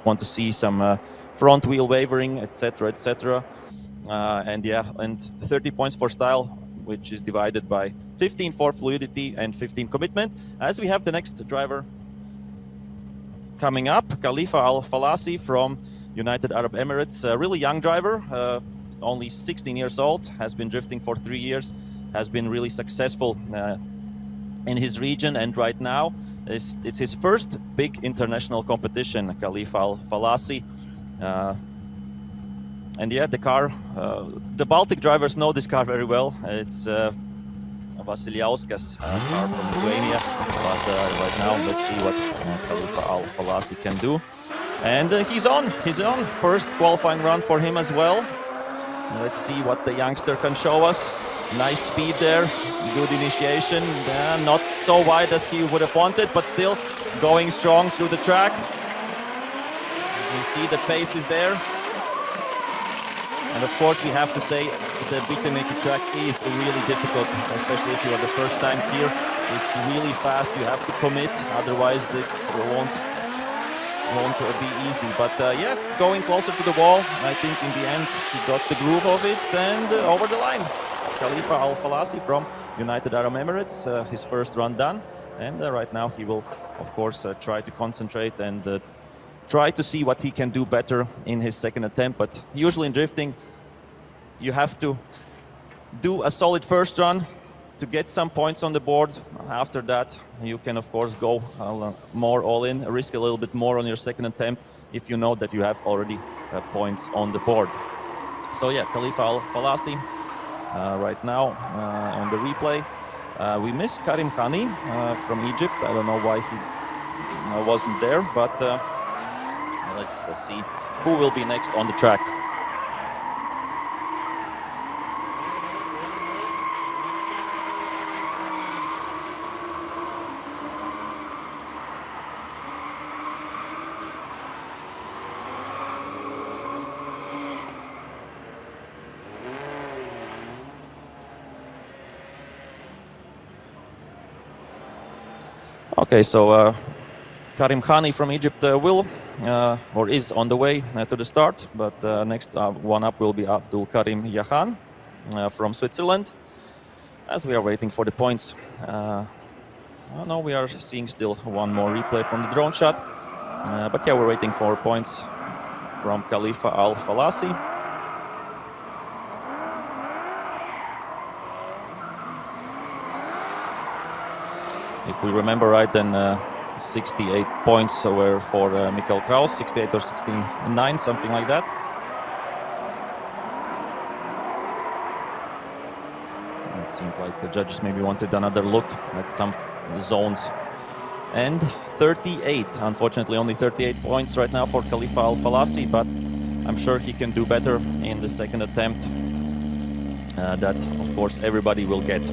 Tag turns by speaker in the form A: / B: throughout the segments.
A: want to see some front wheel wavering, etc., etc. And 30 points for style, which is divided by 15 for fluidity and 15 commitment. As we have the next driver coming up, Khalifa Al Falasi from United Arab Emirates, a really young driver, only 16 years old, has been drifting for 3 years, has been really successful in his region, and right now it's his first big international competition, Khalifa Al Falasi. And yeah, the car, the Baltic drivers know this car very well. It's Vasiliauskas car from Lithuania, but right now let's see what Khalifa Al Falasi can do. And he's on, first qualifying run for him as well. Let's see what the youngster can show us. Nice speed there, good initiation, not so wide as he would have wanted, but still going strong through the track. You see the pace is there. And of course we have to say the Biktamäki track is really difficult, especially if you are the first time here. It's really fast, you have to commit, otherwise it won't be easy. But yeah, going closer to the wall, I think in the end he got the groove of it and over the line. Khalifa Al Falasi from United Arab Emirates, his first run done, and right now he will of course try to concentrate and try to see what he can do better in his second attempt. But usually in drifting you have to do a solid first run to get some points on the board. After that you can of course go more all in, risk a little bit more on your second attempt if you know that you have already points on the board. So yeah, Khalifa Al Falasi right now on the replay. We miss Karim Khani from Egypt. I don't know why he wasn't there, but let's see who will be next on the track. Okay, so Karim Khani from Egypt will or is on the way to the start, but next one up will be Abdul Karim Yahan from Switzerland, as we are waiting for the points. No, we are seeing still one more replay from the drone shot, but yeah, we're waiting for points from Khalifa Al Falasi. If we remember right, then 68 points were for Michael Kraus, 68 or 69, something like that. It seemed like the judges maybe wanted another look at some zones. And 38, unfortunately only 38 points right now for Khalifa Al Falasi, but I'm sure he can do better in the second attempt. That, of course, everybody will get.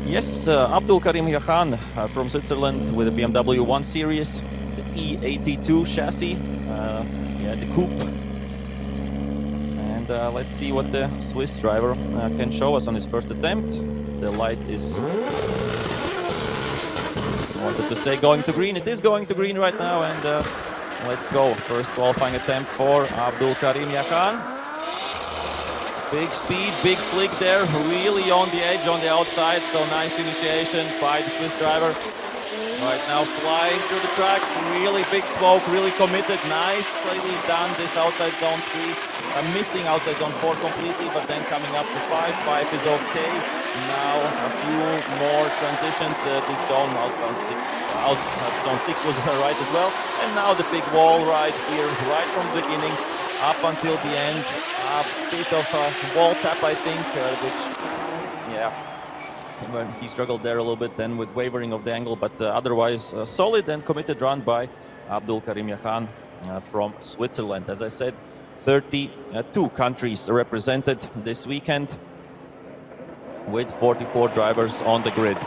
A: Yes, Abdul Karim Yahan from Switzerland with a BMW 1 Series, the E82 chassis, yeah, the coupe. And let's see what the Swiss driver can show us on his first attempt. The light is, I wanted to say going to green. It is going to green right now, and let's go. First qualifying attempt for Abdul Karim Yahan. Big speed, big flick there, really on the edge, on the outside, so nice initiation by the Swiss driver. Right now flying through the track, really big smoke, really committed, nicely done this outside zone 3. Missing outside zone 4 completely, but then coming up to 5. 5 is okay. Now a few more transitions, this zone outside 6. Zone 6 was right as well. And now the big wall right here, right from the beginning up until the end. A bit of a wall tap, I think, which, yeah, when he struggled there a little bit then with wavering of the angle, but otherwise a solid and committed run by Abdul Karim Yahan from Switzerland. As I said, 32 countries represented this weekend with 44 drivers on the grid.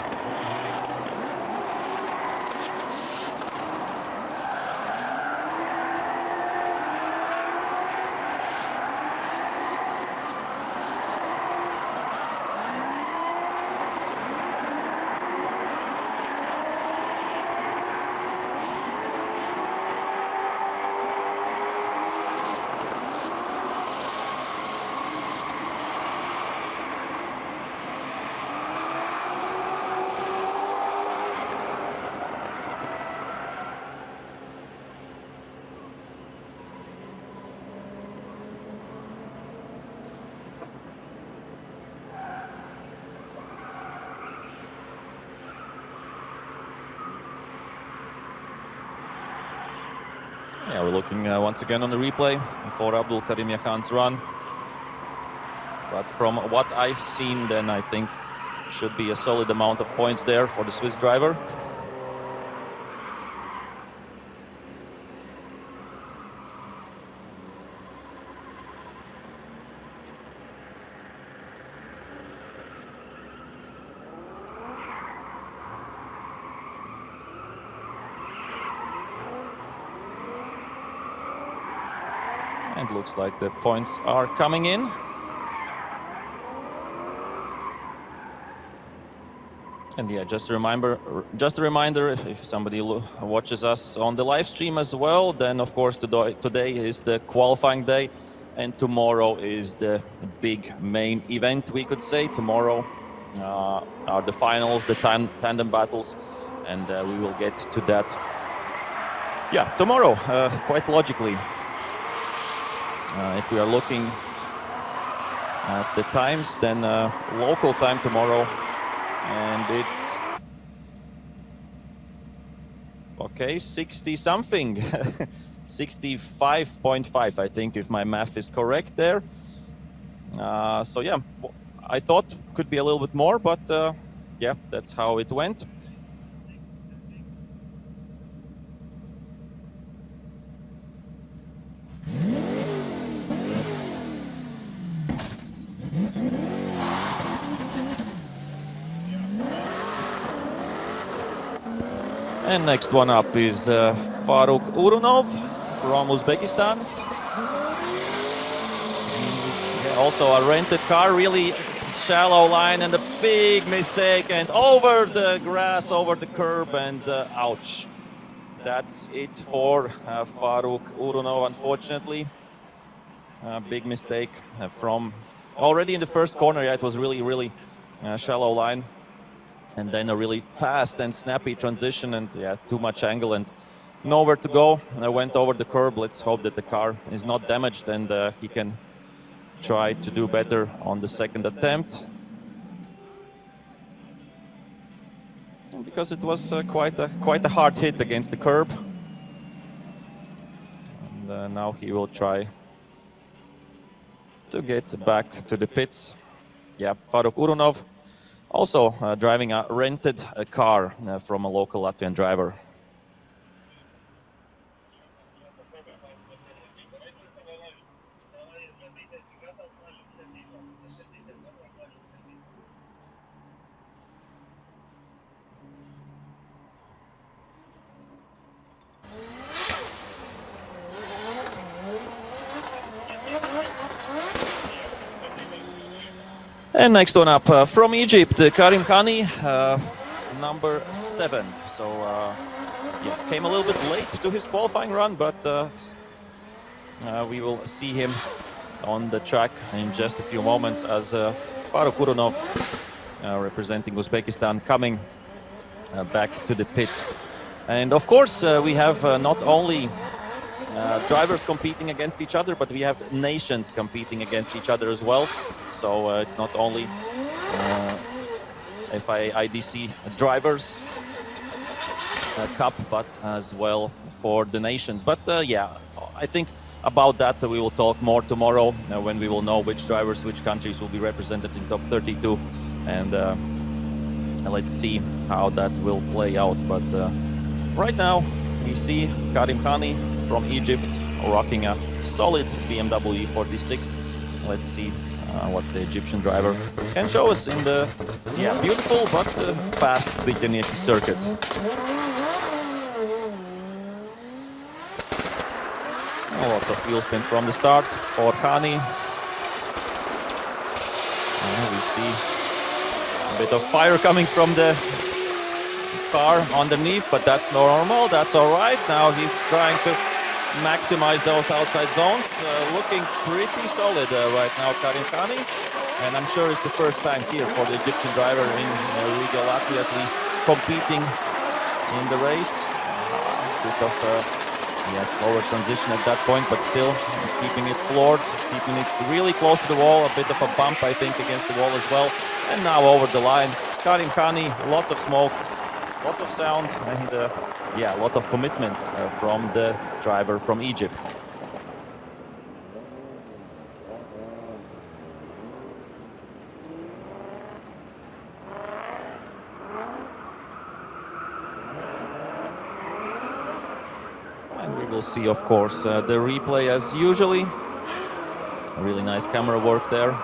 A: Yeah, we're looking once again on the replay for Abdul Karim Yakhan's run. But from what I've seen, then I think should be a solid amount of points there for the Swiss driver. And looks like the points are coming in. And yeah, just a reminder, if somebody watches us on the live stream as well, then of course today is the qualifying day, and tomorrow is the big main event, we could say. Tomorrow are the finals, the tandem battles, and we will get to that. Yeah, tomorrow, quite logically. If we are looking at the times, then local time tomorrow, and it's okay, 60 something, 65.5, I think, if my math is correct there. So yeah, I thought could be a little bit more, but yeah, that's how it went. And next one up is Faruk Urunov from Uzbekistan. Yeah, also a rented car, really shallow line and a big mistake, and over the grass, over the curb, and ouch. That's it for Faruk Urunov, unfortunately. Big mistake from already in the first corner. Yeah, it was really shallow line. And then a really fast and snappy transition, and yeah, too much angle and nowhere to go. And I went over the curb. Let's hope that the car is not damaged and he can try to do better on the second attempt. Because it was quite a hard hit against the curb. And now he will try to get back to the pits. Yeah, Faruk Urunov. Also driving a rented car from a local Latvian driver. And next one up from Egypt, Karim Khani, number 7. So yeah, came a little bit late to his qualifying run, but we will see him on the track in just a few moments as Faruk Urunov, representing Uzbekistan, coming back to the pits. And of course, we have not only drivers competing against each other, but we have nations competing against each other as well. So it's not only FIDC drivers cup, but as well for the nations. But yeah, I think about that we will talk more tomorrow when we will know which drivers, which countries will be represented in top 32, and let's see how that will play out. But right now we see Karim Khani from Egypt rocking a solid BMW 46. Let's see what the Egyptian driver can show us in the beautiful but fast Bitaneti circuit. Lots of wheel spin from the start for Khani. We see a bit of fire coming from the car underneath, but that's normal, that's all right. Now he's trying to maximize those outside zones. Looking pretty solid right now, Karim Khani. And I'm sure it's the first time here for the Egyptian driver in Riga, Latvia, at least competing in the race. Bit of slower transition at that point, but still keeping it floored, keeping it really close to the wall. A bit of a bump, I think, against the wall as well. And now over the line, Karim Khani, lots of smoke. Lots of sound and yeah, a lot of commitment from the driver from Egypt. And we will see, of course, the replay as usually. A really nice camera work there.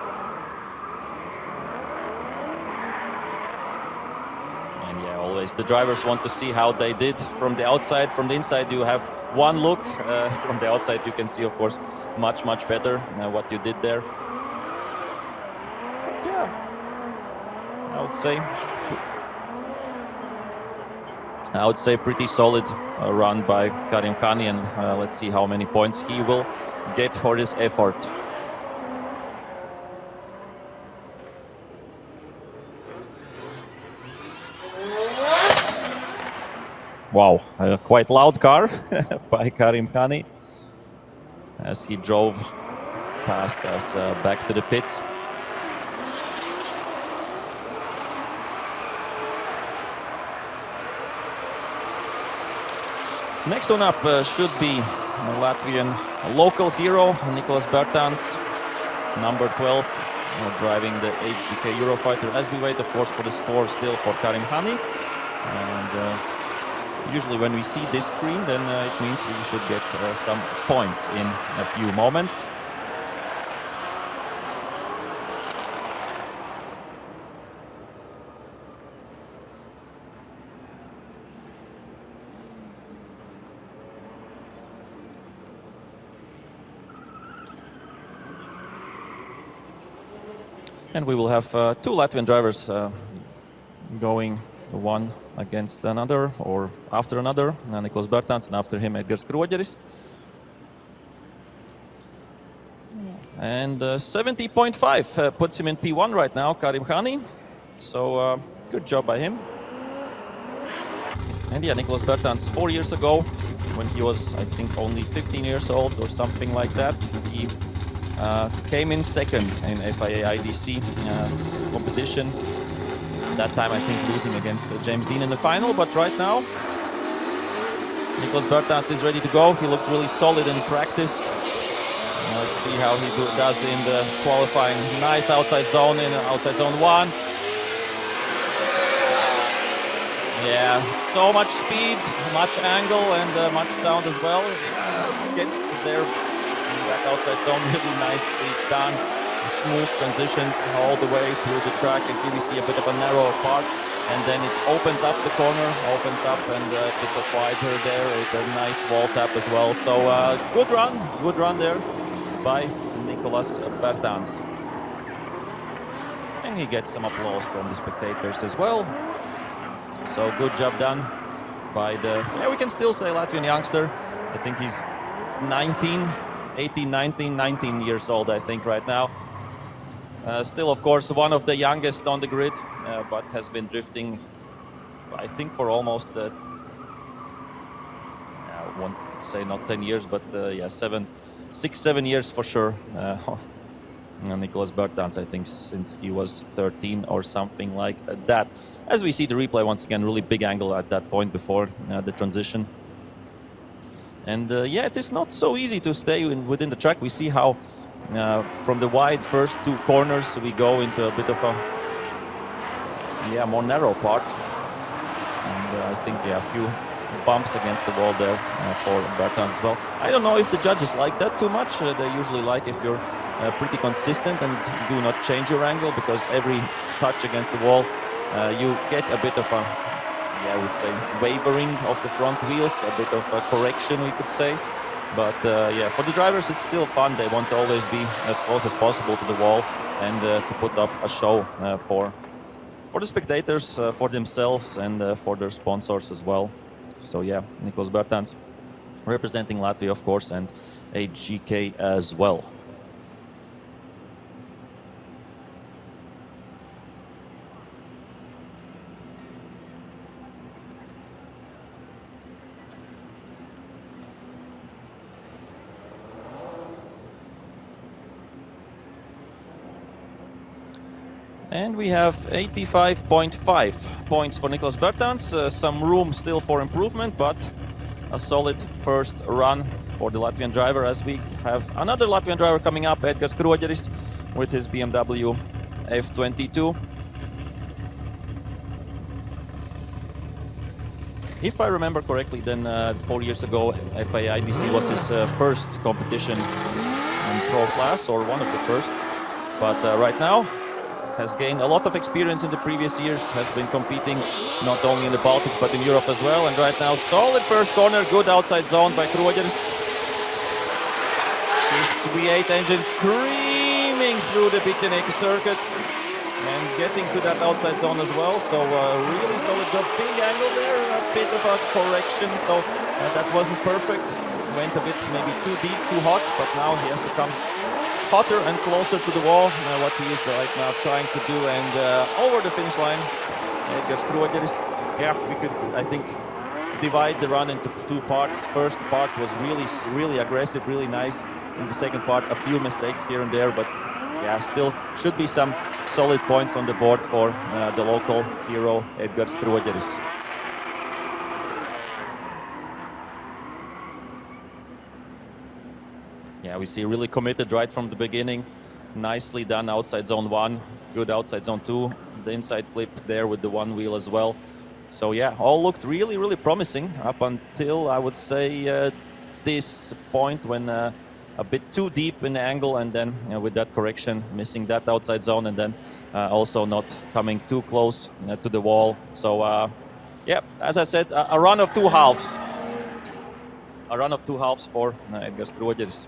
A: And yeah, always the drivers want to see how they did from the outside. From the inside, you have one look. From the outside, you can see, of course, much better what you did there. But yeah, I would say pretty solid run by Karim Khani, and let's see how many points he will get for this effort. Wow, a quite loud car by Karim Khani as he drove past us back to the pits. Next one up should be a Latvian local hero, Nicholas Bertans, number 12, driving the HGK Eurofighter, as we wait, of course, for the score still for Karim Khani. And usually when we see this screen, then it means we should get some points in a few moments. And we will have two Latvian drivers going one against another or after another. Nicholas Bertans, and after him Edgars Kroģeris. And 70.5 puts him in P1 right now, Karim Khani. So good job by him. And yeah, Nicholas Bertans 4 years ago, when he was, I think, only 15 years old or something like that, he came in second in FIA IDC competition. That time, I think, losing against James Dean in the final. But right now, Nicholas Bertans is ready to go. He looked really solid in practice. Let's see how he does in the qualifying. Nice outside zone in outside zone 1. Yeah, so much speed, much angle, and much sound as well. Gets there. That outside zone really nicely done. Smooth transitions all the way through the track, and here we see a bit of a narrow part, and then it opens up the corner, opens up, and a bit of wider there with a nice wall tap as well. So good run there by Nicholas Bertans. And he gets some applause from the spectators as well. So good job done by the, yeah, we can still say Latvian youngster. I think he's 19 years old, I think, right now. Still, of course, one of the youngest on the grid, but has been drifting, I think, for almost, I wanted to say not 10 years, but yeah, 6-7 years for sure. Nicholas Bertans, I think, since he was 13 or something like that. As we see the replay, once again, really big angle at that point before the transition. And yeah, it is not so easy to stay within the track. We see how from the wide first two corners we go into a bit of a more narrow part. And I think a few bumps against the wall there for Bertans as well. I don't know if the judges like that too much. They usually like if you're pretty consistent and do not change your angle, because every touch against the wall you get a bit of a, I would say, wavering of the front wheels, a bit of a correction, we could say. But yeah, for the drivers, it's still fun. They want to always be as close as possible to the wall and to put up a show for the spectators, for themselves, and for their sponsors as well. So yeah, Nicholas Bertans representing Latvia, of course, and HGK as well. And we have 85.5 points for Nicholas Bertans. Some room still for improvement, but a solid first run for the Latvian driver, as we have another Latvian driver coming up, Edgars Kroģeris, with his BMW F22. If I remember correctly, then 4 years ago, FIA IDC was his first competition in pro class, or one of the first. But right now, has gained a lot of experience in the previous years, has been competing not only in the Baltics but in Europe as well. And right now, solid first corner, good outside zone by Kroģeris. His V8 engine screaming through the Bikteneki circuit and getting to that outside zone as well. So really solid job. Big angle there, a bit of a correction. So that wasn't perfect. Went a bit maybe too deep, too hot, but now he has to come hotter and closer to the wall, what he is right now trying to do. And over the finish line, Edgars Kroģeris. Yeah, we could, I think, divide the run into two parts. First part was really aggressive, really nice. In the second part, a few mistakes here and there, but yeah, still should be some solid points on the board for the local hero, Edgars Kroģeris. Yeah, we see really committed right from the beginning. Nicely done outside zone 1, good outside zone 2. The inside clip there with the one wheel as well. So yeah, all looked really promising up until, I would say, this point when a bit too deep in the angle, and then with that correction, missing that outside zone, and then also not coming too close to the wall. So yeah, as I said, a run of two halves. A run of two halves for Edgars Kroģeris.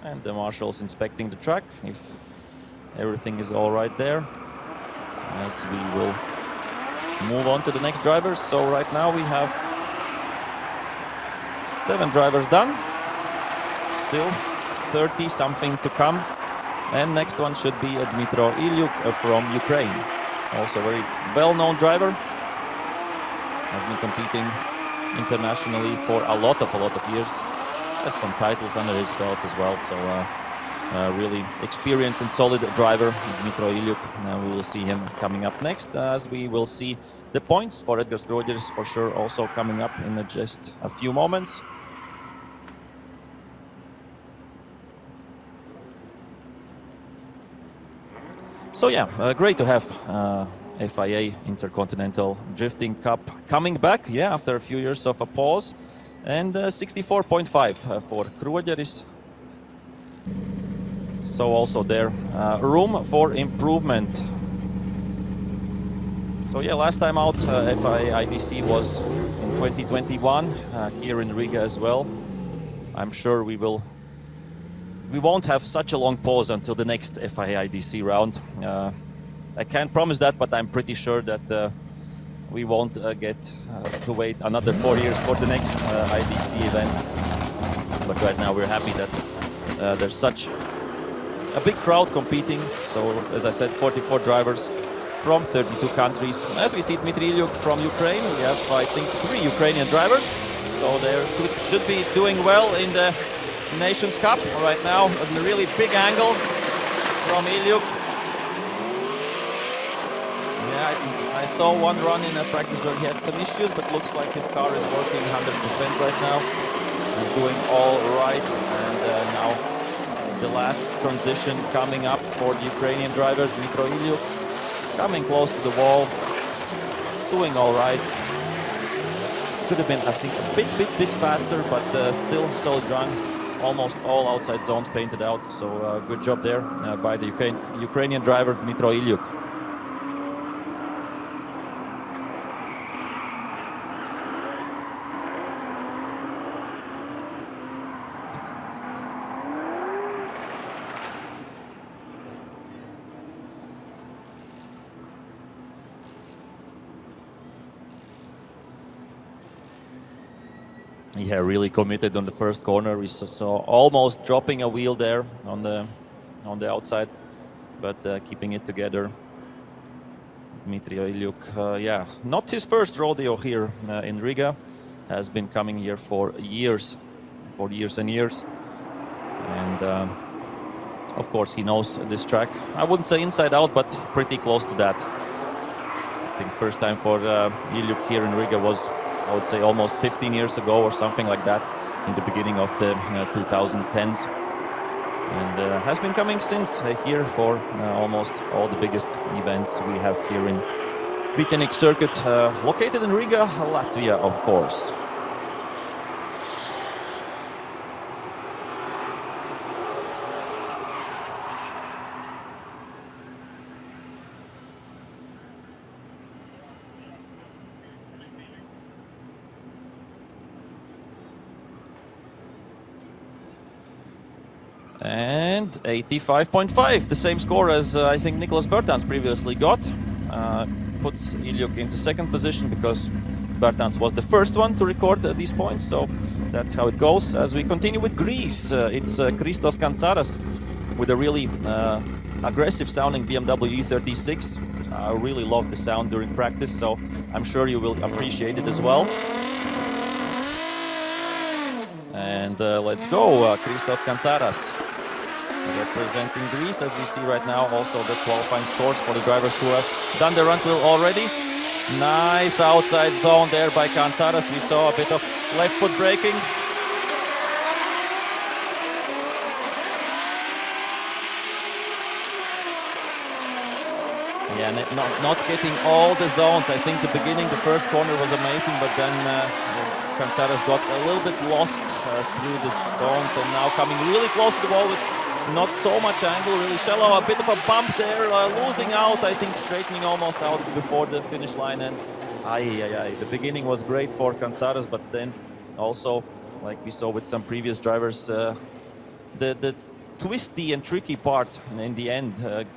A: And the marshal's inspecting the track, if everything is all right there, as we will move on to the next drivers. So right now we have 7 drivers done, still 30 something to come, and next one should be Dmytro Ilyuk from Ukraine, also a very well-known driver, has been competing internationally for a lot of years. Has some titles under his belt as well, so really experienced and solid driver, Dmytro Ilyuk. We will see him coming up next, as we will see the points for Edgars Kroģeris for sure also coming up in just a few moments. So yeah, great to have FIA Intercontinental Drifting Cup coming back, yeah, after a few years of a pause. And 64.5 for Kroģeris. So also there, room for improvement. So yeah, last time out, FIA IDC was in 2021, here in Riga as well. I'm sure we won't have such a long pause until the next FIA IDC round. I can't promise that, but I'm pretty sure that we won't get to wait another 4 years for the next IDC event. But right now we're happy that there's such a big crowd competing. So as I said, 44 drivers from 32 countries. As we see Dmytro Ilyuk from Ukraine, we have, I think, 3 Ukrainian drivers. So they should be doing well in the Nations Cup right now. A really big angle from Ilyuk. Yeah, I saw one run in a practice where he had some issues, but looks like his car is working 100% right now. He's doing all right, and now the last transition coming up for the Ukrainian driver, Dmytro Ilyuk, coming close to the wall, doing all right. Could have been, I think, a bit faster, but still solid run. Almost all outside zones painted out, so good job there by the Ukrainian driver, Dmytro Ilyuk. Yeah, really committed on the first corner. We saw almost dropping a wheel there on the outside, but keeping it together. Dmytro Ilyuk, yeah, not his first rodeo here in Riga. Has been coming here for years and years. And Of course, he knows this track. I wouldn't say inside out, but pretty close to that. I think first time for Ilyuk here in Riga was, I would say, almost 15 years ago or something like that, in the beginning of the 2010s. And has been coming since here for almost all the biggest events we have here in Vitenik circuit, located in Riga, Latvia, of course. And 85.5, the same score as I think Nicholas Bertans previously got. Puts Ilyuk into second position because Bertans was the first one to record these points, so that's how it goes. As we continue with Greece, it's Christos Kantsaras with a really aggressive sounding BMW E36. I really love the sound during practice, so I'm sure you will appreciate it as well. And let's go, Christos Kantsaras, representing Greece, as we see right now. Also the qualifying scores for the drivers who have done the runs already. Nice outside zone there by Kantsaras. We saw a bit of left foot braking. Yeah, not getting all the zones. I think the beginning, the first corner was amazing, but then Kantsaras got a little bit lost through the zones, and now coming really close to the wall with not so much angle, really shallow, a bit of a bump there, losing out, I think straightening almost out before the finish line. And the beginning was great for Kantsaras, but then also, like we saw with some previous drivers, the twisty and tricky part in the end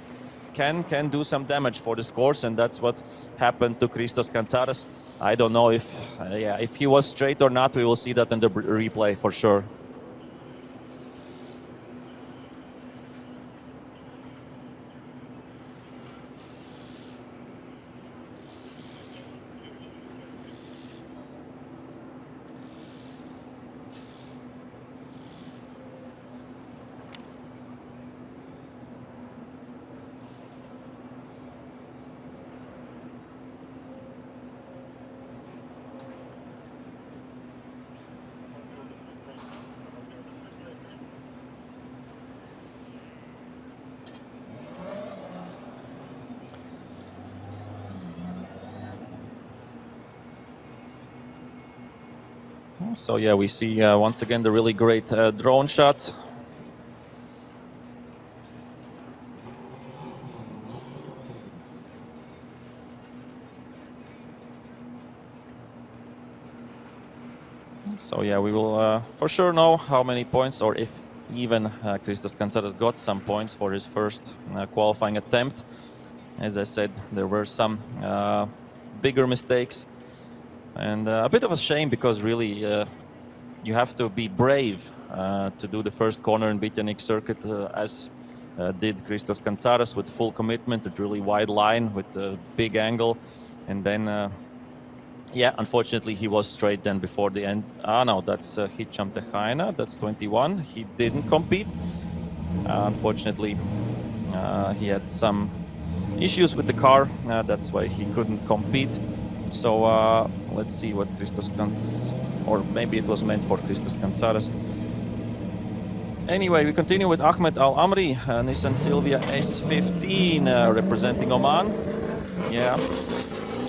A: can do some damage for the scores, and that's what happened to Christos Kantsaras. I don't know if he was straight or not. We will see that in the replay for sure. So yeah, we see once again the really great drone shot. So yeah, we will for sure know how many points, or if even Christos Kantsaras got some points for his first qualifying attempt. As I said, there were some bigger mistakes. And a bit of a shame, because really you have to be brave to do the first corner in Vitenik circuit as did Christos Kantsaras, with full commitment, with really wide line, with a big angle. And then, yeah, unfortunately he was straight then before the end. No, that's Hicham Tehaina, that's 21. He didn't compete. Unfortunately, he had some issues with the car. That's why he couldn't compete. So let's see what Christos Kantsaras, or maybe it was meant for Christos Kantsaras. Anyway, we continue with Ahmed Al Amri, Nissan Silvia S15, representing Oman. Yeah,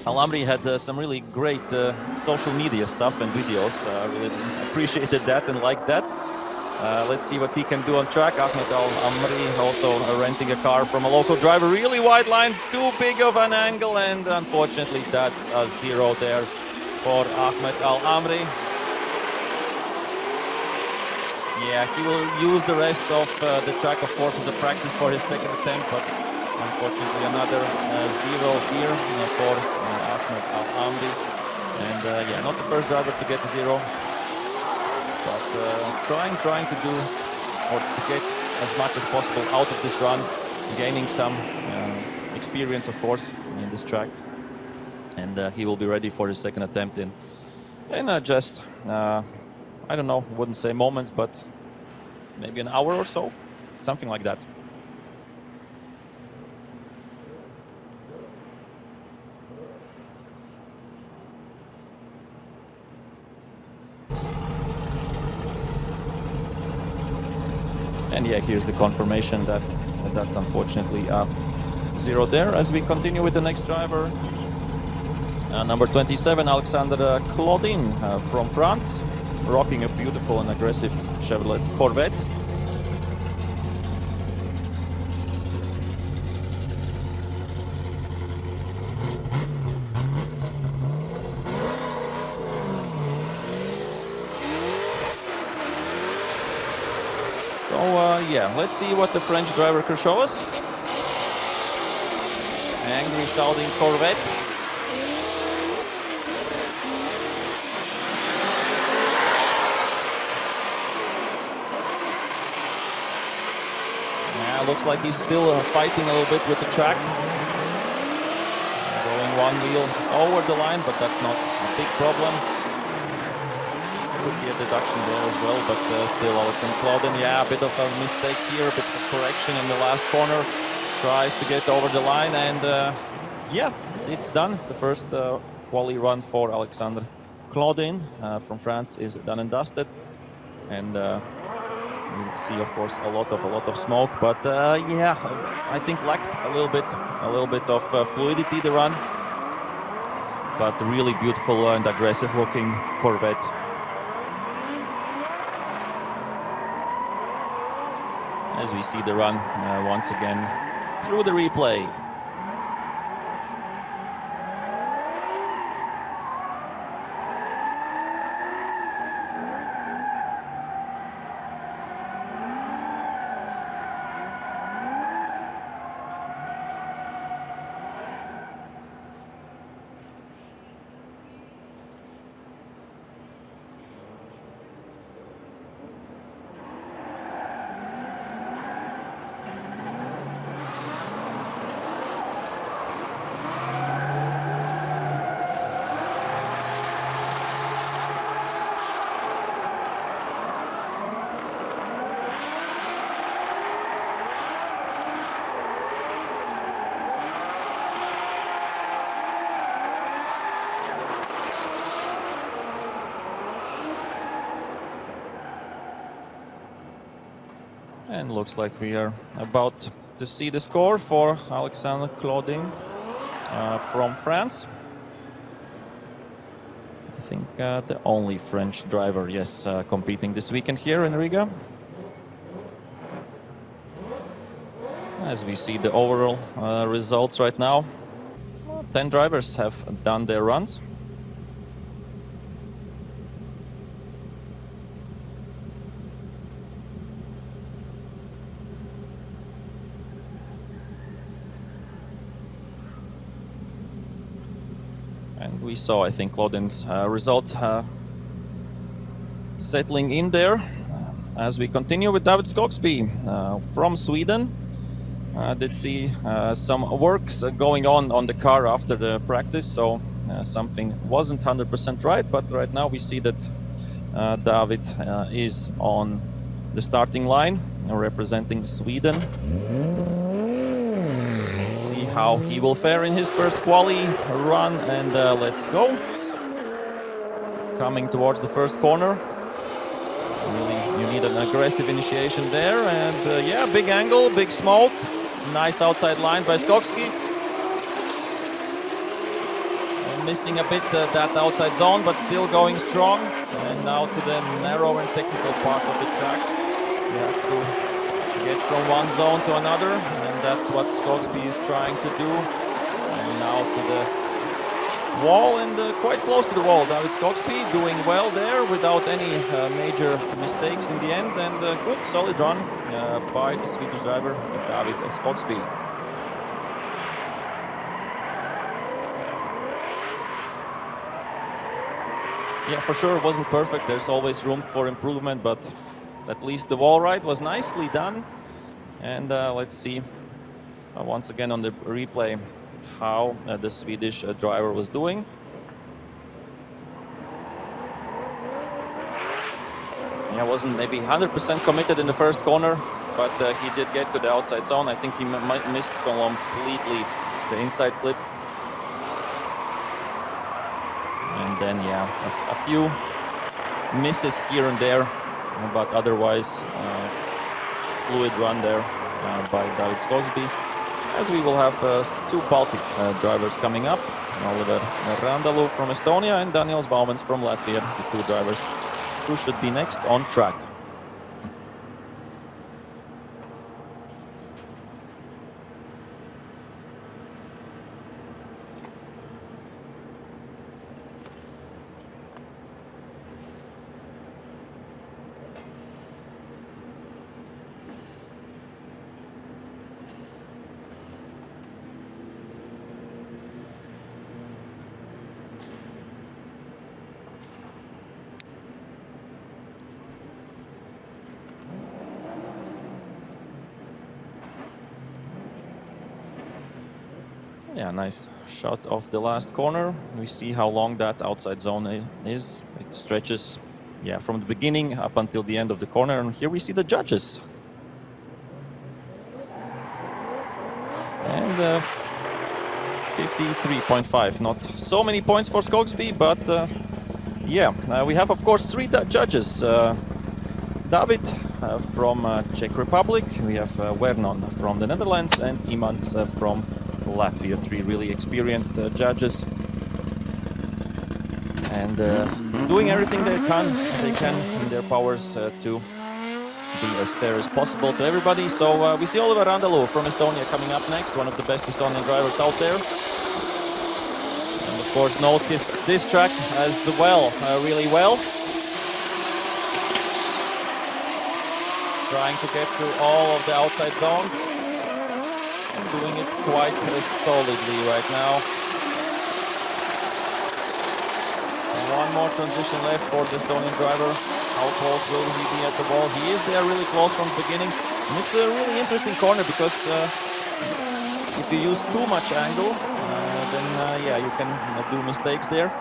A: Al Amri had some really great social media stuff and videos. Really appreciated that and liked that. Let's see what he can do on track. Ahmed Al Amri also renting a car from a local driver. Really wide line, too big of an angle, and unfortunately that's a zero there for Ahmed Al Amri. Yeah, he will use the rest of the track, of course, as a practice for his second attempt, but unfortunately another zero here for Ahmed Al Amri. And yeah, not the first driver to get a zero. But trying to do, or to get as much as possible out of this run, gaining some experience, of course, in this track. And he will be ready for his second attempt in just, I don't know, wouldn't say moments, but maybe an hour or so, something like that. And yeah, here's the confirmation that that's unfortunately a 0 there. As we continue with the next driver, number 27, Alexandre Claudin from France, rocking a beautiful and aggressive Chevrolet Corvette. So yeah, let's see what the French driver can show us. Angry sounding Corvette. Yeah, looks like he's still fighting a little bit with the track. Going one wheel over the line, but that's not a big problem. Could be a deduction there as well, but still Alexandre Claudin, yeah, a bit of a mistake here, a bit of correction in the last corner. Tries to get over the line, and yeah, it's done. The first quali run for Alexandre Claudin from France is done and dusted. And you see, of course, a lot of smoke, but yeah, I think lacked a little bit of fluidity the run. But really beautiful and aggressive looking Corvette. As we see the run once again through the replay. And looks like we are about to see the score for Alexandre Claudin from France. I think the only French driver, yes, competing this weekend here in Riga. As we see the overall results right now, 10 drivers have done their runs. And we saw, I think, Claudin's results settling in there. As we continue with David Skogsby from Sweden. Did see some works going on the car after the practice, so something wasn't 100% right, but right now we see that David is on the starting line representing Sweden. See how he will fare in his first quali run, and let's go. Coming towards the first corner. Really, you need an aggressive initiation there, and yeah, big angle, big smoke. Nice outside line by Skogsby. Missing a bit that outside zone, but still going strong. And now to the narrow and technical part of the track. You have to get from one zone to another, and that's what Skogsby is trying to do. And now to the wall, and quite close to the wall. David Skogsby doing well there without any major mistakes in the end, and good solid run by the Swedish driver David Skogsby. Yeah, for sure it wasn't perfect. There's always room for improvement, but at least the wall ride was nicely done. And let's see once again on the replay how the Swedish driver was doing. He wasn't maybe 100% committed in the first corner, but he did get to the outside zone. I think he missed completely the inside clip. And then, yeah, a few misses here and there, but otherwise fluid run there by David Skogsby, as we will have two Baltic drivers coming up. Oliver Randalu from Estonia and Daniels Baumans from Latvia, the two drivers who should be next on track. Yeah, nice shot of the last corner. We see how long that outside zone is. It stretches, yeah, from the beginning up until the end of the corner. And here we see the judges. And 53.5. Not so many points for Skogsby, but yeah, we have, of course, three judges. David from Czech Republic. We have Vernon from the Netherlands and Imants from Latvia. Three really experienced judges, and doing everything they can in their powers to be as fair as possible to everybody. So we see Oliver Randalu from Estonia coming up next, one of the best Estonian drivers out there, and of course knows this track as well, really well. Trying to get through all of the outside zones. Doing it quite solidly right now. One more transition left for the Estonian driver. How close will he be at the wall? He is there really close from the beginning. And it's a really interesting corner because if you use too much angle, then yeah, you can do mistakes there.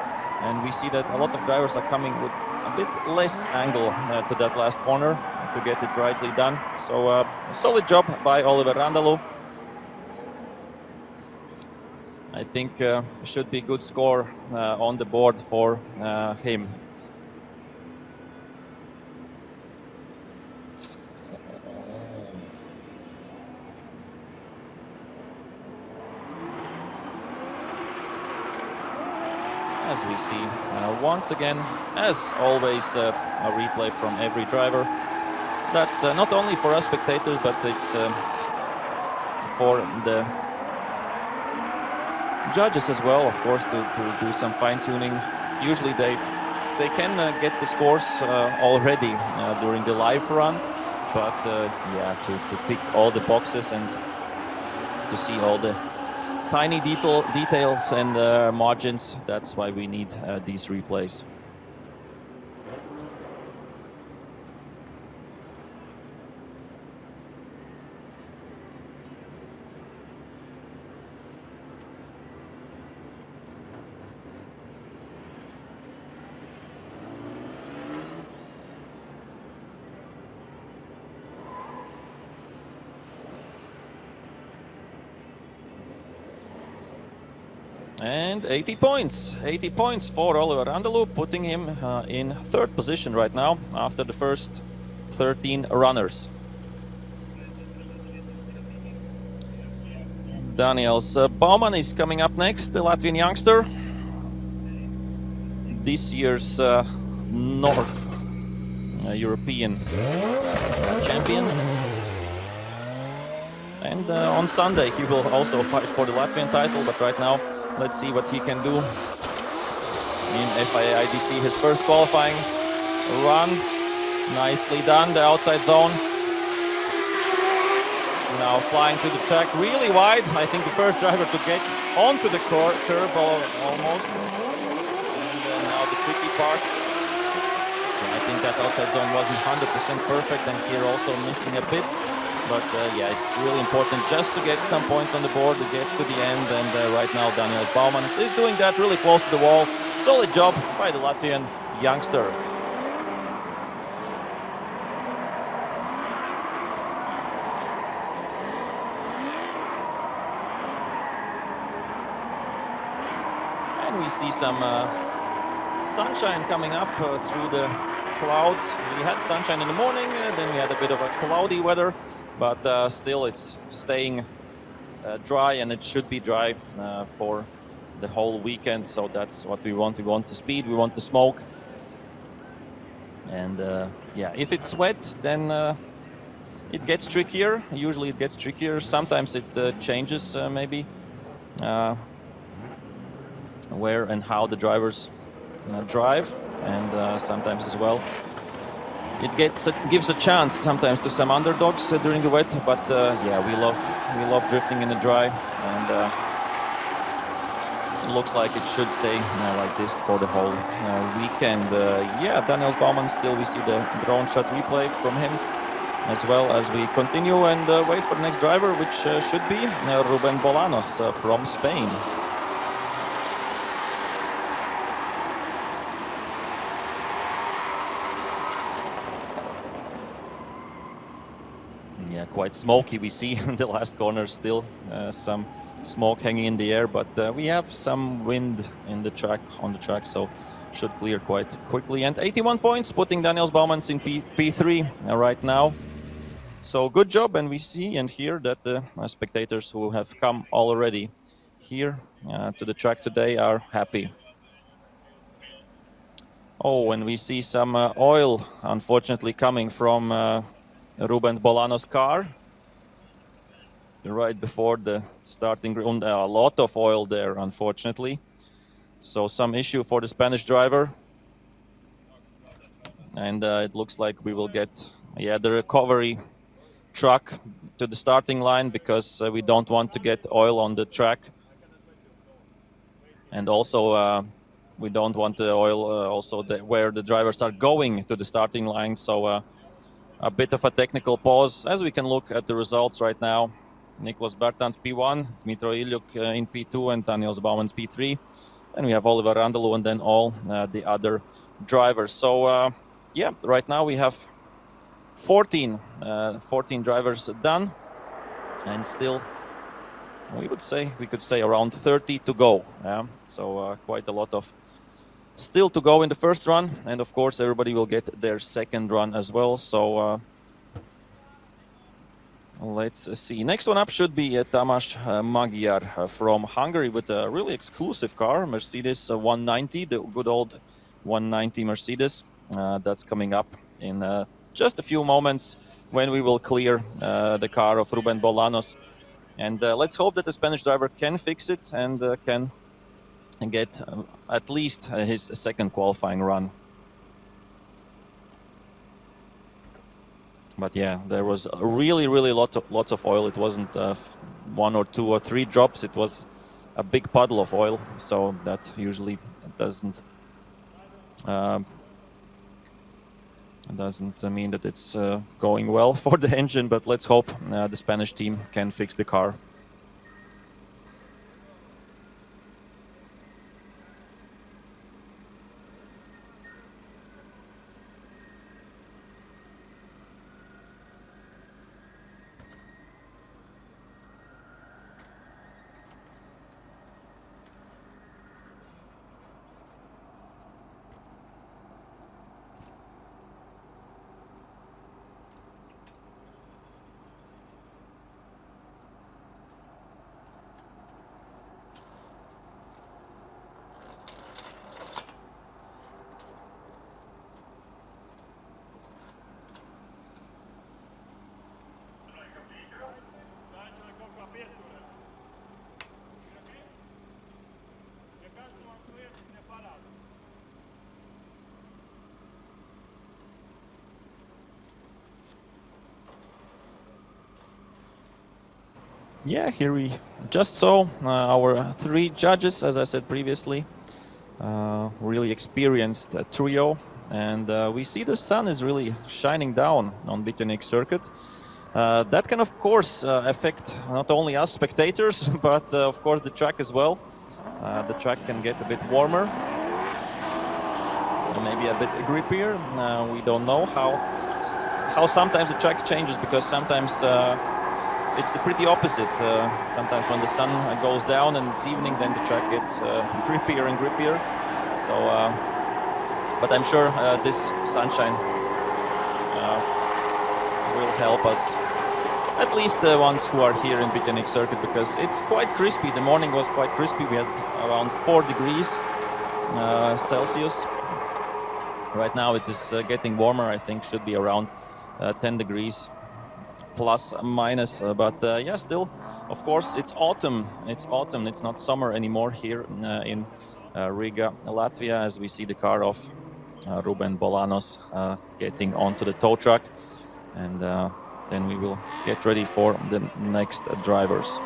A: And we see that a lot of drivers are coming with a bit less angle to that last corner to get it rightly done. So a solid job by Oliver Randalu. I think should be good score on the board for him. As we see once again, as always, a replay from every driver. That's not only for us spectators, but it's for the judges as well, of course, to do some fine-tuning. Usually they can get the scores already during the live run, but yeah, to tick all the boxes and to see all the tiny details and margins, that's why we need these replays. And 80 points for Oliver Randalu, putting him in third position right now after the first 13 runners. Daniels Bauman is coming up next, the Latvian youngster. This year's North European champion. And on Sunday he will also fight for the Latvian title, but right now let's see what he can do in FIA IDC. His first qualifying run, nicely done, the outside zone. Now flying to the track really wide. I think the first driver to get onto the curb almost. And now the tricky part. So I think that outside zone wasn't 100% perfect, and here also missing a bit. But yeah, it's really important just to get some points on the board to get to the end. And right now, Daniels Bauman is doing that really close to the wall. Solid job by the Latvian youngster. And we see some sunshine coming up through the clouds. We had sunshine in the morning, then we had a bit of a cloudy weather, but still it's staying dry, and it should be dry for the whole weekend. So that's what we want. We want the speed, we want the smoke. And yeah, if it's wet, then it gets trickier. Usually it gets trickier. Sometimes it changes maybe where and how the drivers drive, and sometimes as well it gives a chance sometimes to some underdogs during the wet. But yeah, we love drifting in the dry, and it looks like it should stay like this for the whole weekend. Yeah, Daniels Baumann, still we see the drone shot replay from him, as well as we continue and wait for the next driver, which should be Ruben Bolanos from Spain. Yeah, quite smoky. We see in the last corner still some smoke hanging in the air, but we have some wind in the track, on the track, so should clear quite quickly. And 81 points, putting Daniels Baumann in P3 right now. So good job, and we see and hear that the spectators who have come already here to the track today are happy. Oh, and we see some oil, unfortunately, coming from Ruben Bolanos' car right before the starting ground. A lot of oil there, unfortunately. So some issue for the Spanish driver. And it looks like we will get the recovery truck to the starting line, because we don't want to get oil on the track. And also we don't want the oil also where the drivers are going to the starting line. So a bit of a technical pause, as we can look at the results right now. Niklas Bertans P1, Dmitro Ilyuk in P2, and Daniels Baumann P3. And we have Oliver Randalu, and then all the other drivers. So yeah, right now we have 14 drivers done, and still we could say around 30 to go. Yeah, so quite a lot of still to go in the first run, and of course everybody will get their second run as well. So let's see. Next one up should be Tamás Magyar from Hungary, with a really exclusive car, Mercedes 190, the good old 190 Mercedes. That's coming up in just a few moments, when we will clear the car of Ruben Bolanos. And let's hope that the Spanish driver can fix it and can get at least his second qualifying run. But yeah, there was really lots of oil. It wasn't 1 or 2 or 3 drops. It was a big puddle of oil. So that usually doesn't mean that it's going well for the engine. But let's hope the Spanish team can fix the car. Yeah, here we just saw our 3 judges, as I said previously. Really experienced trio, and we see the sun is really shining down on Bitunik circuit. That can of course affect not only us spectators, but of course the track as well. The track can get a bit warmer, maybe a bit grippier. We don't know how sometimes the track changes, because sometimes it's the pretty opposite. Sometimes when the sun goes down and it's evening, then the track gets grippier and grippier. So, But I'm sure this sunshine will help us, at least the ones who are here in Bitternik circuit, because it's quite crispy. The morning was quite crispy. We had around 4 degrees Celsius. Right now it is getting warmer. I think should be around 10 degrees plus minus, but yeah, still, of course, it's autumn. It's autumn. It's not summer anymore here in Riga, Latvia, as we see the car of Ruben Bolanos getting onto the tow truck, and then we will get ready for the next drivers.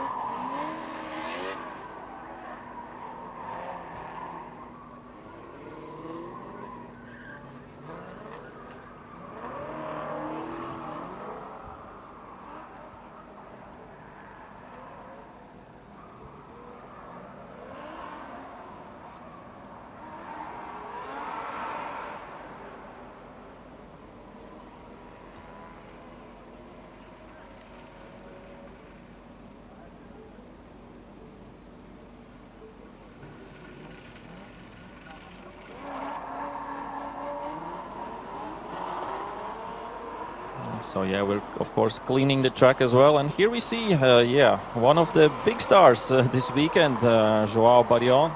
A: So yeah, we're of course cleaning the track as well, and here we see, yeah, one of the big stars this weekend, João Barrion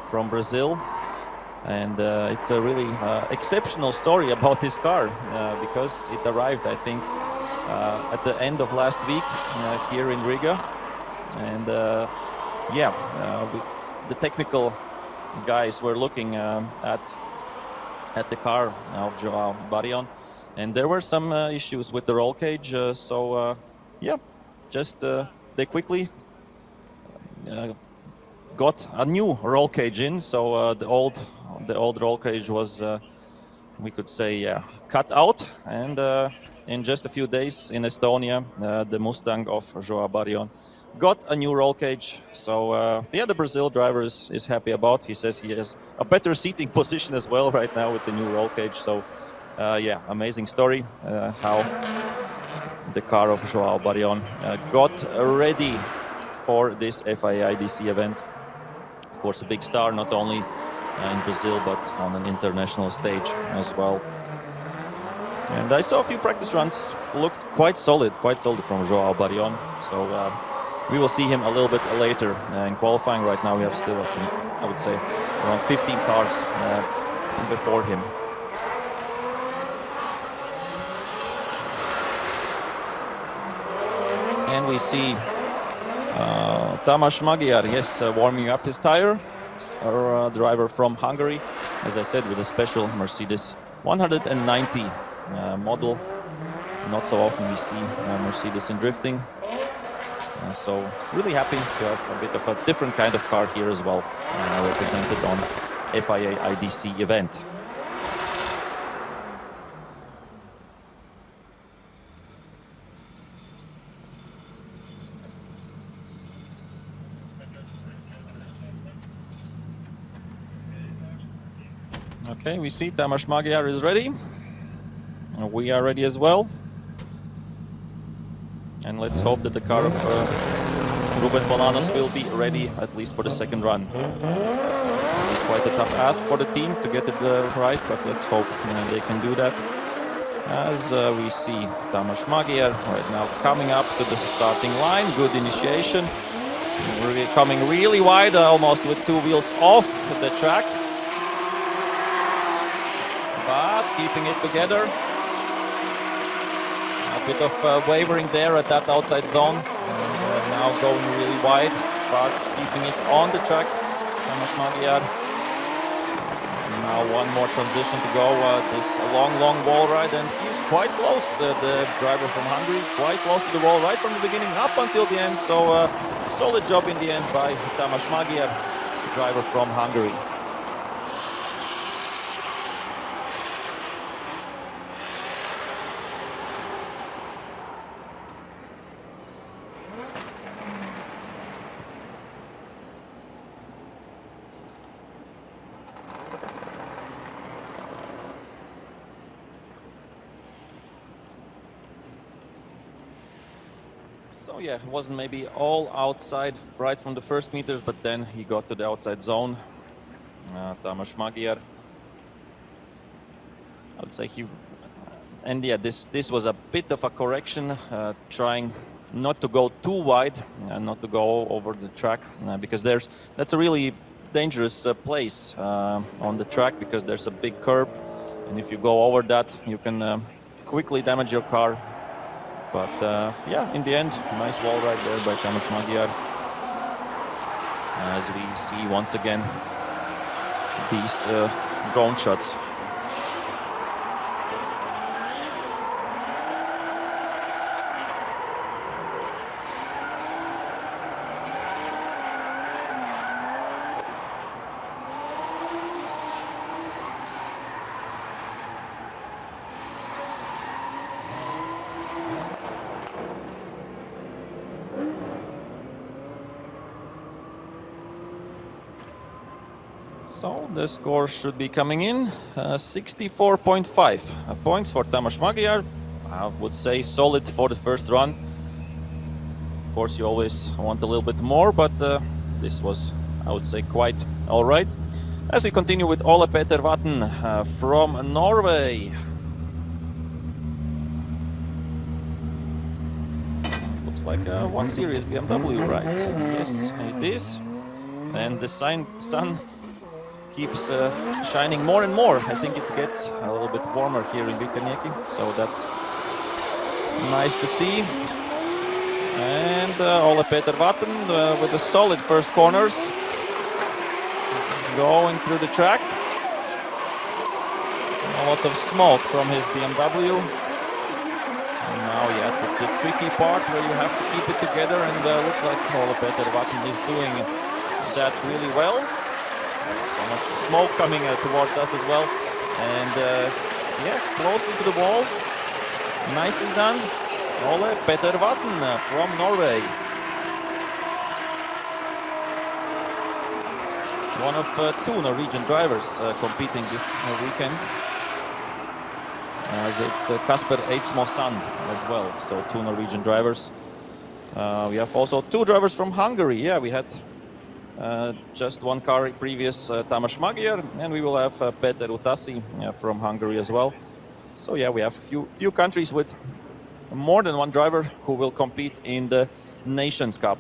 A: from Brazil, and it's a really exceptional story about this car because it arrived, I think, at the end of last week here in Riga, and yeah, the technical guys were looking at the car of João Barrion. And there were some issues with the roll cage, so yeah, just they quickly got a new roll cage in. So the old roll cage was, we could say, yeah, cut out. And in just a few days in Estonia, the Mustang of João Barrion got a new roll cage. So yeah, the Brazil driver is happy about. He says he has a better seating position as well right now with the new roll cage. So. Yeah, amazing story how the car of João Barrion got ready for this FIA IDC event. Of course, a big star, not only in Brazil, but on an international stage as well. And I saw a few practice runs, looked quite solid from João Barrion. So we will see him a little bit later in qualifying. Right now we have still, I would say, around 15 cars before him. And we see Tamás Magyar, yes, warming up his tire. Our driver from Hungary, as I said, with a special Mercedes 190 model. Not so often we see Mercedes in drifting. So really happy to have a bit of a different kind of car here as well, represented on FIA IDC event. Okay, we see Tamás Magyar is ready. We are ready as well. And let's hope that the car of Ruben Bolanos will be ready at least for the second run. Quite a tough ask for the team to get it right, but let's hope they can do that. As we see Tamás Magyar right now coming up to the starting line. Good initiation. Coming really wide, almost with 2 wheels off the track. But keeping it together. A bit of wavering there at that outside zone. Now going really wide, but keeping it on the track. Tamás Magyar. Now one more transition to go. This long wall ride, and he's quite close. The driver from Hungary, quite close to the wall right from the beginning up until the end. So solid job in the end by Tamás Magyar, driver from Hungary. So yeah, it wasn't maybe all outside right from the first meters, but then he got to the outside zone. Tamás Magyar. I would say and yeah, this was a bit of a correction, trying not to go too wide and not to go over the track, because that's a really dangerous place on the track, because there's a big curb, and if you go over that, you can quickly damage your car. But yeah, in the end, nice wall ride there by Tamás Magyar. As we see once again these drone shots. So the score should be coming in 64.5 points for Tamás Magyar. I would say solid for the first run. Of course, you always want a little bit more, but this was, I would say, quite all right. As we continue with Ole Petter Vatn from Norway. Looks like a 1 Series BMW, right? Yes, it is. And the sun keeps shining more and more. I think it gets a little bit warmer here in Vikernieki, so that's nice to see. And Ole Petter Vatn with the solid first corners, going through the track. Lots of smoke from his BMW. And now, yeah, the tricky part where you have to keep it together, and looks like Ole Petter Vatn is doing that really well. So much smoke coming towards us as well, and yeah, closely to the wall. Nicely done, Ole Petter Vatn from Norway. One of two Norwegian drivers competing this weekend, as it's Kasper Eidsmo Sand as well. So two Norwegian drivers. We have also two drivers from Hungary. Yeah, we had just one car previous, Tamás Magyar, and we will have Peter Utassi from Hungary as well. So yeah, we have few countries with more than one driver who will compete in the Nations Cup.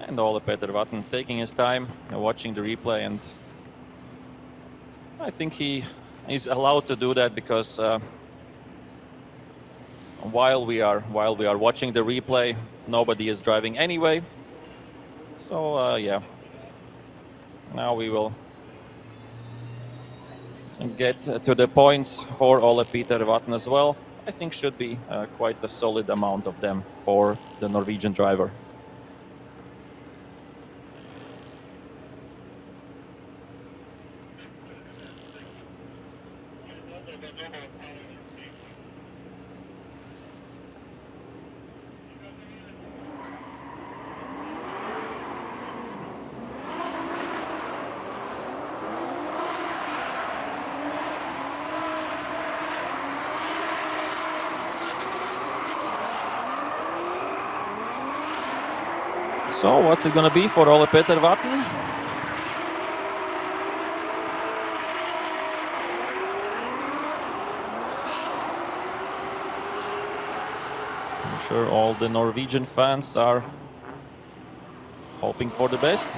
A: And Ole Petter Vatn taking his time, watching the replay, and I think he is allowed to do that, because while we are watching the replay, nobody is driving anyway. So yeah, now we will get to the points for Ole Petter Vatn as well. I think should be quite a solid amount of them for the Norwegian driver. So what's it gonna be for Ole Petter Vatn? I'm sure all the Norwegian fans are hoping for the best.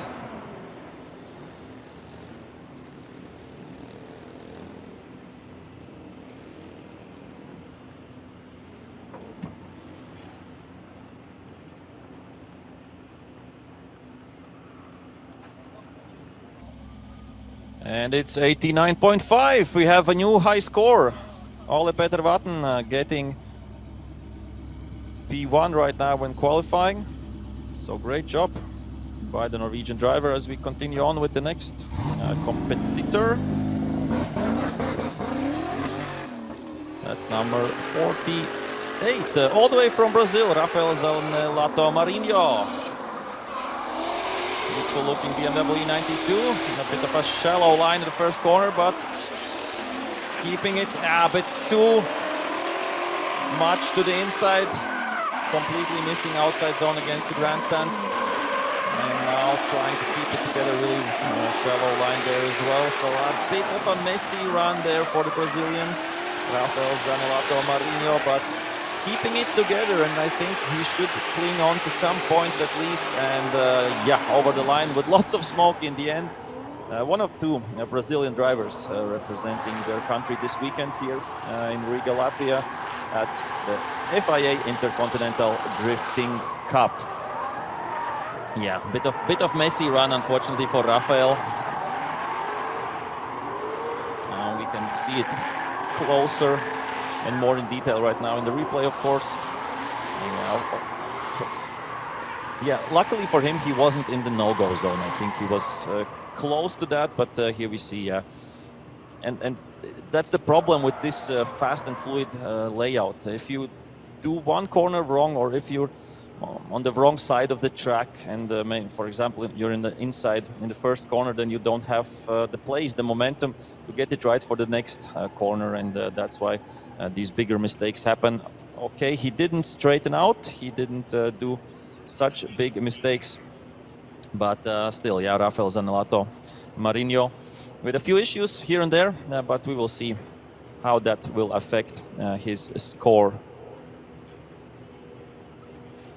A: And it's 89.5. We have a new high score. Ole Petter Vatn getting P1 right now when qualifying. So great job by the Norwegian driver as we continue on with the next competitor. That's number 48. All the way from Brazil, Rafael Zelato Marinho. Beautiful looking BMW 92, a bit of a shallow line in the first corner, but keeping it a bit too much to the inside, completely missing outside zone against the grandstands. And now trying to keep it together, really shallow line there as well. So a bit of a messy run there for the Brazilian, Rafael Zanolato Marinho, but keeping it together, and I think he should cling on to some points at least. And yeah, over the line with lots of smoke in the end. One of two Brazilian drivers representing their country this weekend here in Riga, Latvia, at the FIA Intercontinental Drifting Cup. Yeah, bit of messy run, unfortunately, for Rafael. We can see it closer and more in detail right now in the replay, of course. Yeah, luckily for him, he wasn't in the no-go zone. I think he was close to that, but here we see, and that's the problem with this fast and fluid layout. If you do one corner wrong, or if you're on the wrong side of the track, and for example, you're in the inside in the first corner, then you don't have the place, the momentum to get it right for the next corner, and that's why these bigger mistakes happen. Okay, he didn't straighten out, he didn't do such big mistakes, but still, yeah, Rafael Zanolato Marinho with a few issues here and there, but we will see how that will affect his score.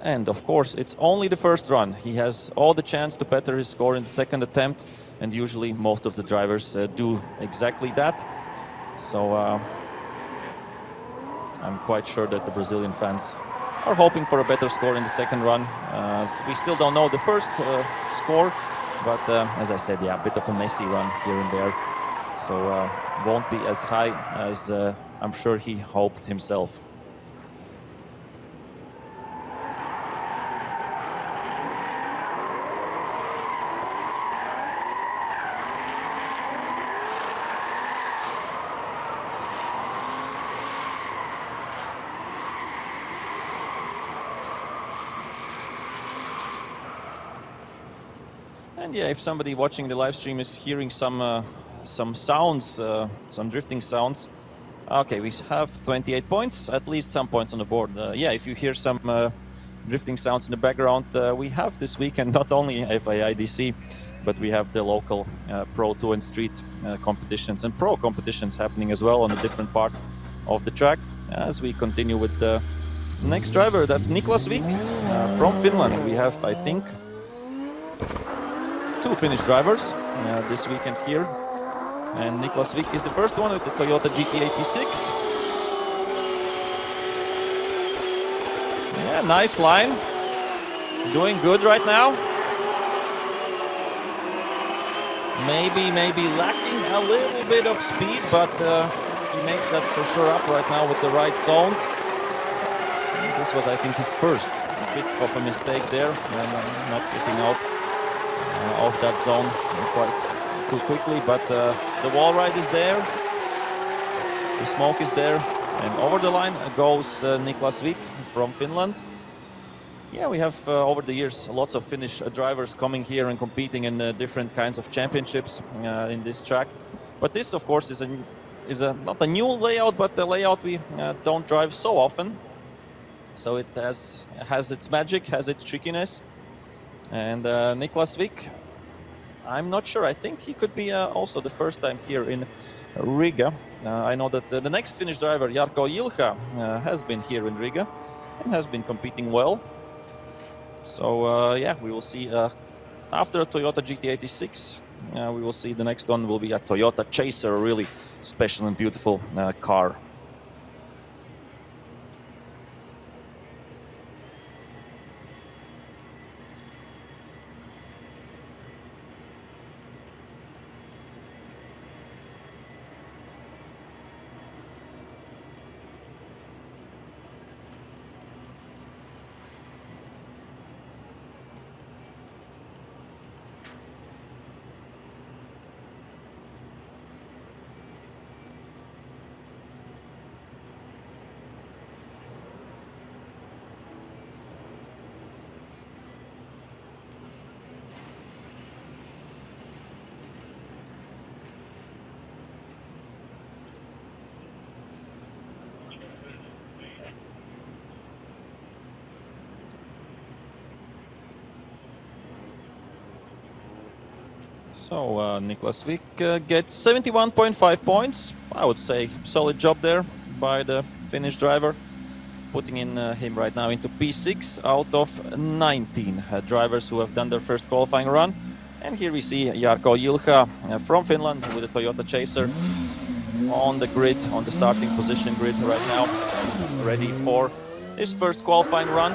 A: And of course, it's only the first run. He has all the chance to better his score in the second attempt, and usually most of the drivers do exactly that. So I'm quite sure that the Brazilian fans are hoping for a better score in the second run. We still don't know the first score, but as I said, yeah, a bit of a messy run here and there. So won't be as high as I'm sure he hoped himself. And yeah, if somebody watching the live stream is hearing some sounds, some drifting sounds, okay, we have 28 points, at least some points on the board. Yeah, if you hear some drifting sounds in the background, we have this weekend not only FIIDC, but we have the local Pro 2 and Street competitions and Pro competitions happening as well on a different part of the track. As we continue with the next driver, that's Niklas Vik from Finland. We have, I think, two Finnish drivers this weekend here, and Niklas Vik is the first one with the Toyota GT86. Yeah, nice line, doing good right now. Maybe lacking a little bit of speed, but he makes that for sure up right now with the right zones. And this was, I think, his first bit of a mistake there, and not getting out of that zone quite too quickly, but the wall ride is there, the smoke is there, and over the line goes Niklas Vik from Finland. Yeah, we have over the years lots of Finnish drivers coming here and competing in different kinds of championships in this track, but this of course is not a new layout, but a layout we don't drive so often, so it has its magic, has its trickiness. And Niklas Vik, I'm not sure. I think he could be also the first time here in Riga. I know that the next Finnish driver, Jarkko Jilha, has been here in Riga and has been competing well. So yeah, we will see after a Toyota GT86, we will see the next one will be a Toyota Chaser, a really special and beautiful car. So Niklas Wick gets 71.5 points. I would say solid job there by the Finnish driver, putting in him right now into P6 out of 19 drivers who have done their first qualifying run. And here we see Jarkko Jilka from Finland with a Toyota Chaser on the grid, on the starting position grid right now, ready for his first qualifying run.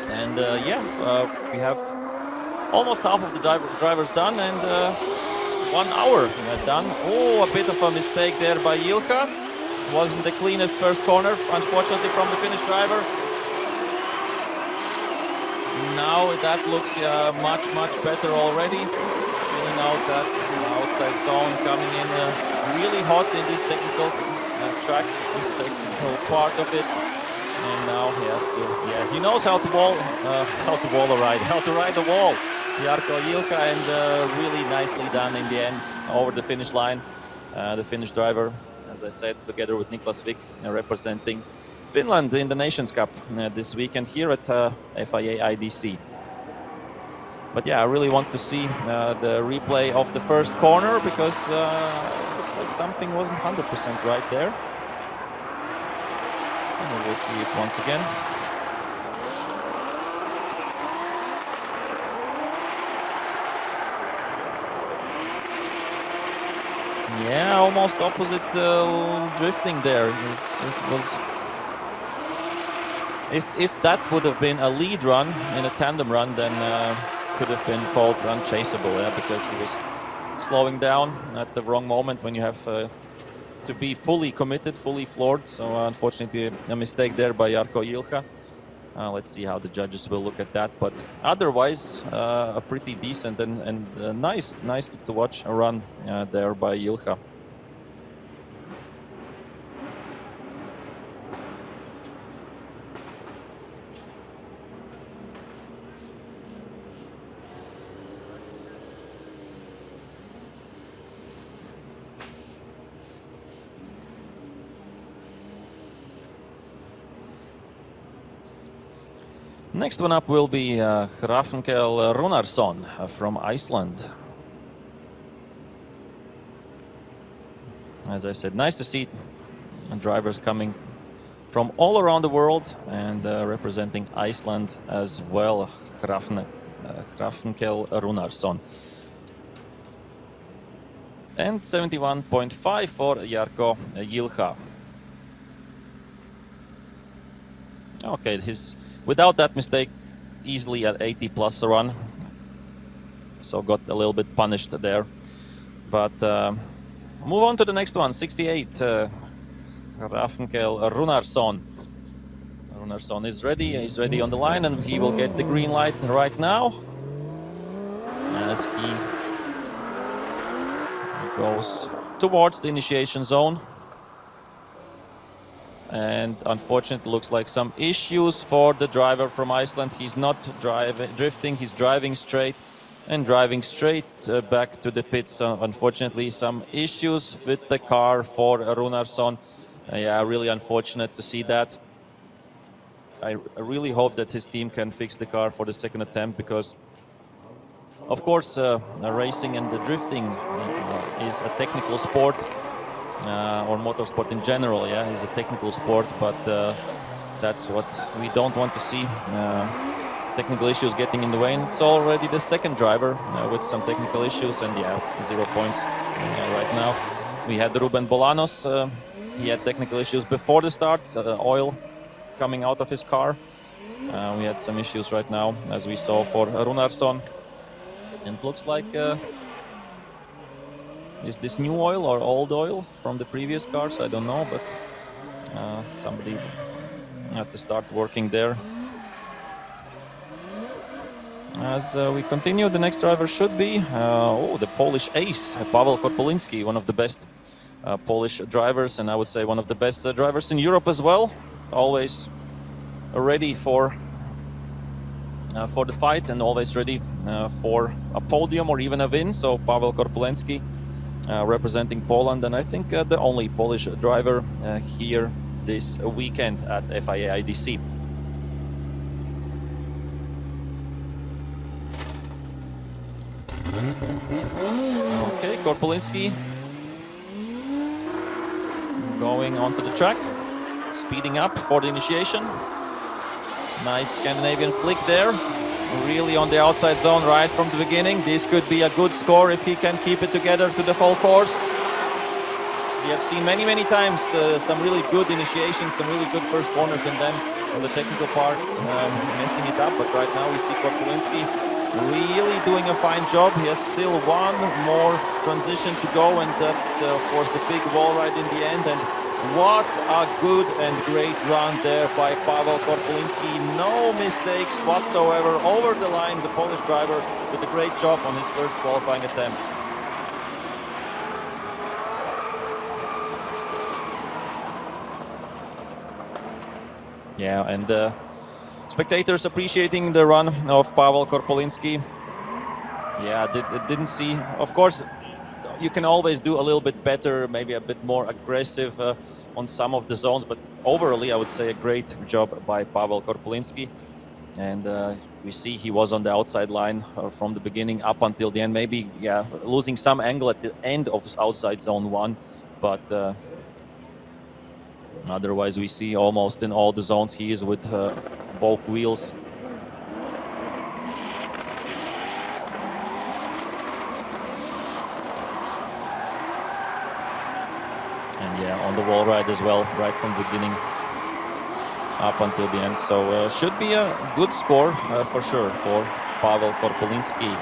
A: And we have almost half of the drivers done, and 1 hour done. Oh, a bit of a mistake there by Jilka. Wasn't the cleanest first corner, unfortunately, from the Finnish driver. Now that looks much better already. Feeling out that outside zone, coming in really hot in this technical track, this technical part of it. And now he has to, he knows how to ride the wall. Jarkko Jilka, and really nicely done in the end over the finish line. The Finnish driver, as I said, together with Niklas Wick, representing Finland in the Nations Cup this weekend here at FIA IDC. But yeah, I really want to see the replay of the first corner, because it looked like something wasn't 100% right there. And we'll see it once again. Yeah, almost opposite drifting there. This was, if that would have been a lead run in a tandem run, then could have been called unchaseable, because he was slowing down at the wrong moment when you have to be fully committed, fully floored. So unfortunately, a mistake there by Jarkko Jilka. Let's see how the judges will look at that. But otherwise, a pretty decent and nice to watch a run there by Jilka. Next one up will be Hrafnkel Runarsson from Iceland. As I said, nice to see drivers coming from all around the world and representing Iceland as well. Hrafnkel Runarsson. And 71.5 for Jarkko Jilka. Okay, without that mistake, easily at 80 plus a run. So got a little bit punished there. But move on to the next one, 68. Hrafnkel Runarsson. Runarsson is ready. He's ready on the line, and he will get the green light right now as he goes towards the initiation zone. And unfortunately, looks like some issues for the driver from Iceland. He's not drifting, he's driving straight and driving straight back to the pits. Unfortunately, some issues with the car for Runarsson. Yeah, really unfortunate to see that. I really hope that his team can fix the car for the second attempt, because of course racing and the drifting is a technical sport. Or motorsport in general, is a technical sport, but that's what we don't want to see. Technical issues getting in the way, and it's already the second driver with some technical issues, and 0 points right now. We had Ruben Bolanos, he had technical issues before the start, oil coming out of his car. We had some issues right now, as we saw for Runarsson, and it looks like is this new oil or old oil from the previous cars? I don't know, but somebody had to start working there. As we continue, the next driver should be the Polish ace, Paweł Korpulinski, one of the best Polish drivers, and I would say one of the best drivers in Europe as well. Always ready for the fight, and always ready for a podium or even a win. So Paweł Korpulinski representing Poland, and I think the only Polish driver here this weekend at FIA IDC. Okay, Korpolinski going onto the track, speeding up for the initiation. Nice Scandinavian flick there. Really on the outside zone right from the beginning. This could be a good score if he can keep it together to the whole course. We have seen many times some really good initiations, some really good first corners, and then on the technical part messing it up. But right now we see Korpolinski really doing a fine job. He has still one more transition to go, and that's of course the big wall ride in the end. And what a good and great run there by Pavel Korpolinski. No mistakes whatsoever. Over the line, the Polish driver did a great job on his first qualifying attempt. Yeah, and spectators appreciating the run of Pavel Korpolinski. Yeah, didn't see. Of course, you can always do a little bit better, maybe a bit more aggressive on some of the zones, but overall, I would say a great job by Pavel Korpolinski. And we see he was on the outside line from the beginning up until the end. Maybe, yeah, losing some angle at the end of outside zone 1, but otherwise we see almost in all the zones he is with both wheels. And yeah, on the wall ride as well, right from the beginning up until the end. So should be a good score for sure for Pavel Korpolinski.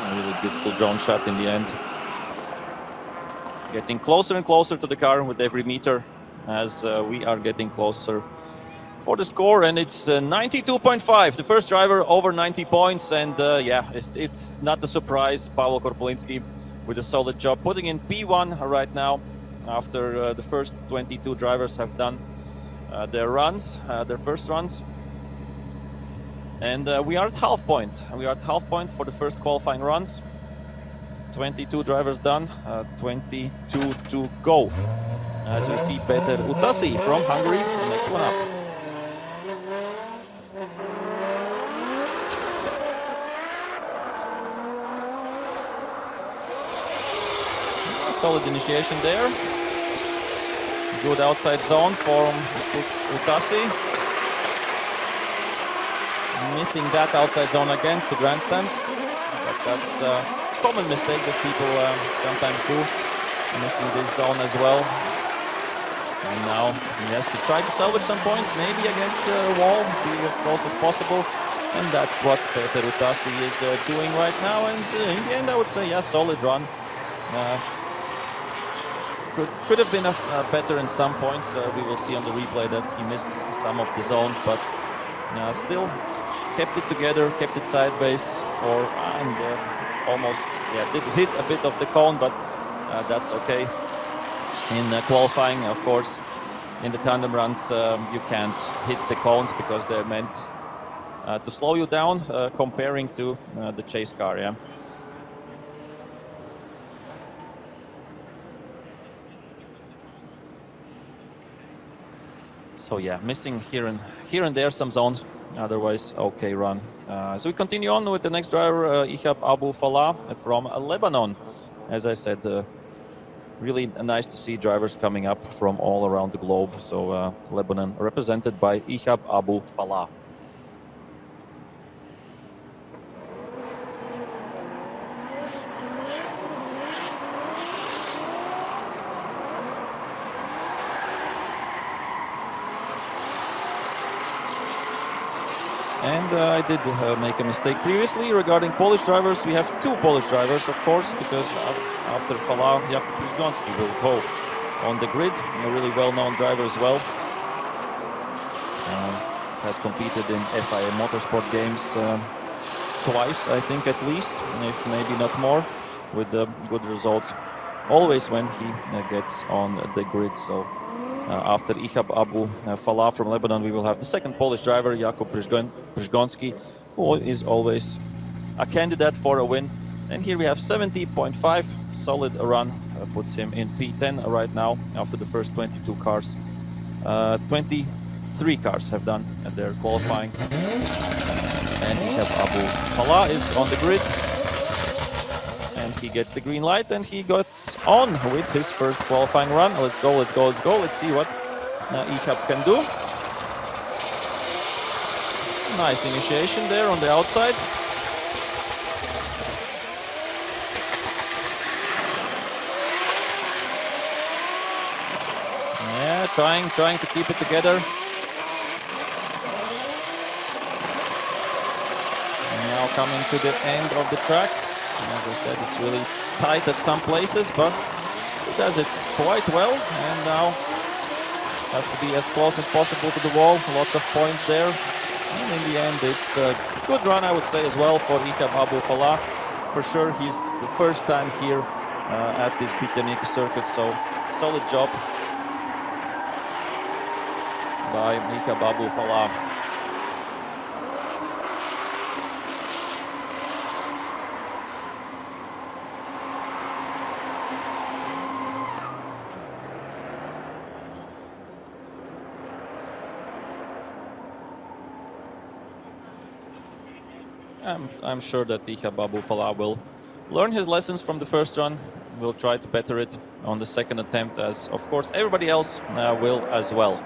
A: A really beautiful drone shot in the end. Getting closer and closer to the car with every meter as we are getting closer for the score, and it's 92.5. The first driver over 90 points, and yeah, it's not a surprise. Pavel Korpolinski with a solid job, putting in P1 right now after the first 22 drivers have done their runs, their first runs. And we are at half point. We are at half point for the first qualifying runs. 22 drivers done, 22 to go. As we see Peter Utasi from Hungary, the next one up. A solid initiation there. Good outside zone from Utasi. Missing that outside zone against the grandstands, but that's common mistake that people sometimes do, missing this zone as well. And now he has to try to salvage some points, maybe against the wall, be as close as possible. And that's what Peter Utasi is doing right now. And in the end, I would say, yeah, solid run. Could have been better in some points. We will see on the replay that he missed some of the zones, but still kept it together, kept it sideways for and almost, yeah, did hit a bit of the cone, but that's okay. In qualifying, of course, in the tandem runs, you can't hit the cones because they're meant to slow you down, comparing to the chase car, yeah. So yeah, missing here and there some zones. Otherwise, okay run. So we continue on with the next driver, Ihab Abu Falah from Lebanon. As I said, really nice to see drivers coming up from all around the globe. So Lebanon represented by Ihab Abu Falah. And I did make a mistake previously regarding Polish drivers. We have two Polish drivers, of course, because after Falah, Jakub Przygoński will go on the grid. A really well-known driver as well. Has competed in FIA Motorsport Games twice, I think, at least, if maybe not more, with good results. Always when he gets on the grid. So after Ihab Abu Falah from Lebanon, we will have the second Polish driver, Jakub Przygoński, who is always a candidate for a win And here we have 70.5, solid run, puts him in P10 right now after the first 22 cars. 23 cars have done at their qualifying. And we have Abu Falah is on the grid. And he gets the green light and he gets on with his first qualifying run. Let's go, let's go, let's go. Let's see what Ihab can do. Nice initiation there on the outside. Yeah, trying to keep it together. And now coming to the end of the track. And as I said, it's really tight at some places, but he does it quite well. And now have to be as close as possible to the wall. Lots of points there. And in the end, it's a good run, I would say, as well for Ihab Abu Falah. For sure, he's the first time here at this Bitenik circuit, so solid job by Ihab Abu Falah. I'm sure that Ihab Abu Falah will learn his lessons from the first run. Will try to better it on the second attempt, as of course everybody else will as well.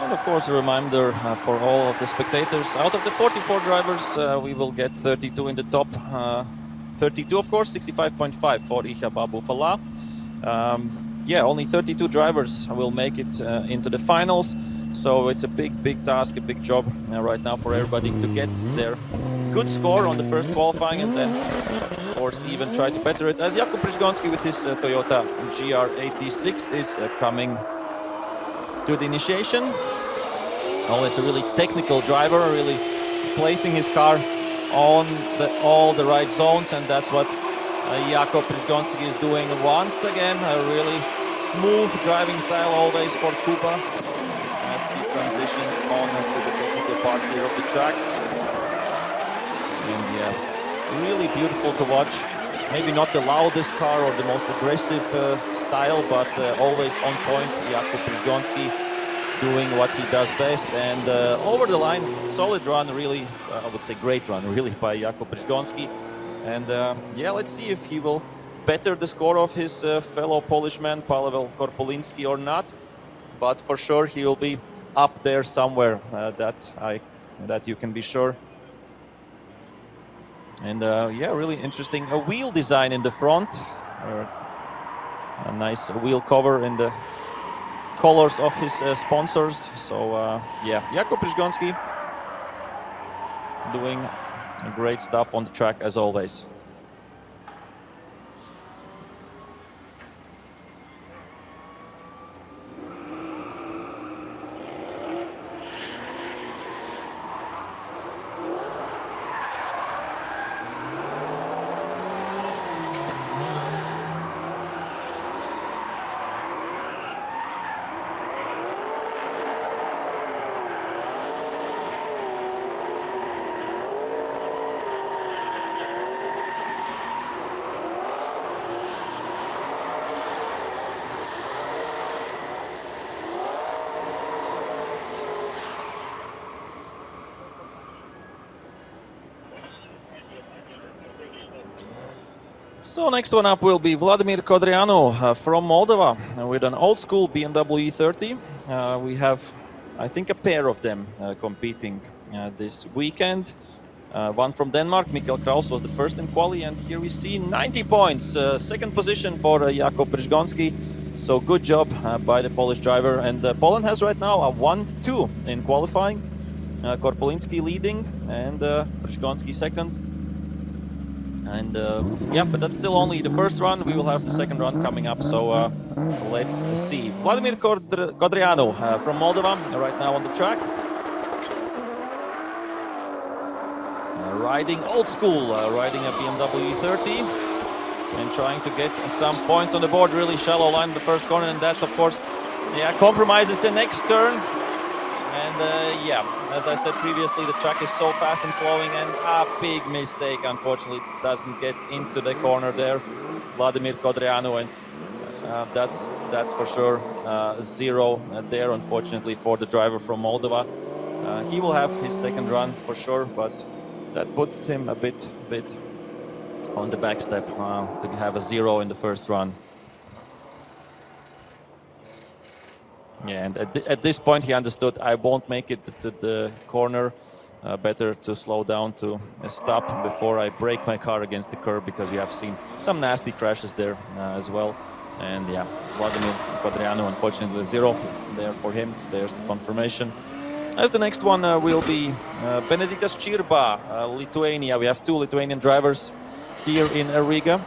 A: And of course, a reminder for all of the spectators, out of the 44 drivers, we will get 32 in the top. 32, of course, 65.5 for Ihab Abu Falah. Yeah, only 32 drivers will make it into the finals. So it's a big task, a big job right now for everybody to get their good score on the first qualifying and then, of course, even try to better it. As Jakub Przygoński with his Toyota GR86 is coming to the initiation. Always a really technical driver, really placing his car on all the right zones, and that's what Jakub Przygoński is doing once again. A really smooth driving style always for Kuba as he transitions on to the technical part here of the track. And yeah, really beautiful to watch. Maybe not the loudest car or the most aggressive style, but always on point. Jakub Przygoński doing what he does best, and over the line, solid run, really, I would say great run, really, by Jakub Przygoński. And yeah, let's see if he will better the score of his fellow Polishman, Paweł Korpolinski, or not. But for sure, he will be up there somewhere, that you can be sure. And yeah, really interesting. A wheel design in the front. A nice wheel cover in the colors of his sponsors. So yeah, Jakub Przygoński doing great stuff on the track as always. So next one up will be Vladimir Codreanu from Moldova with an old school BMW E30. We have, I think, a pair of them competing this weekend. One from Denmark, Mikkel Kraus, was the first in quali, and here we see 90 points. Second position for Jakub Przygoński. So good job by the Polish driver. And Poland has right now a 1-2 in qualifying. Korpolinski leading and Przgonski second. And yeah, but that's still only the first run. We will have the second run coming up. So let's see. Vladimir Kodrianu from Moldova right now on the track. Riding old school, riding a BMW 30 and trying to get some points on the board. Really shallow line in the first corner, and that's of course, yeah, compromises the next turn. And yeah, as I said previously, the track is so fast and flowing, and a big mistake, unfortunately, doesn't get into the corner there. Vladimir Kodrianu, and that's for sure 0 there, unfortunately, for the driver from Moldova. He will have his second run for sure, but that puts him a bit on the back step to have a 0 in the first run. Yeah, and at this point he understood, I won't make it to the corner. Better to slow down, to stop before I break my car against the curb, because we have seen some nasty crashes there as well. And yeah, Vladimir Kodrianu, unfortunately 0 there for him. There's the confirmation. As the next one will be Benediktas Čirba, Lithuania. We have 2 Lithuanian drivers here in Riga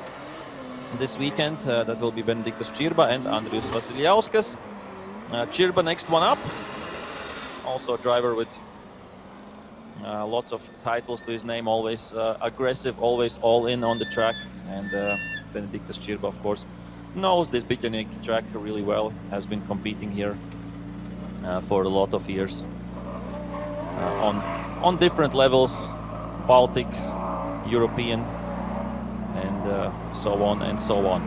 A: this weekend. That will be Benediktas Čirba and Andrius Vasiliauskas. Čirba next one up. Also a driver with lots of titles to his name, always aggressive, always all in on the track. And Benediktas Čirba, of course, knows this Bitternik track really well, has been competing here for a lot of years. On different levels, Baltic, European, and so on and so on.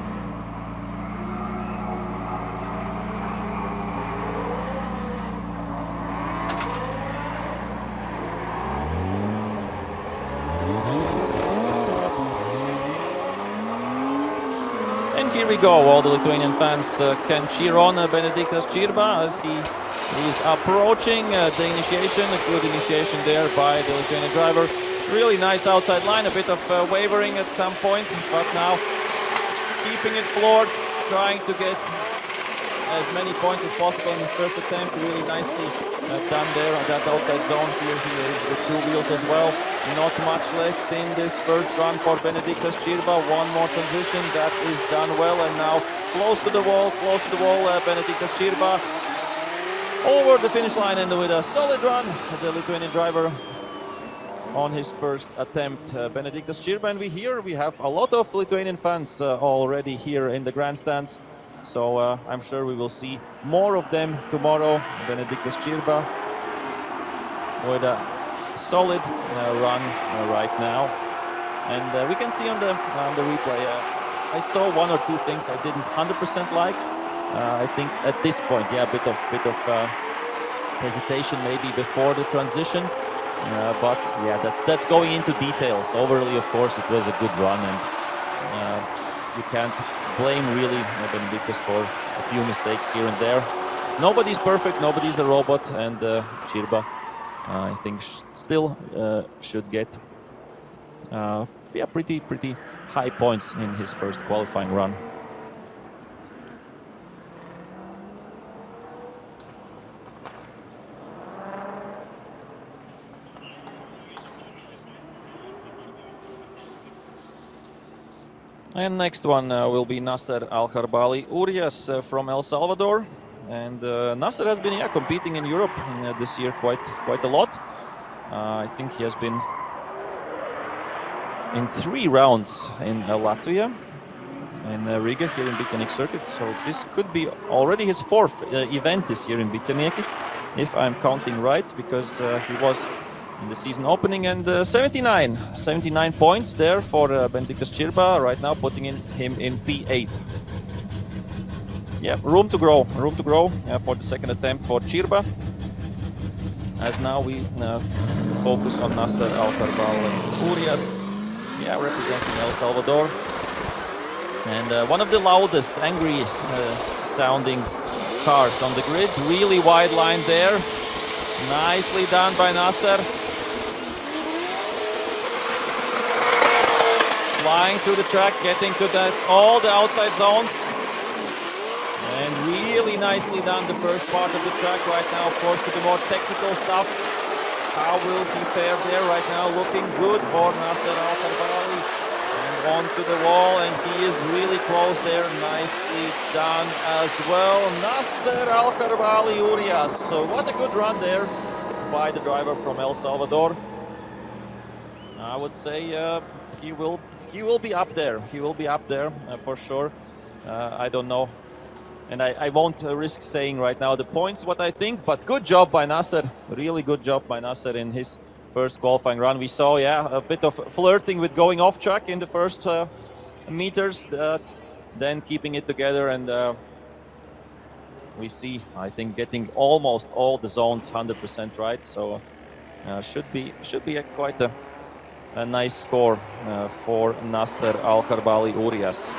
A: And here we go, all the Lithuanian fans can cheer on Benediktas Čirba as he is approaching the initiation. A good initiation there by the Lithuanian driver. Really nice outside line, a bit of wavering at some point, but now keeping it floored, trying to get as many points as possible in his first attempt. Really nicely done there on that outside zone. Here he is with 2 wheels as well. Not much left in this first run for Benediktas Čirba. One more transition, that is done well, and now close to the wall, Benediktas Čirba over the finish line, and with a solid run, the Lithuanian driver on his first attempt, Benediktas Čirba. And we have a lot of Lithuanian fans already here in the grandstands, so I'm sure we will see more of them tomorrow. Benediktas Čirba with a solid run right now, and we can see on the replay. I saw 1 or 2 things I didn't 100% like. I think at this point, yeah, a bit of hesitation maybe before the transition, but yeah, that's going into details. Overall, of course, it was a good run, and you can't blame really Benediktas for a few mistakes here and there. Nobody's perfect, nobody's a robot, and Čirba, I think, still should get yeah, pretty high points in his first qualifying run. And next one will be Nasser Al-Harbali Urias from El Salvador. And Nasser has been competing in Europe this year quite a lot. I think he has been in 3 rounds in Latvia, in Riga, here in Bitternik circuit. So this could be already his 4th event this year in Bitternik, if I'm counting right, because he was in the season opening, and 79 points there for Benediktas Čirba right now, putting him in P8. Yeah, room to grow for the second attempt for Čirba, as now we focus on Nasser Al-Harbali Urias, yeah, representing El Salvador, and one of the loudest, angriest sounding cars on the grid. Really wide line there, nicely done by Nasser. Flying through the track, getting to all the outside zones. And really nicely done the first part of the track right now. Of course, to the more technical stuff. How will he fare there right now? Looking good for Nasser Al-Kharbali. And onto the wall, and he is really close there. Nicely done as well. Nasser Al-Kharbali Urias. So what a good run there by the driver from El Salvador. I would say he will be up there. He will be up there for sure. I don't know. And I won't risk saying right now the points, what I think, but good job by Nasser. Really good job by Nasser in his first qualifying run. We saw, yeah, a bit of flirting with going off track in the first meters, then keeping it together, and we see, I think, getting almost all the zones 100% right. So should be quite a nice score for Nasser Al-Kharbali Urias.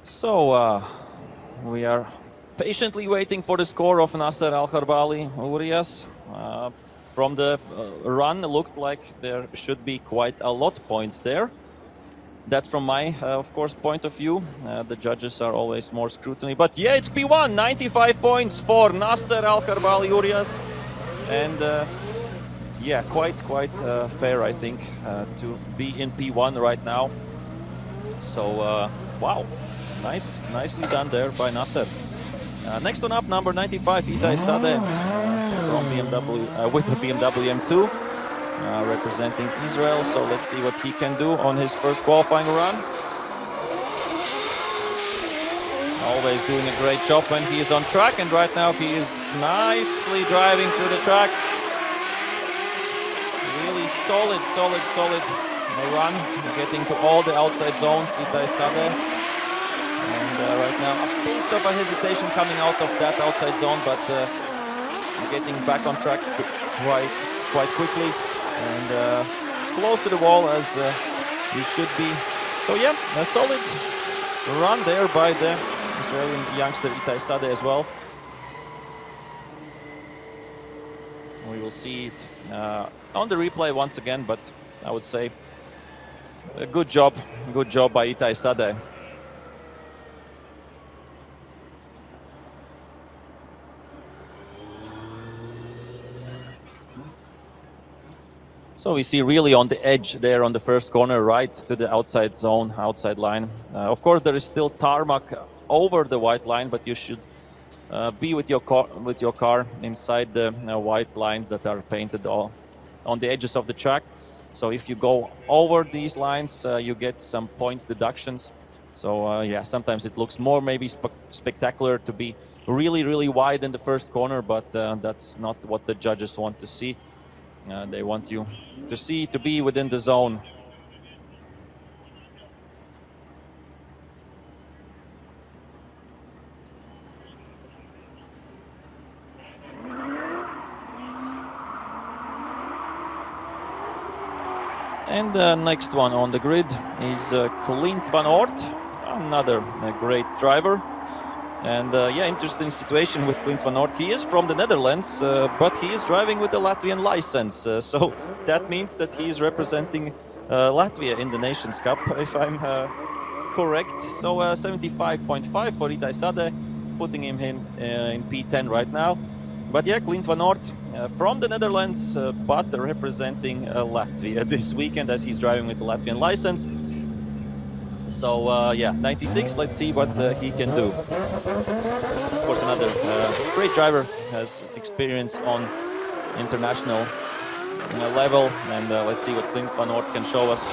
A: So we are patiently waiting for the score of Nasser Al-Kharbali Urias. From the run, it looked like there should be quite a lot of points there. That's from my, of course, point of view. The judges are always more scrutiny. But yeah, it's P1, 95 points for Nasser Al-Kharbali Urias. And yeah, quite fair, I think, to be in P1 right now. So, wow. Nicely done there by Nasser. Next one up, number 95, Itai Sadeh from BMW with the BMW M2, representing Israel. So let's see what he can do on his first qualifying run. Always doing a great job when he is on track, and right now he is nicely driving through the track. Really solid run, getting to all the outside zones, Itai Sadeh. And right now, a bit of a hesitation coming out of that outside zone, but getting back on track quite quickly and close to the wall as he should be. So yeah, a solid run there by the Israeli youngster Itai Sadeh as well. We will see it on the replay once again, but I would say a good job by Itai Sadeh. So we see really on the edge there on the first corner, right to the outside zone, outside line. Of course, there is still tarmac over the white line, but you should be with your car inside the white lines that are painted all on the edges of the track. So if you go over these lines, you get some points deductions. So yeah, sometimes it looks more maybe spectacular to be really wide in the first corner, but that's not what the judges want to see. They want you to be within the zone. And the next one on the grid is Clint van Oort, another great driver. And yeah, interesting situation with Clint van Oort. He is from the Netherlands, but he is driving with a Latvian license. So that means that he is representing Latvia in the Nations Cup, if I'm correct. So 75.5 for Itai Sadeh, putting him in P10 right now. But yeah, Clint van Oort from the Netherlands, but representing Latvia this weekend as he's driving with the Latvian license. So yeah, 96, let's see what he can do. Of course, another great driver, has experience on international level, and let's see what Clint van Oort can show us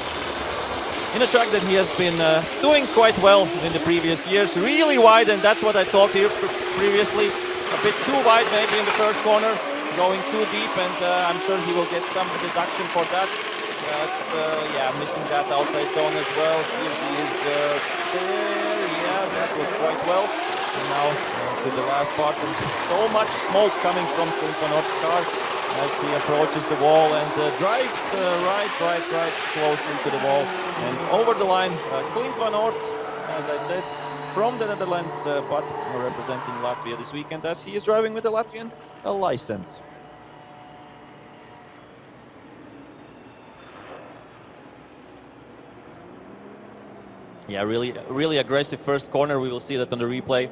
A: in a track that he has been doing quite well in the previous years. Really wide, and that's what I told you previously. a bit too wide maybe in the first corner, going too deep, and I'm sure he will get some deduction for that. Missing that outside zone as well. Here he is there. Yeah, that was quite well. And now to the last part, and so much smoke coming from Clint Van Ort's car as he approaches the wall and drives right closely to the wall and over the line. Clint Van Ort, as I said, from the Netherlands, but representing Latvia this weekend as he is driving with a Latvian license. Yeah, really aggressive first corner. We will see that on the replay.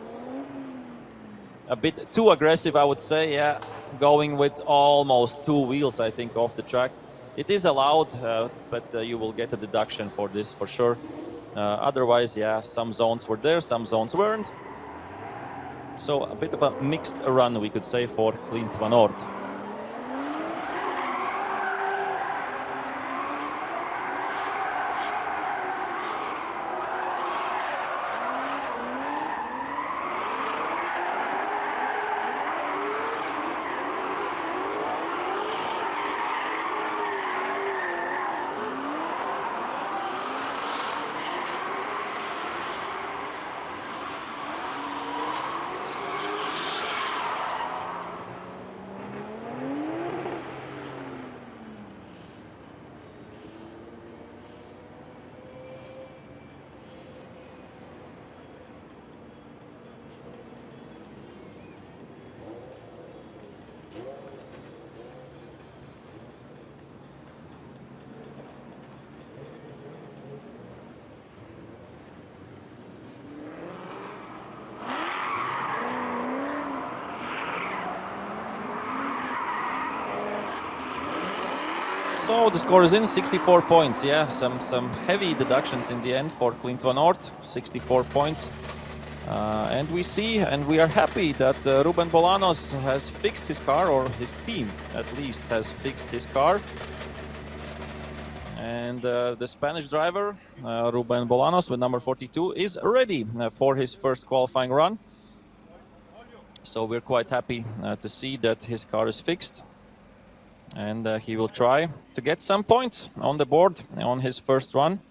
A: A bit too aggressive, I would say. Yeah, going with almost 2 wheels, I think, off the track. It is allowed, but you will get a deduction for this for sure. Otherwise, yeah, some zones were there, some zones weren't. So a bit of a mixed run, we could say, for Clint Van Ort. So the score is in 64 points. Yeah, some heavy deductions in the end for Clint Van Ort. 64 points. And we see and we are happy that Ruben Bolanos has fixed his car, or his team at least has fixed his car. And the Spanish driver, Ruben Bolanos, with number 42, is ready for his first qualifying run. So we're quite happy to see that his car is fixed. And he will try to get some points on the board on his first run.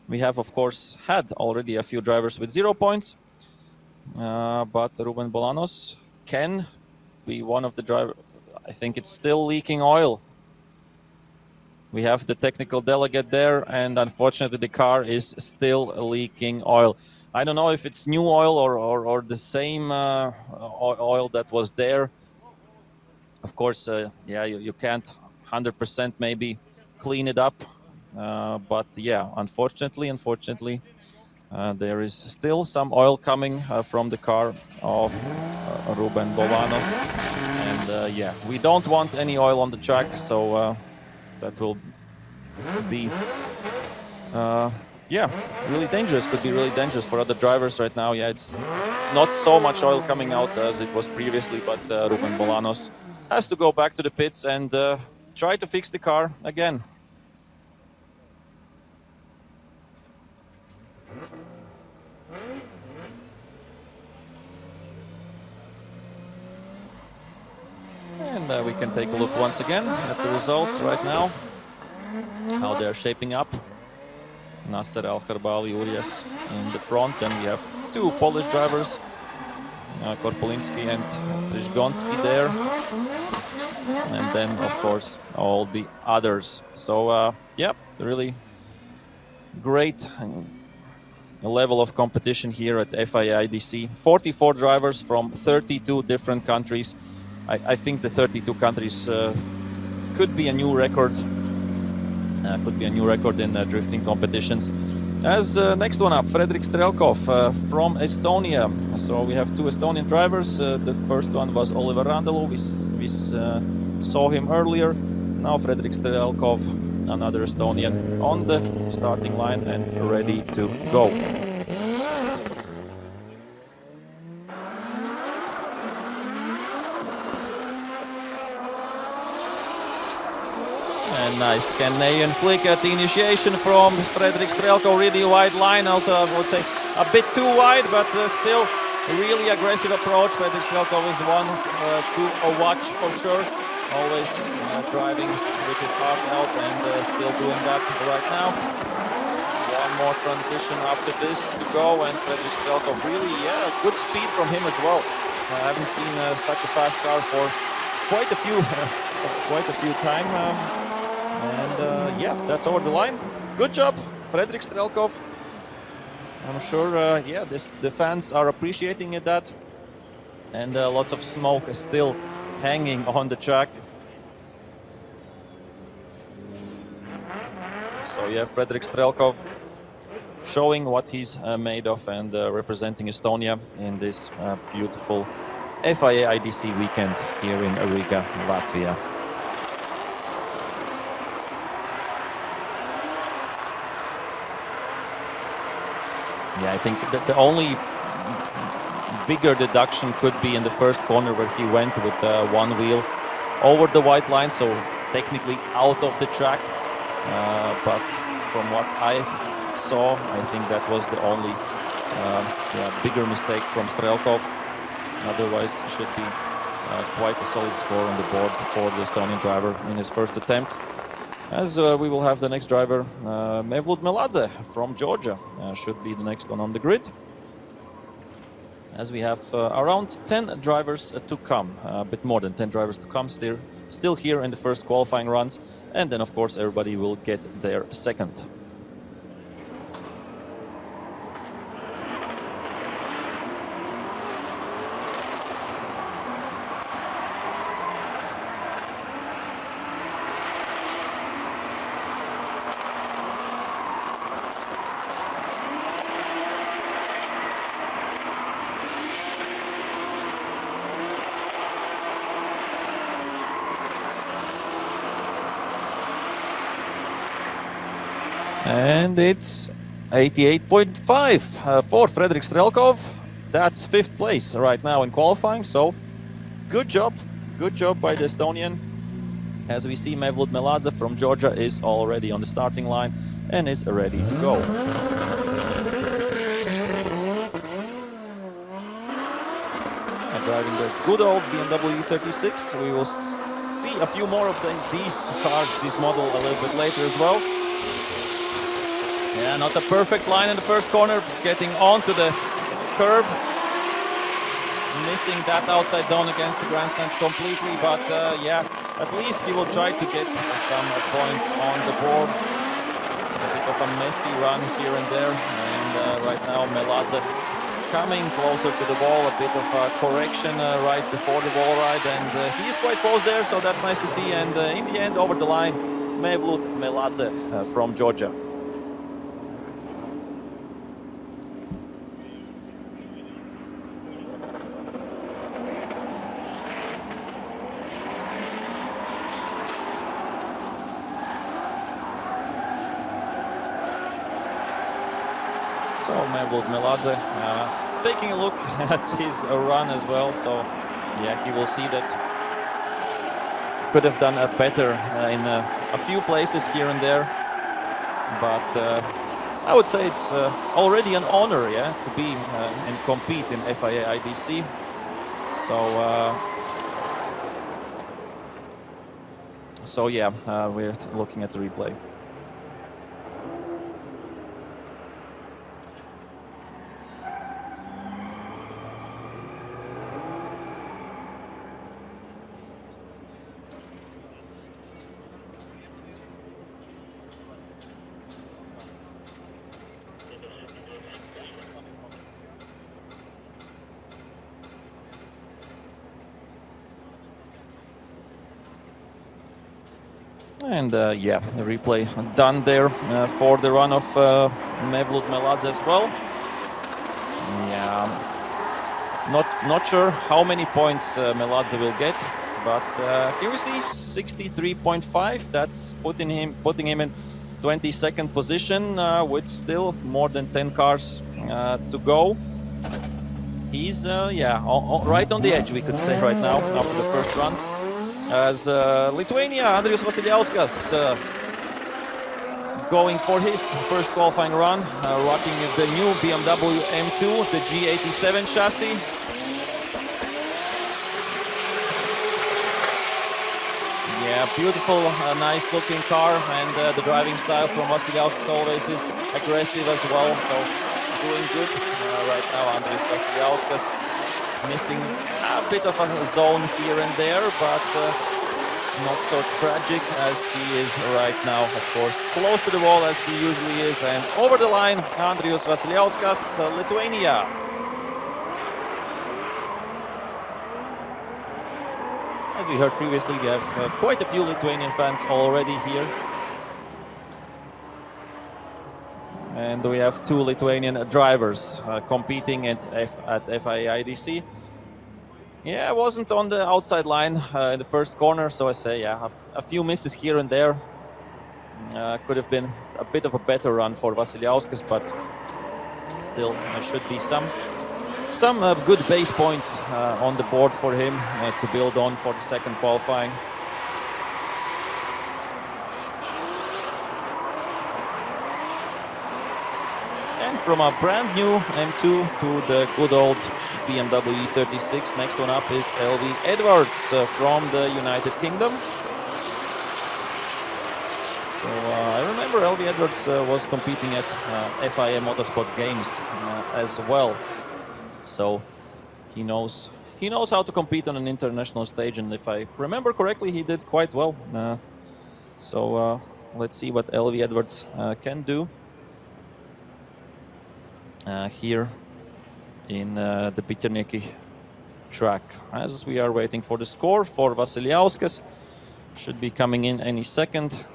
A: We have, of course, had already a few drivers with 0 points. But Ruben Bolanos can be one of the drivers. I think it's still leaking oil. We have the technical delegate there, and unfortunately the car is still leaking oil. I don't know if it's new oil or the same oil that was there. Of course, yeah, you can't 100% maybe clean it up. But yeah, unfortunately, there is still some oil coming from the car of Ruben Bolanos. And yeah, we don't want any oil on the track, so that will be, yeah, really dangerous. Could be really dangerous for other drivers right now. Yeah, it's not so much oil coming out as it was previously, but Ruben Bolanos has to go back to the pits and try to fix the car again. And we can take a look once again at the results right now, how they're shaping up. Nasser Al-Kharbali, Urias in the front, and we have 2 Polish drivers, Korpolinski and Rizgonski there. And then, of course, all the others. So, yeah, really great level of competition here at FIA IDC. 44 drivers from 32 different countries. I think the 32 countries could be a new record. Could be a new record in drifting competitions. As next one up, Fredrik Strelkov from Estonia. So we have 2 Estonian drivers. The first one was Oliver Randelu. We saw him earlier. Now Fredrik Strelkov, another Estonian, on the starting line and ready to go. And nice Scandinavian flick at the initiation from Fredrik Strelkov. Really wide line, also I would say a bit too wide, but still really aggressive approach. Fredrik Strelkov is one to watch for sure. Always driving with his heart out and still doing that right now. One more transition after this to go, and Fredrik Strelkov really, good speed from him as well. I haven't seen such a fast car for quite a few time. And that's over the line. Good job, Fredrik Strelkov. I'm sure, the fans are appreciating that, and lots of smoke is still hanging on the track. So Fredrik Strelkov showing what he's made of and representing Estonia in this beautiful FIA IDC weekend here in Riga, Latvia. I think that the only bigger deduction could be in the first corner where he went with one wheel over the white line, so technically out of the track. But from what I saw, I think that was the only bigger mistake from Strelkov. Otherwise, it should be quite a solid score on the board for the Estonian driver in his first attempt. As we will have the next driver, Mevlut Meladze from Georgia, should be the next one on the grid. As we have around 10 drivers to come, a bit more than 10 drivers to come still here in the first qualifying runs, and then of course everybody will get their second. And it's 88.5 for Fredrik Strelkov. That's 5th place right now in qualifying, so good job by the Estonian. As we see, Mevlut Meladze from Georgia is already on the starting line and is ready to go. Driving the good old BMW 36. We will see a few more of these cars, this model, a little bit later as well. Yeah, not a perfect line in the first corner, getting onto the curb. Missing that outside zone against the grandstands completely, but at least he will try to get some points on the board. A bit of a messy run here and there, and right now Meladze coming closer to the ball, a bit of a correction right before the wall ride, and he's quite close there, so that's nice to see. And in the end, over the line, Mevlut Meladze from Georgia. So Mevlut Meladze taking a look at his run as well. So he will see that could have done better in a few places here and there. But I would say it's already an honor, to be and compete in FIA IDC. So we're looking at the replay. And the replay done there for the run of Mevlut Meladze as well. Not sure how many points Meladze will get, but here we see 63.5. That's putting him in 22nd position with still more than 10 cars to go. He's right on the edge, we could say right now after the first runs. As Lithuania, Andrius Vasiliauskas going for his first qualifying run, rocking the new BMW M2, the G87 chassis. Yeah, beautiful, nice looking car, and the driving style from Vasiliauskas always is aggressive as well, so doing good. Right now Andris Vasiliauskas missing a bit of a zone here and there, but not so tragic as he is right now. Of course, close to the wall as he usually is, and over the line, Andrius Vasiliauskas, Lithuania. As we heard previously, we have quite a few Lithuanian fans already here. And we have two Lithuanian drivers competing at FIA IDC. Yeah, I wasn't on the outside line in the first corner, so I say, yeah, a few misses here and there. Could have been a bit of a better run for Vasiliauskas, but still there should be some good base points on the board for him to build on for the second qualifying. And from a brand new M2 to the good old BMW E36, next one up is LV Edwards from the United Kingdom. So I remember LV Edwards was competing at FIA Motorsport Games as well. So he knows how to compete on an international stage, and if I remember correctly, he did quite well. So let's see what LV Edwards can do here in the Biterniki track. As we are waiting for the score for Vasiliauskas, should be coming in any second.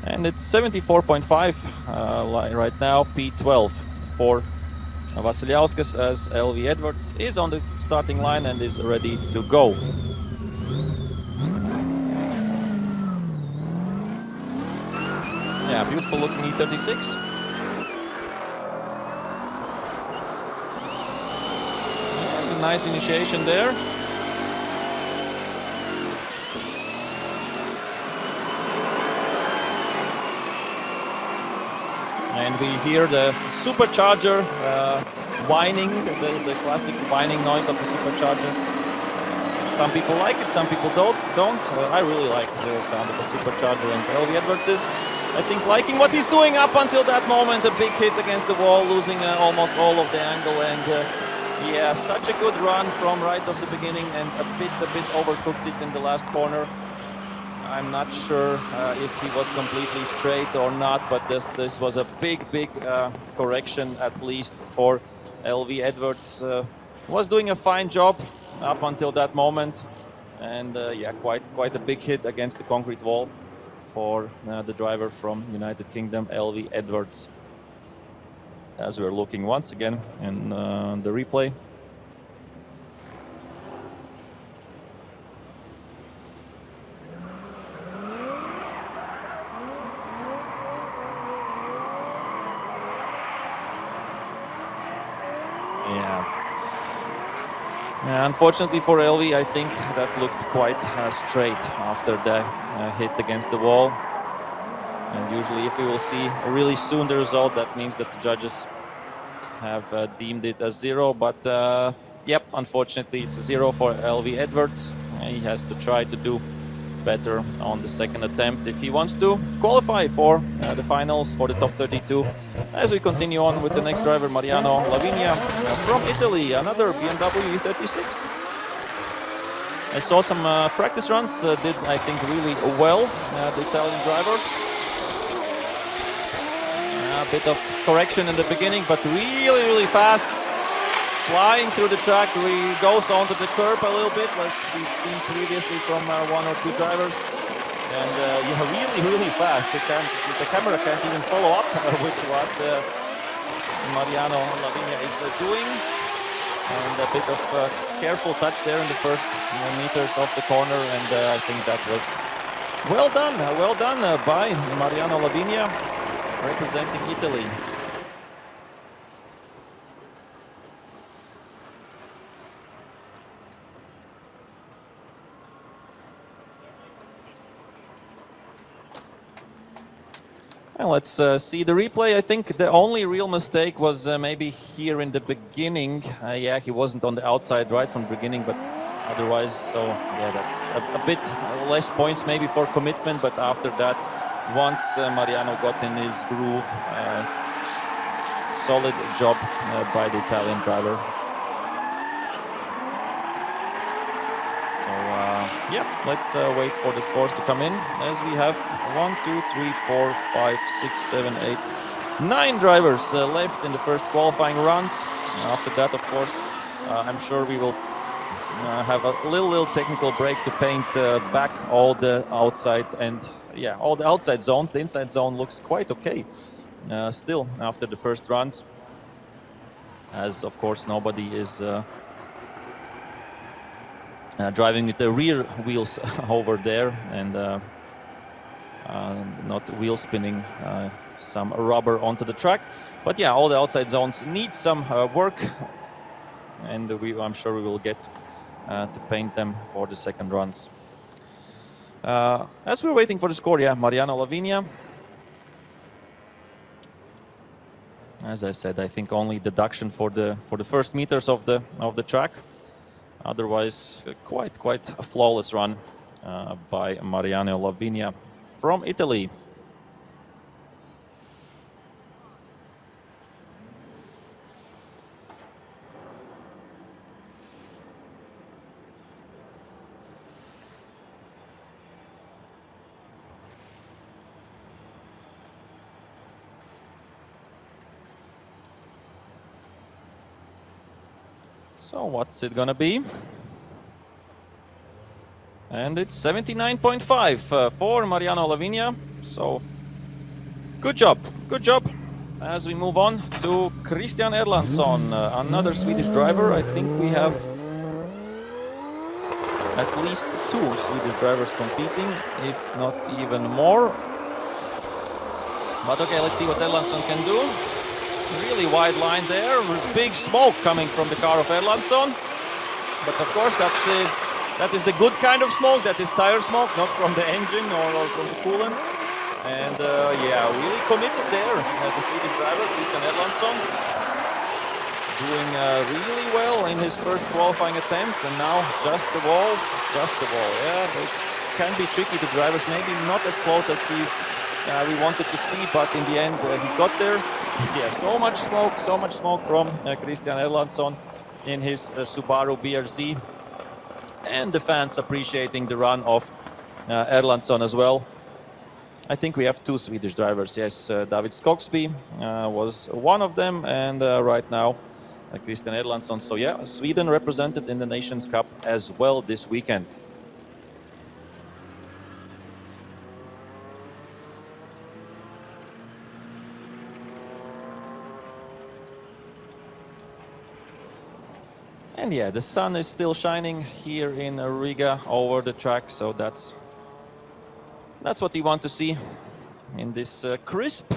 A: And it's 74.5 right now, P12 for Vasiliauskas, as LV Edwards is on the starting line and is ready to go. Yeah, beautiful looking E36. Yeah, nice initiation there. And we hear the supercharger whining, the classic whining noise of the supercharger. Some people like it, some people don't. I really like the sound of the supercharger, and LV Edwards is, I think, liking what he's doing up until that moment. A big hit against the wall, losing almost all of the angle, and yeah, such a good run from right of the beginning, and a bit overcooked it in the last corner. I'm not sure if he was completely straight or not, but this was a big correction, at least for LV Edwards. Was doing a fine job up until that moment, and yeah, quite a big hit against the concrete wall for the driver from United Kingdom, LV Edwards. As we're looking once again in the replay. Yeah, unfortunately for LV, I think that looked quite straight after the hit against the wall. And usually if we will see really soon the result, that means that the judges have deemed it as 0. But yep, unfortunately it's a 0 for LV Edwards. He has to try to do better on the second attempt if he wants to qualify for the finals, for the top 32. As we continue on with the next driver, Mariano Lavinia from Italy, another BMW E36. I saw some practice runs, did I think really well, the Italian driver. A bit of correction in the beginning, but really fast. Flying through the track, he goes onto the curb a little bit, like we've seen previously from one or two drivers. And yeah, really fast. The camera can't even follow up with what Mariano Lavinia is doing. And a bit of careful touch there in the first meters of the corner, and I think that was well done by Mariano Lavinia, representing Italy. let's see the replay. I think the only real mistake was maybe here in the beginning. Yeah, he wasn't on the outside right from the beginning, but otherwise, so yeah, that's a bit less points maybe for commitment. But after that, once Mariano got in his groove, solid job by the Italian driver. Yeah, let's wait for the scores to come in, as we have 1, 2, 3, 4, 5, 6, 7, 8, 9 drivers left in the first qualifying runs. After that, of course, I'm sure we will have a little technical break to paint back all the outside and yeah, all the outside zones. The inside zone looks quite okay still after the first runs, as of course nobody is driving with the rear wheels over there and not wheel spinning some rubber onto the track. But yeah, all the outside zones need some work, and I'm sure we will get to paint them for the second runs. As we're waiting for the score, yeah, Mariano Lavinia. As I said, I think only deduction for the first meters of the track. Otherwise, quite a flawless run by Mariano Lavinia from Italy. So what's it gonna be? And it's 79.5 for Mariano Lavinia. So good job. As we move on to Christian Erlandsson, another Swedish driver. I think we have at least 2 Swedish drivers competing, if not even more. But okay, let's see what Erlandsson can do. Really wide line there, big smoke coming from the car of Erlandsson. But of course that is the good kind of smoke, that is tire smoke, not from the engine or from the coolant. And yeah, really committed there, the Swedish driver, Christian Erlandsson. Doing really well in his first qualifying attempt, and now just the wall. Yeah, it can be tricky, the drivers, maybe not as close as we wanted to see, but in the end he got there. Yeah, so much smoke from Christian Erlandsson in his Subaru BRZ. And the fans appreciating the run of Erlandsson as well. I think we have 2 Swedish drivers. Yes, David Skogsby was one of them, and right now Christian Erlandsson. So yeah, Sweden represented in the Nations Cup as well this weekend. And yeah, the sun is still shining here in Riga over the track, so that's what you want to see in this crisp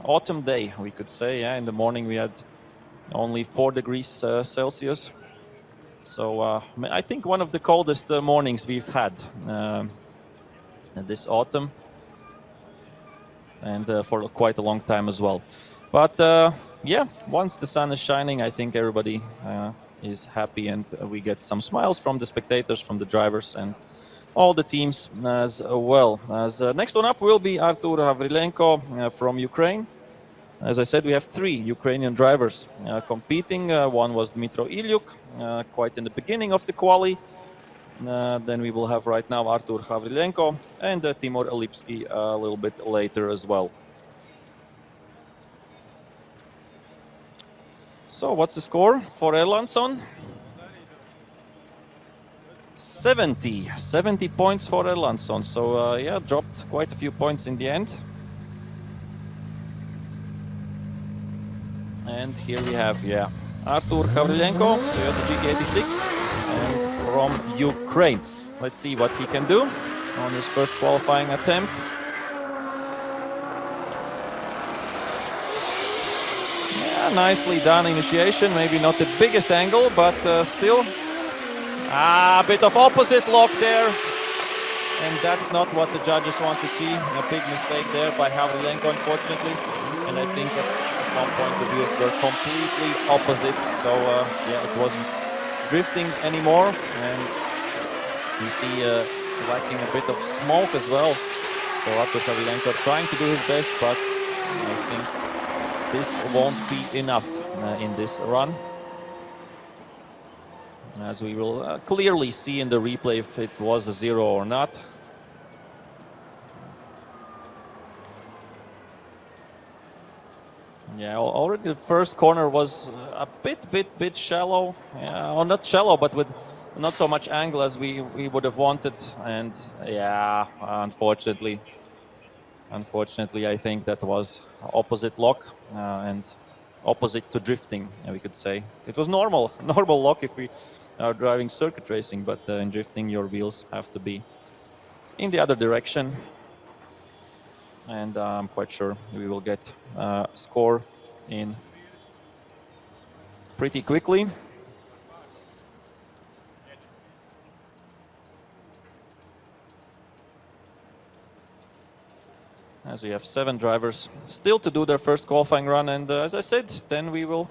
A: autumn day, we could say. Yeah, in the morning we had only 4 degrees Celsius. So I think one of the coldest mornings we've had this autumn, and for quite a long time as well. But yeah, once the sun is shining, I think everybody is happy, and we get some smiles from the spectators, from the drivers, and all the teams as well. As next one up will be Artur Havrilenko from Ukraine. As I said, we have 3 Ukrainian drivers competing. One was Dmitro Ilyuk, quite in the beginning of the quali. Then we will have right now Artur Havrilenko and Timur Lipsky a little bit later as well. So what's the score for Erlandsson? 70 points for Erlandsson. So yeah, dropped quite a few points in the end. And here we have, yeah, Artur Havrilenko, Toyota GT86, and from Ukraine. Let's see what he can do on his first qualifying attempt. Yeah, nicely done initiation. Maybe not the biggest angle, but still. A bit of opposite lock there. And that's not what the judges want to see. A big mistake there by Havrilenko, unfortunately. And I think at one point the wheels were completely opposite. So yeah, it wasn't drifting anymore. And we see lacking a bit of smoke as well. So Artur Havrilenko trying to do his best, but I think this won't be enough in this run. As we will clearly see in the replay if it was a 0 or not. Yeah, already the first corner was a bit shallow. Yeah, or not shallow, but with not so much angle as we would have wanted. And yeah, unfortunately, I think that was opposite lock and opposite to drifting, we could say. It was normal lock if we are driving circuit racing, but in drifting your wheels have to be in the other direction. And I'm quite sure we will get a score in pretty quickly. As we have 7 drivers still to do their first qualifying run, and as I said, then we will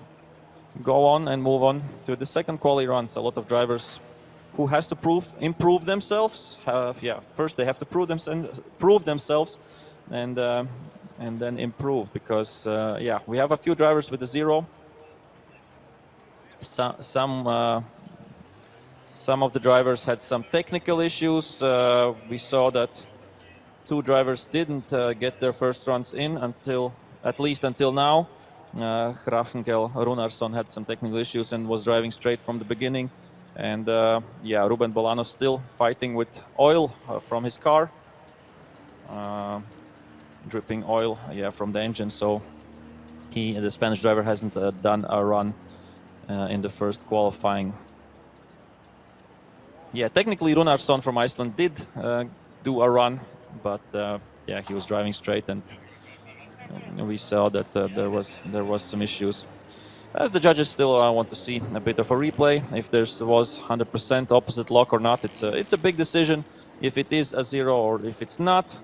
A: go on and move on to the second quali runs. A lot of drivers who has to improve themselves. Yeah, first they have to prove themselves, and then improve, because yeah, we have a few drivers with a 0. Some of the drivers had some technical issues. We saw that 2 drivers didn't get their first runs in at least until now. Hrafnkel Runarsson had some technical issues and was driving straight from the beginning. And yeah, Ruben Bolano still fighting with oil from his car. Dripping oil, yeah, from the engine. So the Spanish driver hasn't done a run in the first qualifying. Yeah, technically Runarsson from Iceland did do a run, but yeah, he was driving straight, and we saw that there was some issues. As the judges still want to see a bit of a replay, if there was 100% opposite lock or not. It's a big decision if it is a 0 or if it's not.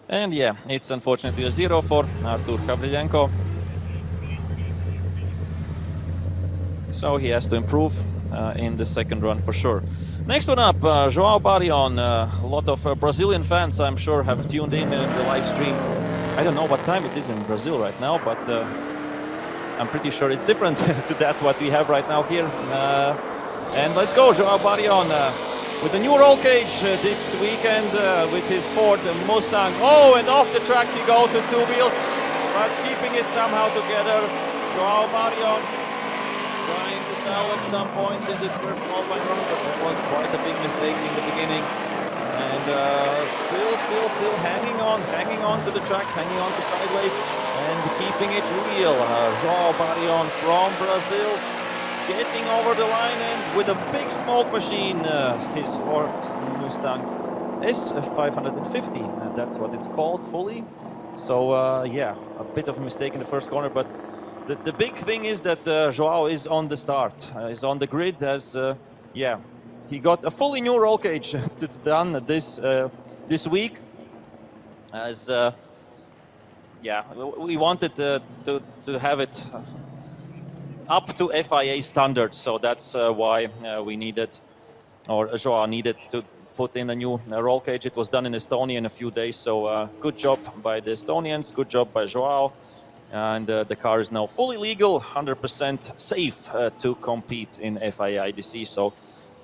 A: And yeah, it's unfortunately a 0 for Artur Havrilenko. So he has to improve in the second run for sure. Next one up, João Barrion. A lot of Brazilian fans, I'm sure, have tuned in the live stream. I don't know what time it is in Brazil right now, but I'm pretty sure it's different to that what we have right now here. And let's go, João Barrion. With the new roll cage this weekend with his Ford Mustang. Oh, and off the track he goes with 2 wheels, but keeping it somehow together. João Barrion trying to salvage some points in this first qualifying run, but it was quite a big mistake in the beginning. And still hanging on to the track, hanging on to sideways, and keeping it real. João Barrion from Brazil, getting over the line, and with a big smoke machine, his Ford Mustang S550, that's what it's called fully. So yeah, a bit of a mistake in the first corner, but the big thing is that João is on the start, is on the grid, as yeah, he got a fully new roll cage done this week, as yeah, we wanted to have it up to FIA standards, so that's why we needed, or João needed, to put in a new roll cage. It was done in Estonia in a few days, so good job by the Estonians, good job by João, and the car is now fully legal, 100% safe to compete in FIA IDC. So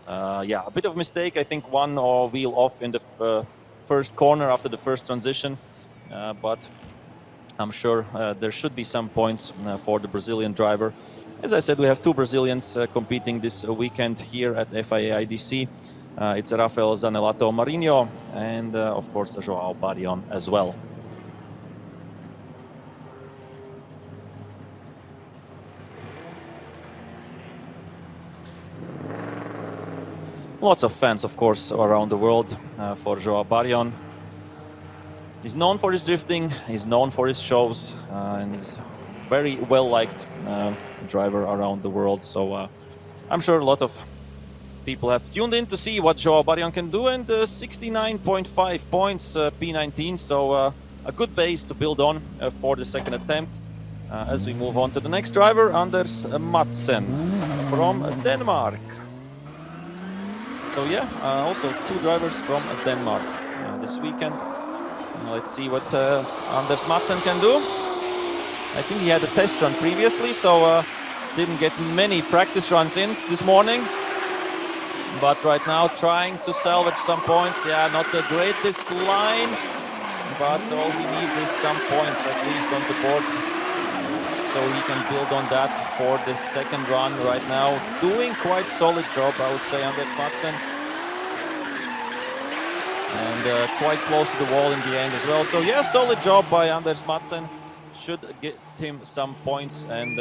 A: yeah, a bit of mistake, I think one wheel off in the first corner after the first transition, but I'm sure there should be some points for the Brazilian driver. As I said, we have 2 Brazilians competing this weekend here at FIA IDC. It's Rafael Zanelato Marinho and, of course, João Barrion as well. Lots of fans, of course, around the world for Joao Barrion. He's known for his drifting, he's known for his shows, and he's very well-liked driver around the world. So I'm sure a lot of people have tuned in to see what Joao Barrion can do, and 69.5 points P19, so a good base to build on for the second attempt. As we move on to the next driver, Anders Madsen from Denmark. So yeah, also two drivers from Denmark this weekend. Let's see what Anders Madsen can do. I think he had a test run previously, so didn't get many practice runs in this morning. But right now trying to salvage some points. Yeah, not the greatest line, but all he needs is some points at least on the board. So he can build on that for the second run right now. Doing quite solid job, I would say, Anders Madsen. And quite close to the wall in the end as well. So yeah, solid job by Anders Madsen. Should get him some points. And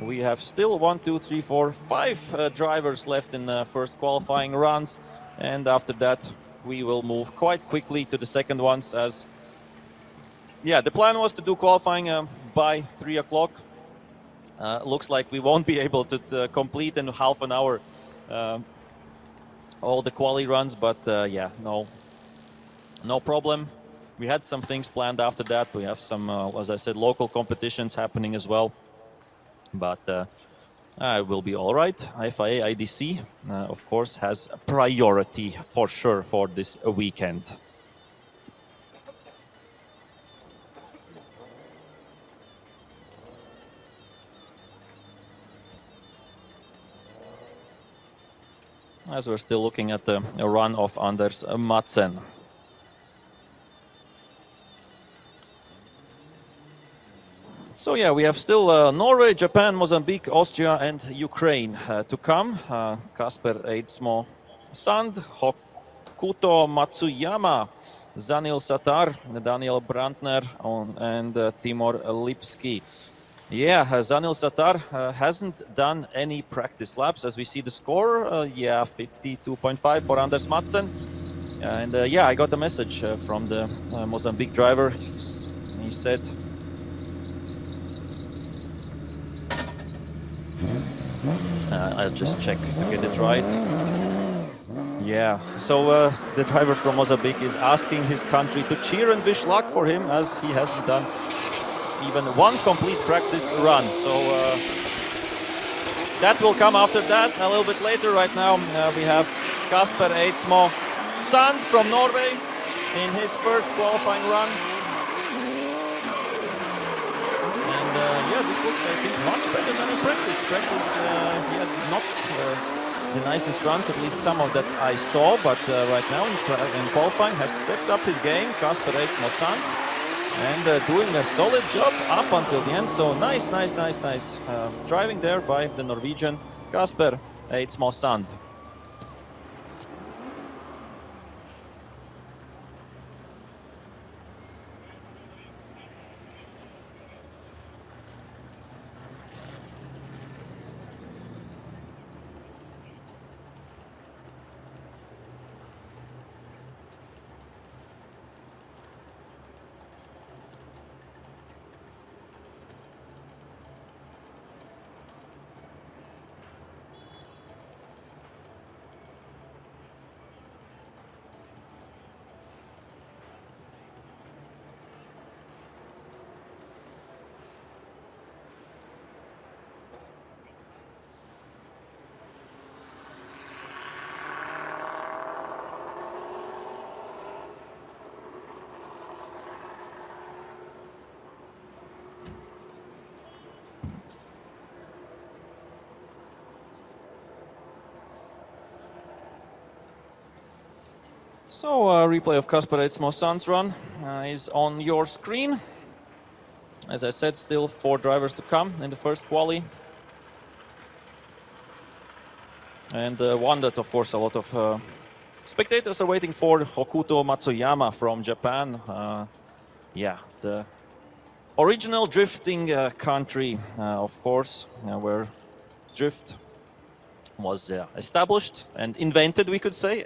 A: we have still 1, 2, 3, 4, 5 drivers left in the first qualifying runs. And after that, we will move quite quickly to the second ones, as yeah, the plan was to do qualifying by 3 o'clock. Looks like we won't be able to complete in half an hour all the quali runs, but yeah, no problem. We had some things planned after that. We have some, as I said, local competitions happening as well. But it will be all right. FIA IDC, of course, has a priority for sure for this weekend. As we're still looking at the run of Anders Madsen. So yeah, we have still Norway, Japan, Mozambique, Austria and Ukraine to come. Kasper Eidsmo Sand, Hokuto Matsuyama, Zanil Satar, Daniel Brandner and Timur Lipski. Yeah, Zanil Satar hasn't done any practice laps. As we see the score, yeah, 52.5 for Anders Madsen. And yeah, I got a message from the Mozambique driver. He said, I'll just check to get it right. Yeah, so the driver from Mozambique is asking his country to cheer and wish luck for him, as he hasn't done even one complete practice run. So that will come after that a little bit later. Right now we have Kasper Eidsmo Sand from Norway in his first qualifying run. And yeah, this looks, I think, much better than in practice. He had not the nicest runs, at least some of that I saw, but right now in qualifying has stepped up his game, Kasper Eidsmo Sand. And doing a solid job up until the end. So nice driving there by the Norwegian Kasper Eidsmo Sand. So a replay of Kasper Eidsmo Sand's run is on your screen. As I said, still 4 drivers to come in the first quali. And one that, of course, a lot of spectators are waiting for, Hokuto Matsuyama from Japan. Yeah, the original drifting country, of course, where drift was established and invented, we could say.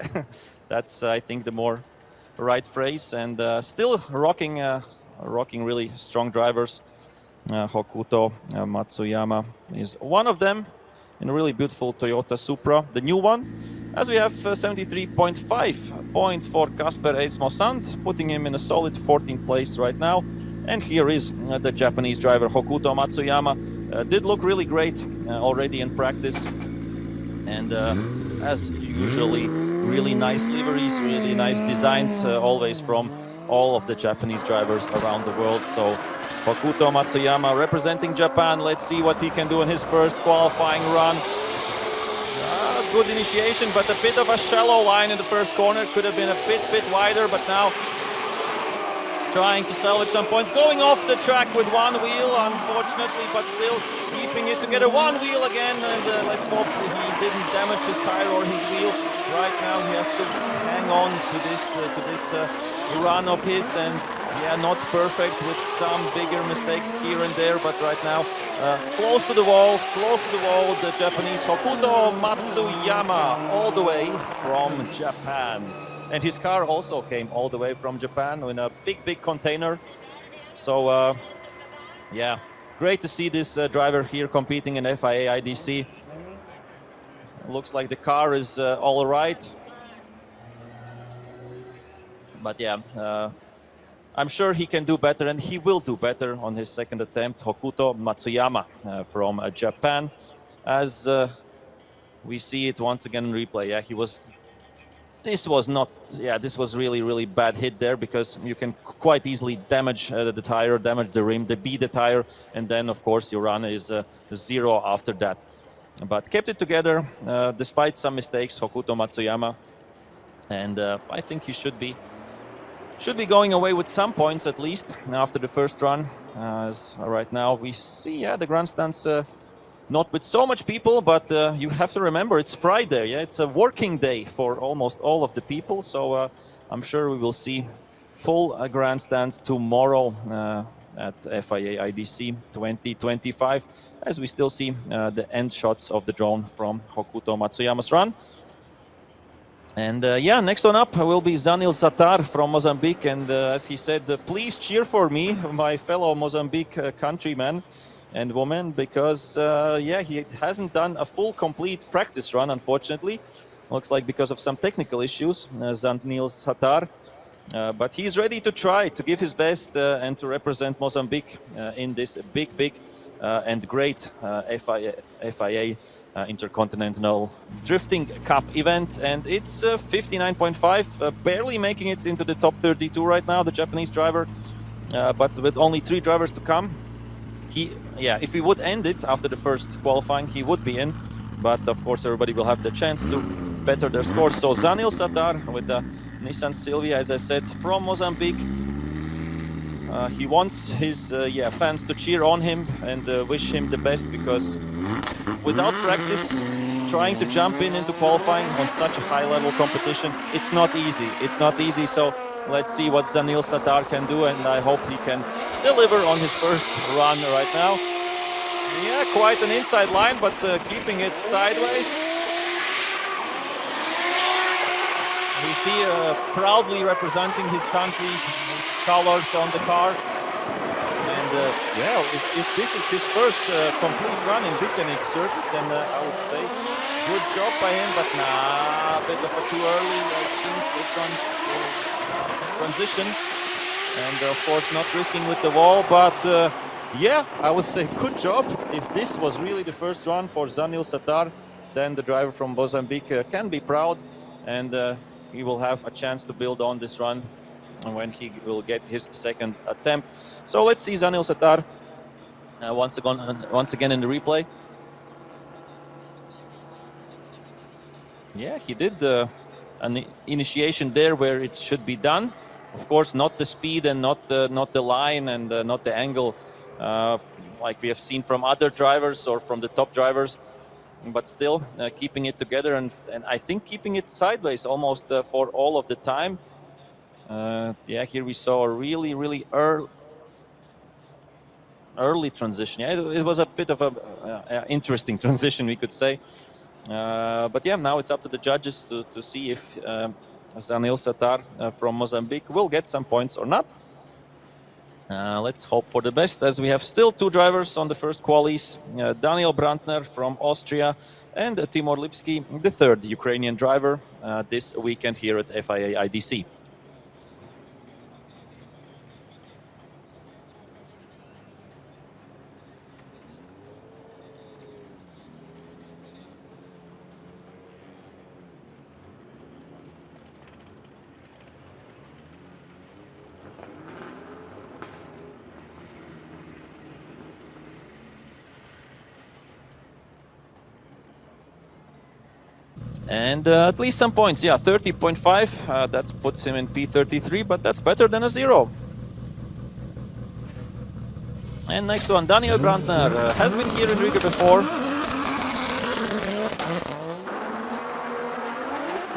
A: That's, I think, the more right phrase. And still rocking really strong drivers. Hokuto Matsuyama is one of them in a really beautiful Toyota Supra, the new one. As we have 73.5 points for Kasper Eidsmo-Sand, putting him in a solid 14th place right now. And here is the Japanese driver Hokuto Matsuyama. Did look really great already in practice. And as usually, really nice liveries, really nice designs, always from all of the Japanese drivers around the world. So Hokuto Matsuyama representing Japan. Let's see what he can do in his first qualifying run. Good initiation, but a bit of a shallow line in the first corner. Could have been a bit wider, but now trying to salvage some points. Going off the track with one wheel, unfortunately, but still keeping it together. One wheel again, and let's hope he didn't damage his tire or his wheel. Right now he has to hang on to this run of his, and yeah, not perfect with some bigger mistakes here and there, but right now close to the wall, the Japanese Hokuto Matsuyama, all the way from Japan. And his car also came all the way from Japan in a big container. So yeah, great to see this driver here competing in FIA IDC. Looks like the car is all right. But yeah, I'm sure he can do better, and he will do better on his second attempt. Hokuto Matsuyama from Japan. As we see it once again in replay. Yeah, this was really bad hit there, because you can quite easily damage the tire, damage the rim, beat the tire, and then of course your run is zero after that. But kept it together despite some mistakes, Hokuto Matsuyama, and I think he should be going away with some points at least after the first run. As right now we see, the grandstands not with so much people, but you have to remember it's Friday. Yeah, it's a working day for almost all of the people. So I'm sure we will see full grandstands tomorrow at FIA IDC 2025, as we still see the end shots of the drone from Hokuto Matsuyama's run. And yeah, next one up will be Zanil Zatar from Mozambique. And as he said, please cheer for me, my fellow Mozambique countrymen and women, because yeah, he hasn't done a full complete practice run, unfortunately. Looks like because of some technical issues, Zanil Zatar. But he's ready to try to give his best and to represent Mozambique in this big and great FIA Intercontinental Drifting Cup event. And it's 59.5, barely making it into the top 32 right now, the Japanese driver. But with only 3 drivers to come, if he would end it after the first qualifying, he would be in. But of course, everybody will have the chance to better their scores. So Zanil Zatar with the Nissan Silvia, as I said, from Mozambique. He wants his fans to cheer on him and wish him the best, because without practice, trying to jump into qualifying on such a high-level competition, it's not easy. It's not easy. So let's see what Zanil Zatar can do, and I hope he can deliver on his first run right now. Yeah, quite an inside line, but keeping it sideways. We see proudly representing his country, his colors on the car. And yeah, if this is his first complete run in Bikenik circuit, then I would say good job by him. But nah, a bit of a too early, I think, it runs transition. And of course not risking with the wall, but yeah, I would say good job. If this was really the first run for Zanil Zatar, then the driver from Mozambique can be proud, and he will have a chance to build on this run when he will get his second attempt. So let's see Zanil Zatar once again in the replay. Yeah, he did an initiation there where it should be done. Of course, not the speed and not the line and not the angle like we have seen from other drivers or from the top drivers, but still keeping it together and I think keeping it sideways almost for all of the time. Yeah, here we saw a really early transition. Yeah, it was a bit of a interesting transition, we could say. But yeah, now it's up to the judges to see if Zanil Satar from Mozambique will get some points or not. Let's hope for the best, as we have still 2 drivers on the first qualies. Daniel Brandner from Austria and Timur Lipski, the 3rd Ukrainian driver this weekend here at FIA IDC. And at least some points, yeah, 30.5, that puts him in P33, but that's better than a 0. And next one, Daniel Brandner, has been here in Riga before.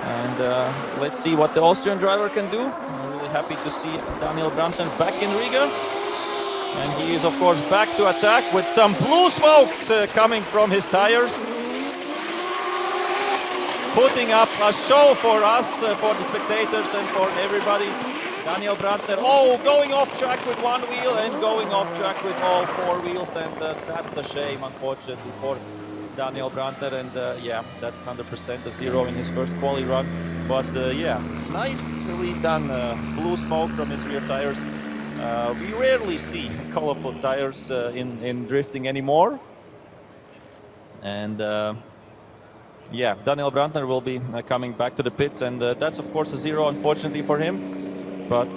A: And let's see what the Austrian driver can do. I'm really happy to see Daniel Brandner back in Riga. And he is, of course, back to attack with some blue smoke coming from his tires. Putting up a show for us, for the spectators and for everybody. Daniel Brandner, going off track with 1 wheel and going off track with all 4 wheels, and that's a shame, unfortunately, for Daniel Brandner. And yeah, that's 100% a 0 in his first quali run. But yeah, nicely done. Blue smoke from his rear tires. We rarely see colorful tires in drifting anymore. And yeah, Daniel Brandner will be coming back to the pits, and that's of course a 0, unfortunately for him. But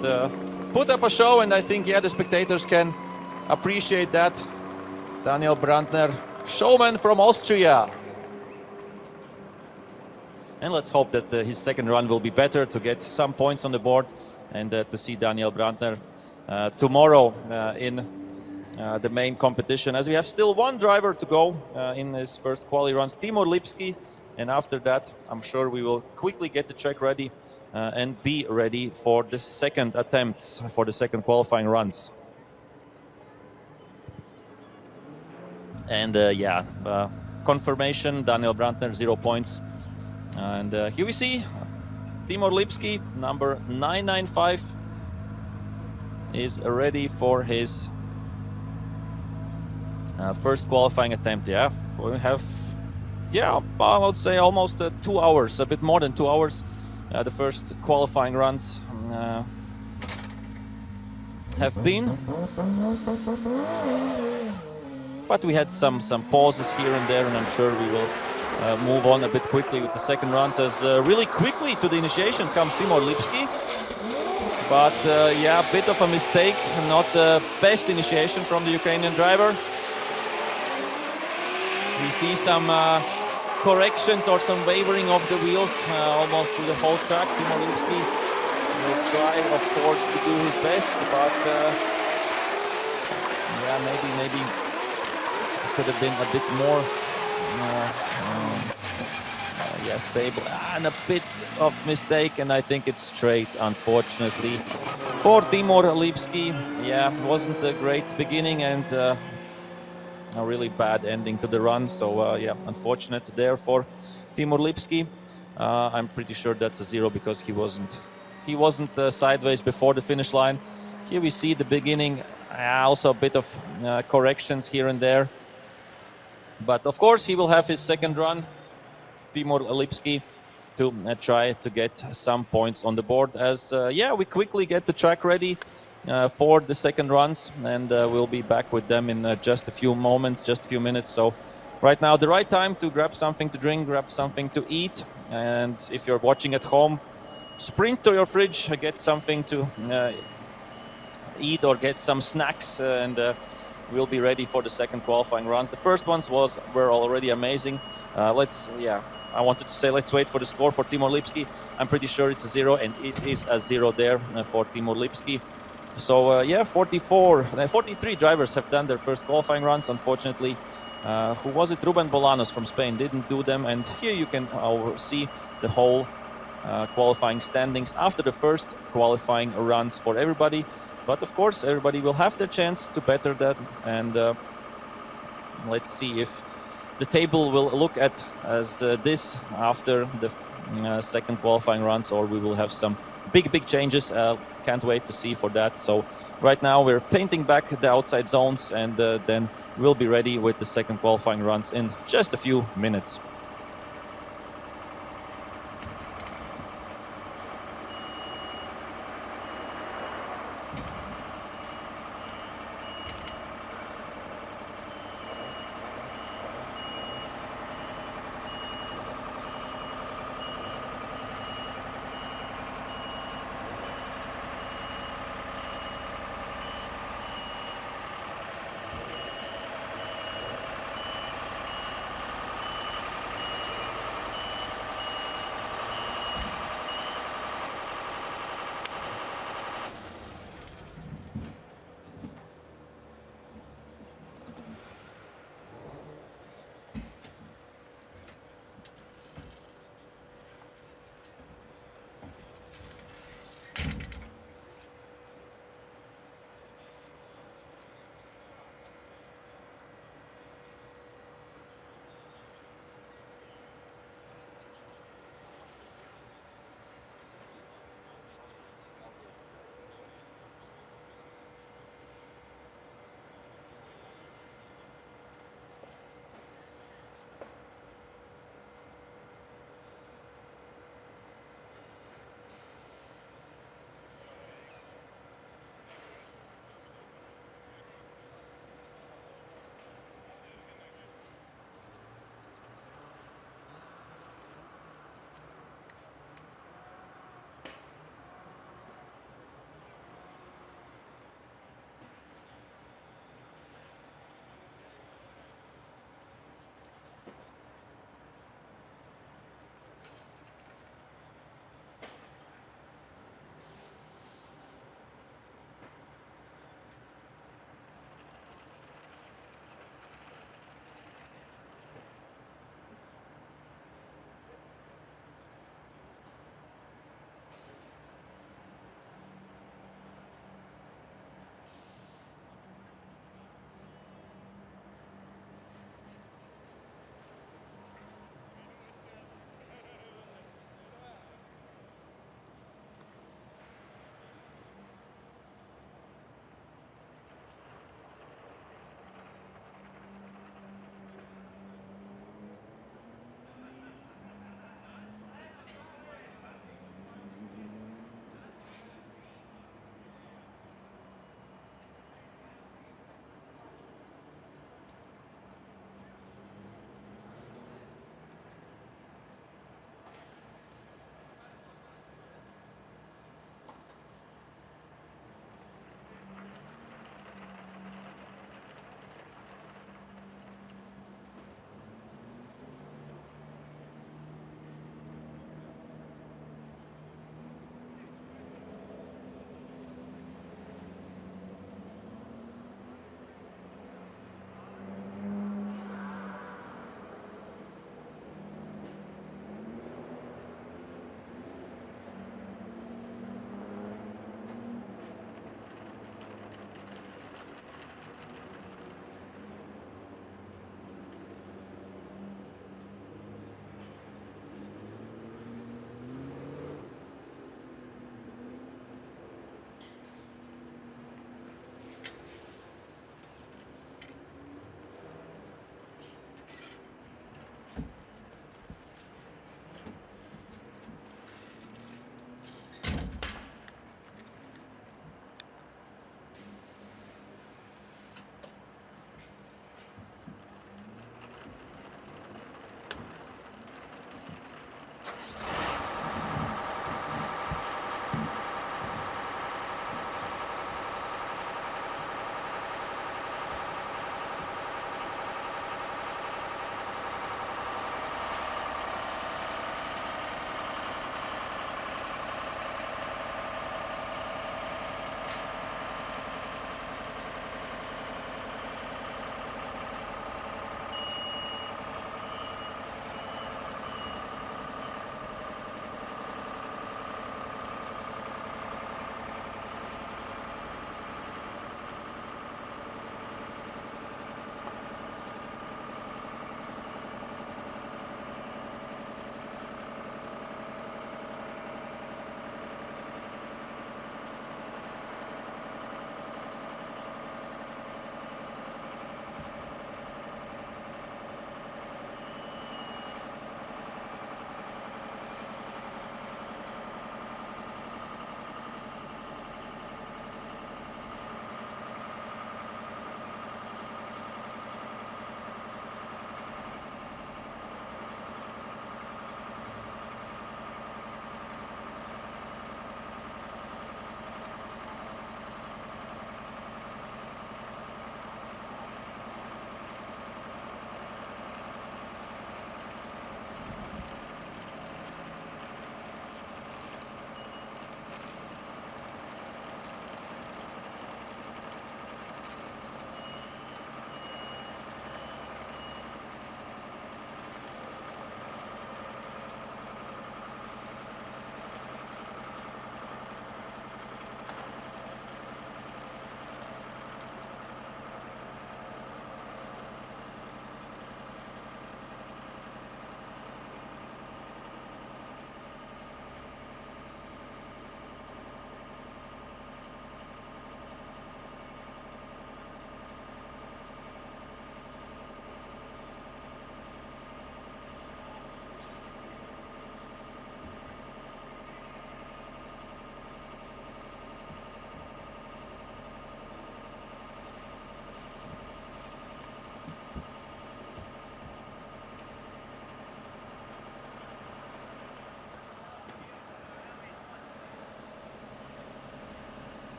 A: put up a show, and I think, yeah, the spectators can appreciate that. Daniel Brandner, showman from Austria. And let's hope that his second run will be better to get some points on the board, and to see Daniel Brandner tomorrow in the main competition, as we have still 1 driver to go in his first quali runs, Timur Lipski. And after that, I'm sure we will quickly get the track ready and be ready for the second attempts, for the second qualifying runs. And yeah, confirmation, Daniel Brandner, 0 points. And here we see Timur Lipski, number 995, is ready for his first qualifying attempt. Yeah, we have, yeah, I would say almost 2 hours, a bit more than 2 hours. The first qualifying runs have been. But we had some pauses here and there, and I'm sure we will move on a bit quickly with the second runs, as really quickly to the initiation comes Timur Lipski. But yeah, a bit of a mistake, not the best initiation from the Ukrainian driver. We see some corrections or some wavering of the wheels almost through the whole track. Timur Lipski will try, of course, to do his best, but yeah, maybe it could have been a bit more yeah, stable, and a bit of mistake, and I think it's straight, unfortunately, for Timur Lipski. Yeah, it wasn't a great beginning and a really bad ending to the run, so yeah, unfortunate there for Timur Lipski. I'm pretty sure that's a 0 because he wasn't sideways before the finish line. Here we see the beginning, also a bit of corrections here and there, but of course he will have his second run, Timur Lipski, to try to get some points on the board, as yeah, we quickly get the track ready for the second runs, and we'll be back with them in just a few moments, just a few minutes. So right now the right time to grab something to drink, grab something to eat, and if you're watching at home, sprint to your fridge, get something to eat or get some snacks, and we'll be ready for the second qualifying runs. The first ones were already amazing. I wanted to say let's wait for the score for Timur Lipski. I'm pretty sure it's a 0, and it is a 0 there for Timur Lipski. So yeah, 43 drivers have done their first qualifying runs. Unfortunately, who was it? Ruben Bolanos from Spain didn't do them, and here you can see the whole qualifying standings after the first qualifying runs for everybody. But of course, everybody will have their chance to better that, and let's see if the table will look at as this after the second qualifying runs, or we will have some big changes. Can't wait to see for that. So right now we're painting back the outside zones, and then we'll be ready with the second qualifying runs in just a few minutes.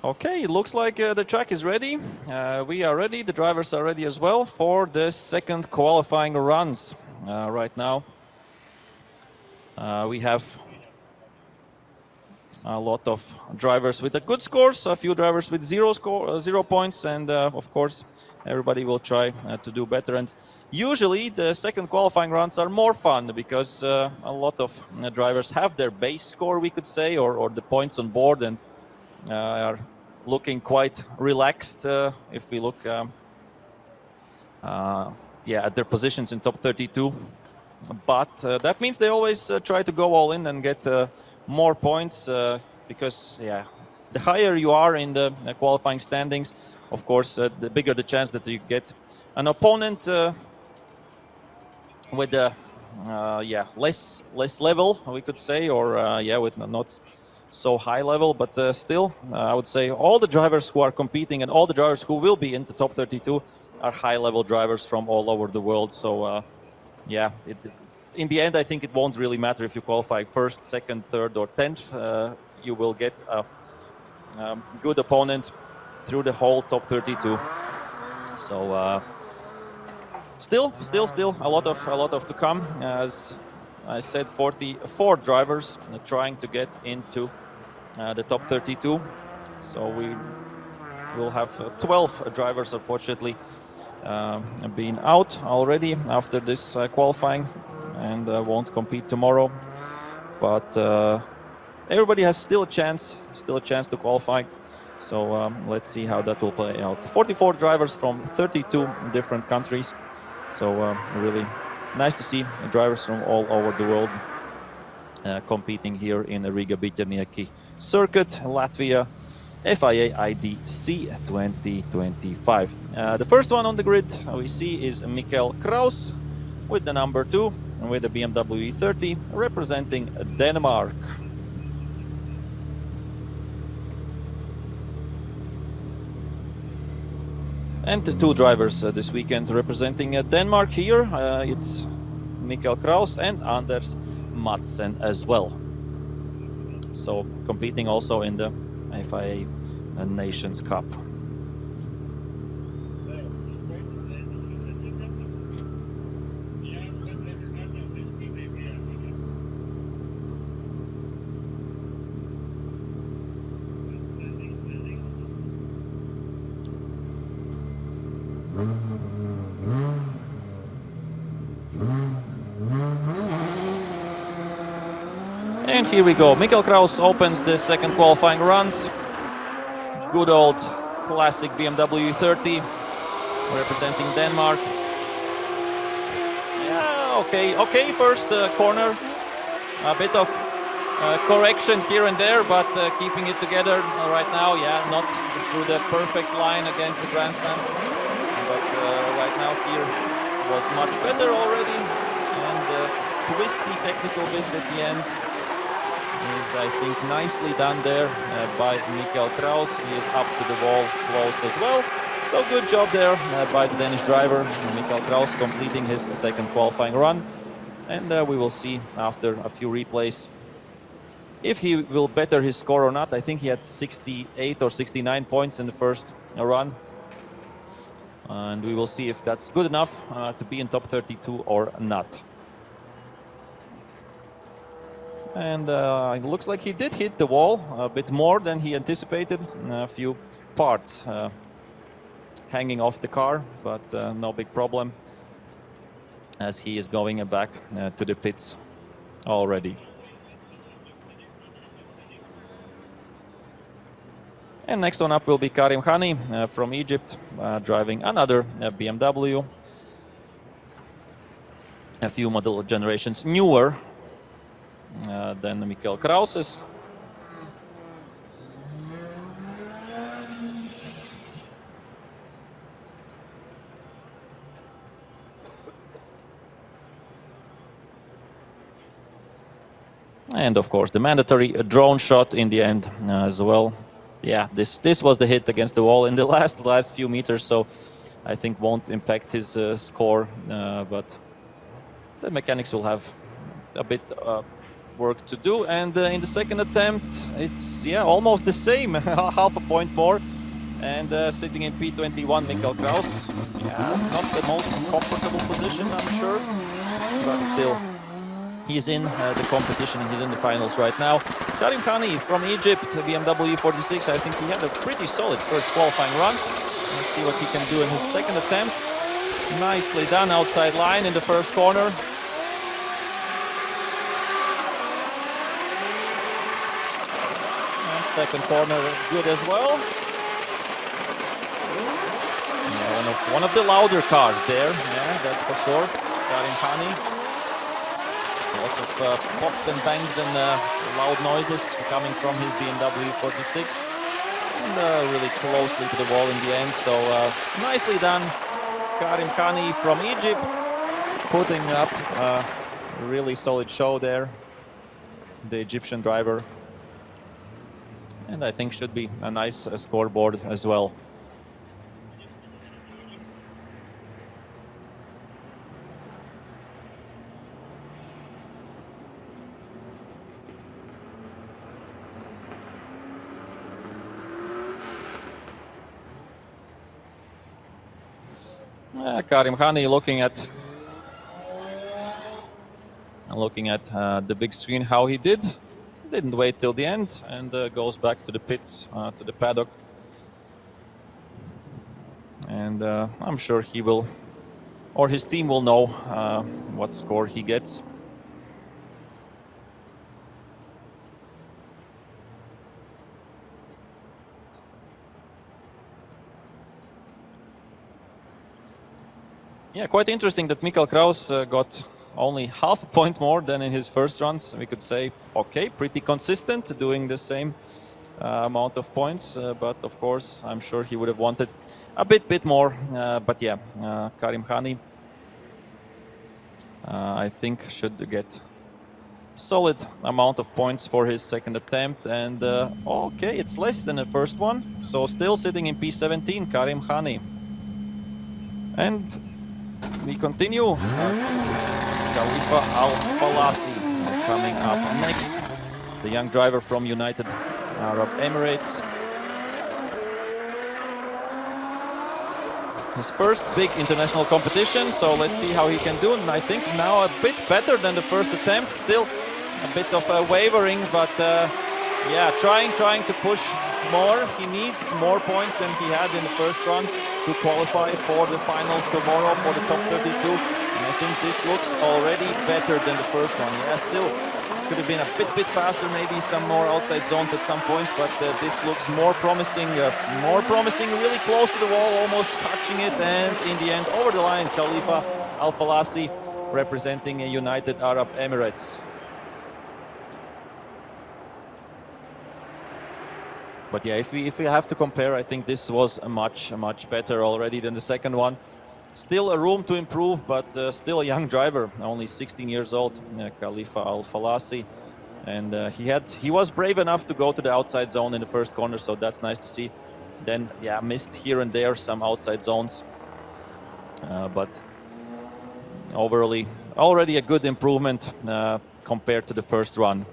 A: Okay, it looks like the track is ready. We are ready, the drivers are ready as well for the second qualifying runs. Right now we have a lot of drivers with a good scores, a few drivers with 0 points, and of course everybody will try to do better. And usually the second qualifying runs are more fun because a lot of drivers have their base score, we could say, or the points on board, and are looking quite relaxed if we look at their positions in top 32. But that means they always try to go all in and get more points because the higher you are in the qualifying standings, of course the bigger the chance that you get an opponent with a less level, we could say, or with not so high level, but still I would say all the drivers who are competing and all the drivers who will be in the top 32 are high level drivers from all over the world. So in the end, I think it won't really matter if you qualify first, second, third, or 10th. You will get a good opponent through the whole top 32. So still a lot of to come. As I said, 44 drivers trying to get into the top 32. So we will have 12 drivers, unfortunately, being out already after this qualifying, and won't compete tomorrow. But everybody has still a chance to qualify. So let's see how that will play out. 44 drivers from 32 different countries. So really nice to see drivers from all over the world competing here in the Riga Biķernieki circuit, Latvia, FIA IDC 2025. The first one on the grid we see is Mikkel Kraus with the number 2 and with the BMW E30 representing Denmark. And 2 drivers this weekend representing Denmark here. It's Mikkel Kraus and Anders Madsen as well. So competing also in the FIA Nations Cup. And here we go. Mikkel Kraus opens the second qualifying runs. Good old classic BMW 30 representing Denmark. Yeah, okay, first corner. A bit of correction here and there, but keeping it together right now. Yeah, not through the perfect line against the grandstands. But right now here was much better already. And the twisty technical bit at the end is, I think, nicely done there by Mikkel Kraus. He is up to the wall close as well. So good job there by the Danish driver, Mikkel Kraus, completing his second qualifying run. And we will see after a few replays if he will better his score or not. I think he had 68 or 69 points in the first run. And we will see if that's good enough to be in top 32 or not. And it looks like he did hit the wall a bit more than he anticipated. A few parts hanging off the car, but no big problem as he is going back to the pits already. And next one up will be Karim Hani from Egypt, driving another BMW. A few model generations newer than Mikkel Kraus's. And of course the mandatory drone shot in the end as well. Yeah, this was the hit against the wall in the last few meters, so I think won't impact his score, but the mechanics will have a bit work to do. And in the second attempt, it's almost the same, half a point more. And sitting in P21, Mikkel Kraus. Not the most comfortable position, I'm sure, but still, he's in the competition. He's in the finals right now. Karim Khani from Egypt, BMW 46. I think he had a pretty solid first qualifying run. Let's see what he can do in his second attempt. Nicely done, outside line in the first corner. And second corner, good as well. One of the louder cars there, that's for sure. Karim Khani. Lots of pops and bangs and loud noises coming from his BMW 46. And really closely to the wall in the end, so nicely done. Karim Khani from Egypt, putting up a really solid show there. The Egyptian driver. And I think should be a nice scoreboard as well. Karim Khani looking at the big screen how he didn't wait till the end and goes back to the pits, to the paddock, and I'm sure he will, or his team will know what score he gets. Yeah, quite interesting that Mikkel Kraus got only half a point more than in his first runs. We could say, okay, pretty consistent, doing the same amount of points. But of course, I'm sure he would have wanted a bit more. But yeah, Karim Khani, I think, should get solid amount of points for his second attempt. And okay, it's less than the first one. So still sitting in P17, Karim Khani. And we continue. Khalifa Al-Falasi coming up next. The young driver from United Arab Emirates. His first big international competition, so let's see how he can do. And I think now a bit better than the first attempt. Still a bit of wavering, but yeah, trying to push more. He needs more points than he had in the first run to qualify for the finals tomorrow for the top 32. And I think this looks already better than the first one. Yeah, still could have been a bit faster, maybe some more outside zones at some points, but this looks more promising, really close to the wall, almost touching it, and in the end over the line, Khalifa Al-Falasi representing United Arab Emirates. But yeah, if we have to compare, I think this was a much better already than the second one. Still a room to improve, but still a young driver, only 16 years old, Khalifa Al-Falasi. And he was brave enough to go to the outside zone in the first corner, so that's nice to see. Then, yeah, missed here and there some outside zones. But overall, already a good improvement compared to the first run.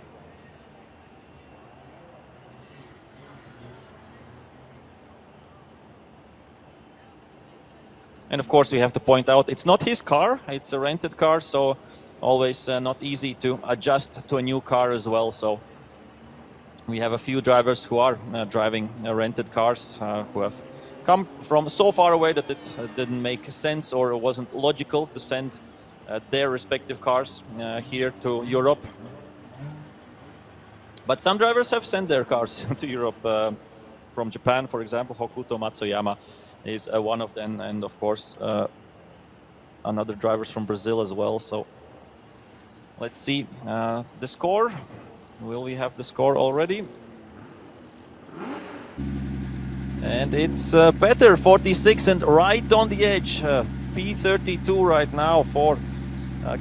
A: And of course, we have to point out, it's not his car, it's a rented car, so always not easy to adjust to a new car as well. So we have a few drivers who are driving rented cars, who have come from so far away that it didn't make sense or it wasn't logical to send their respective cars here to Europe. But some drivers have sent their cars to Europe. From Japan, for example, Hokuto Matsuyama is one of them, and of course another drivers from Brazil as well. So let's see the score. Will we have the score already? And it's better, 46 and right on the edge. P32 right now for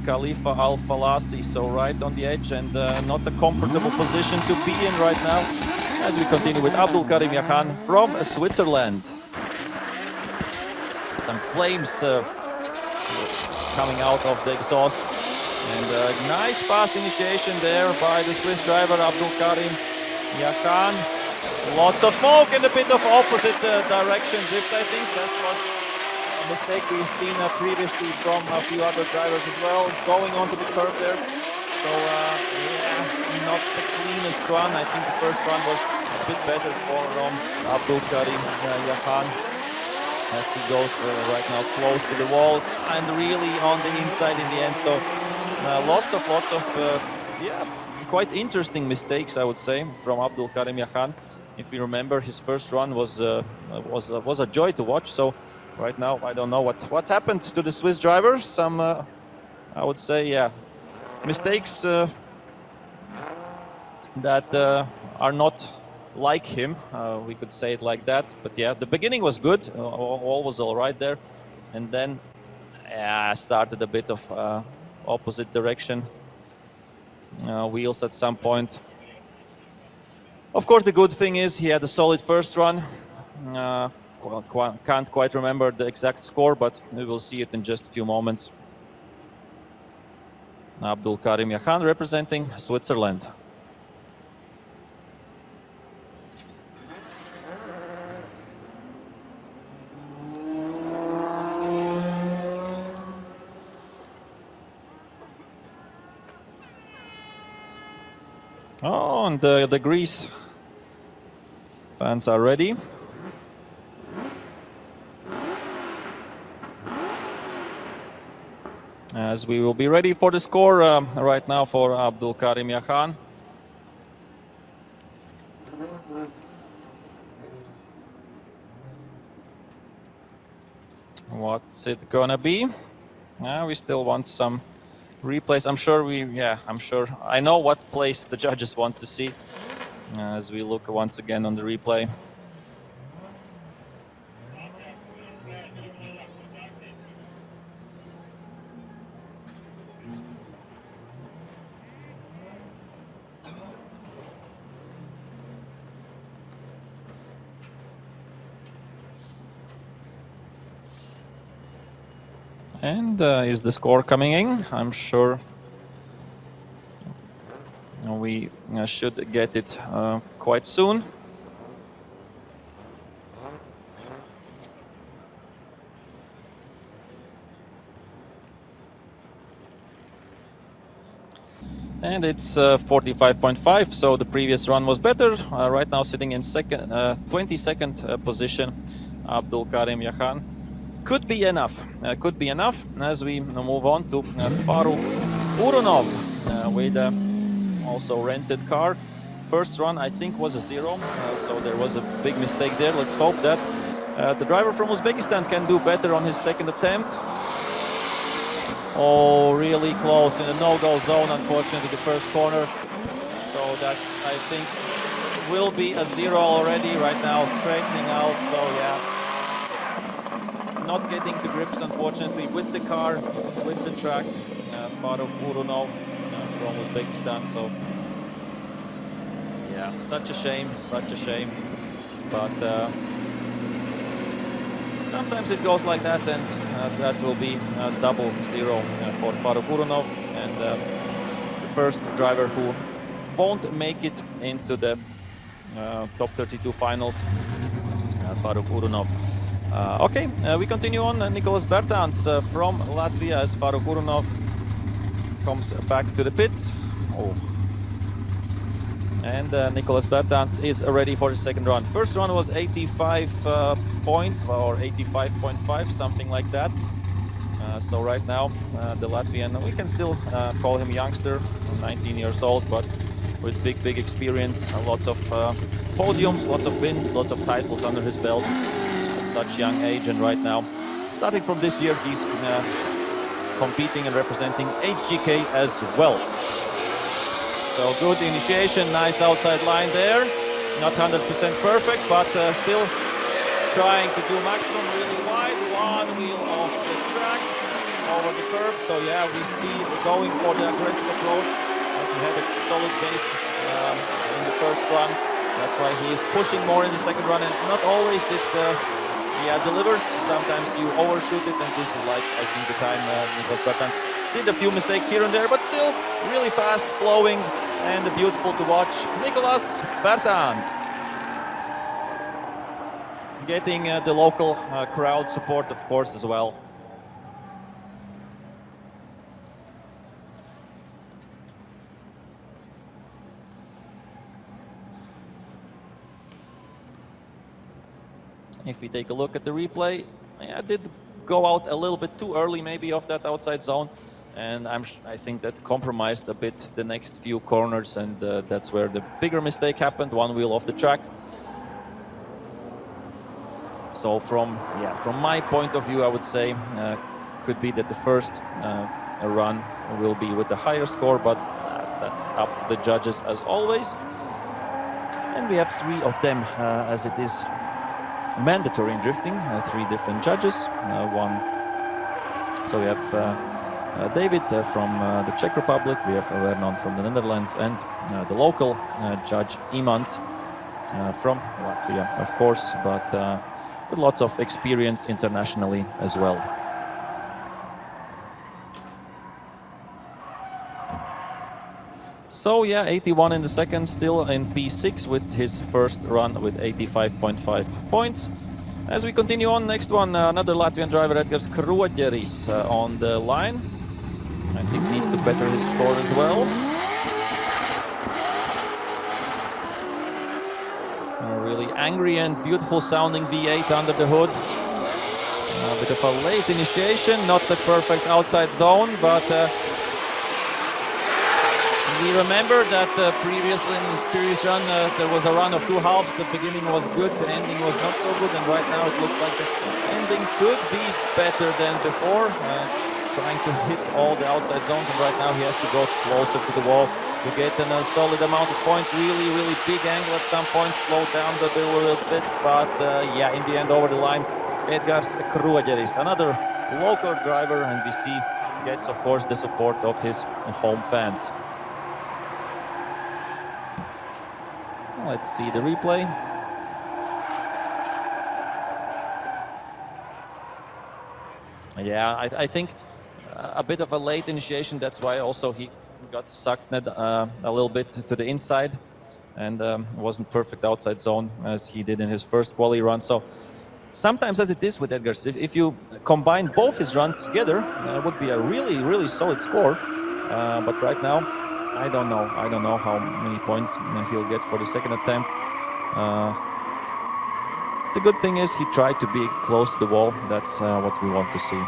A: Khalifa Al-Falasi, so right on the edge, and not a comfortable position to be in right now. As we continue with Abdul Karim Yahan from Switzerland. Some flames coming out of the exhaust. And a nice fast initiation there by the Swiss driver Abdulkarim Yakan. Lots of smoke in a bit of opposite direction drift. I think this was a mistake we've seen previously from a few other drivers as well, going onto the curb there. So yeah, not the cleanest run. I think the first run was a bit better for Abdulkarim Yakan, as he goes right now close to the wall and really on the inside in the end. So lots of yeah, quite interesting mistakes, I would say, from Abdulkarim Yakan. If you remember, his first run was a joy to watch. So right now, I don't know what happened to the Swiss driver. Some, I would say, yeah, mistakes that are not like him. We could say it like that. But yeah, the beginning was good. All was all right there, and then started a bit of opposite direction wheels at some point. Of course, the good thing is he had a solid first run. Can't quite remember the exact score, but we will see it in just a few moments. Abdulkarim Yakan representing Switzerland. Oh, and the Greece fans are ready. As we will be ready for the score right now for Abdulkarim Yakan. What's it gonna be? We still want some replays. I'm sure I know what place the judges want to see as we look once again on the replay. And is the score coming in? I'm sure we should get it quite soon. And it's 45.5, so the previous run was better. Right now sitting in 22nd position, Abdulkarim Yakan. Could be enough as we move on to Faruk Urunov with also rented car. First run, I think, was a 0, so there was a big mistake there. Let's hope that the driver from Uzbekistan can do better on his second attempt. Oh, really close in the no-go zone, unfortunately, the first corner. So that's, I think, will be a 0 already right now, straightening out. So yeah, not getting to grips, unfortunately, with the car, with the track. Faruk Urunov from Uzbekistan. So yeah, such a shame. But sometimes it goes like that, and that will be a double 0 for Faruk Urunov, and the first driver who won't make it into the top 32 finals, Faruk Urunov. Okay, we continue on. Nicholas Bertans from Latvia as Faruk Urunov comes back to the pits. Oh. And Nicholas Bertans is ready for the second run. First run was 85 points, or 85.5, something like that. So right now, the Latvian, we can still call him youngster, 19 years old, but with big experience, lots of podiums, lots of wins, lots of titles under his belt at such young age. And right now, starting from this year, he's competing and representing HGK as well. So good initiation, nice outside line there. Not 100% perfect, but still trying to do maximum, really wide. One wheel off the track, over the curb. So yeah, we see going for the aggressive approach as he had a solid base in the first run. That's why he is pushing more in the second run, and not always it delivers. Sometimes you overshoot it, and this is like, I think, the time Nicholas Bertans did a few mistakes here and there, but still really fast, flowing, and beautiful to watch. Nicolas Bertans getting the local crowd support, of course, as well. If we take a look at the replay, I did go out a little bit too early maybe off that outside zone, and I think that compromised a bit the next few corners, and that's where the bigger mistake happened, one wheel off the track. So from my point of view, I would say could be that the first run will be with the higher score, but that's up to the judges as always. And we have 3 of them as it is mandatory in drifting, 3 different judges. So we have David from the Czech Republic, we have Vernon from the Netherlands, and the local judge Imant from Latvia, of course, but with lots of experience internationally as well. So yeah, 81 in the second, still in P6 with his first run with 85.5 points. As we continue on, next one, another Latvian driver, Edgars Kroģeris on the line. I think needs to better his score as well. A really angry and beautiful sounding V8 under the hood. A bit of a late initiation, not the perfect outside zone, but we remember that previously in this previous run there was a run of 2 halves. The beginning was good, the ending was not so good, and right now it looks like the ending could be better than before. Trying to hit all the outside zones, and right now he has to go closer to the wall to get a solid amount of points. Really big angle at some point, slow down the bill a little bit, but yeah, in the end over the line, Edgars Kroģeris, another local driver, and we see gets of course the support of his home fans. Let's see the replay. Yeah, I think a bit of a late initiation. That's why also he got sucked a little bit to the inside, and wasn't perfect outside zone as he did in his first quali run. So sometimes, as it is with Edgars, if you combine both his runs together, it would be a really solid score. But right now, I don't know how many points he'll get for the second attempt. The good thing is he tried to be close to the wall. That's what we want to see.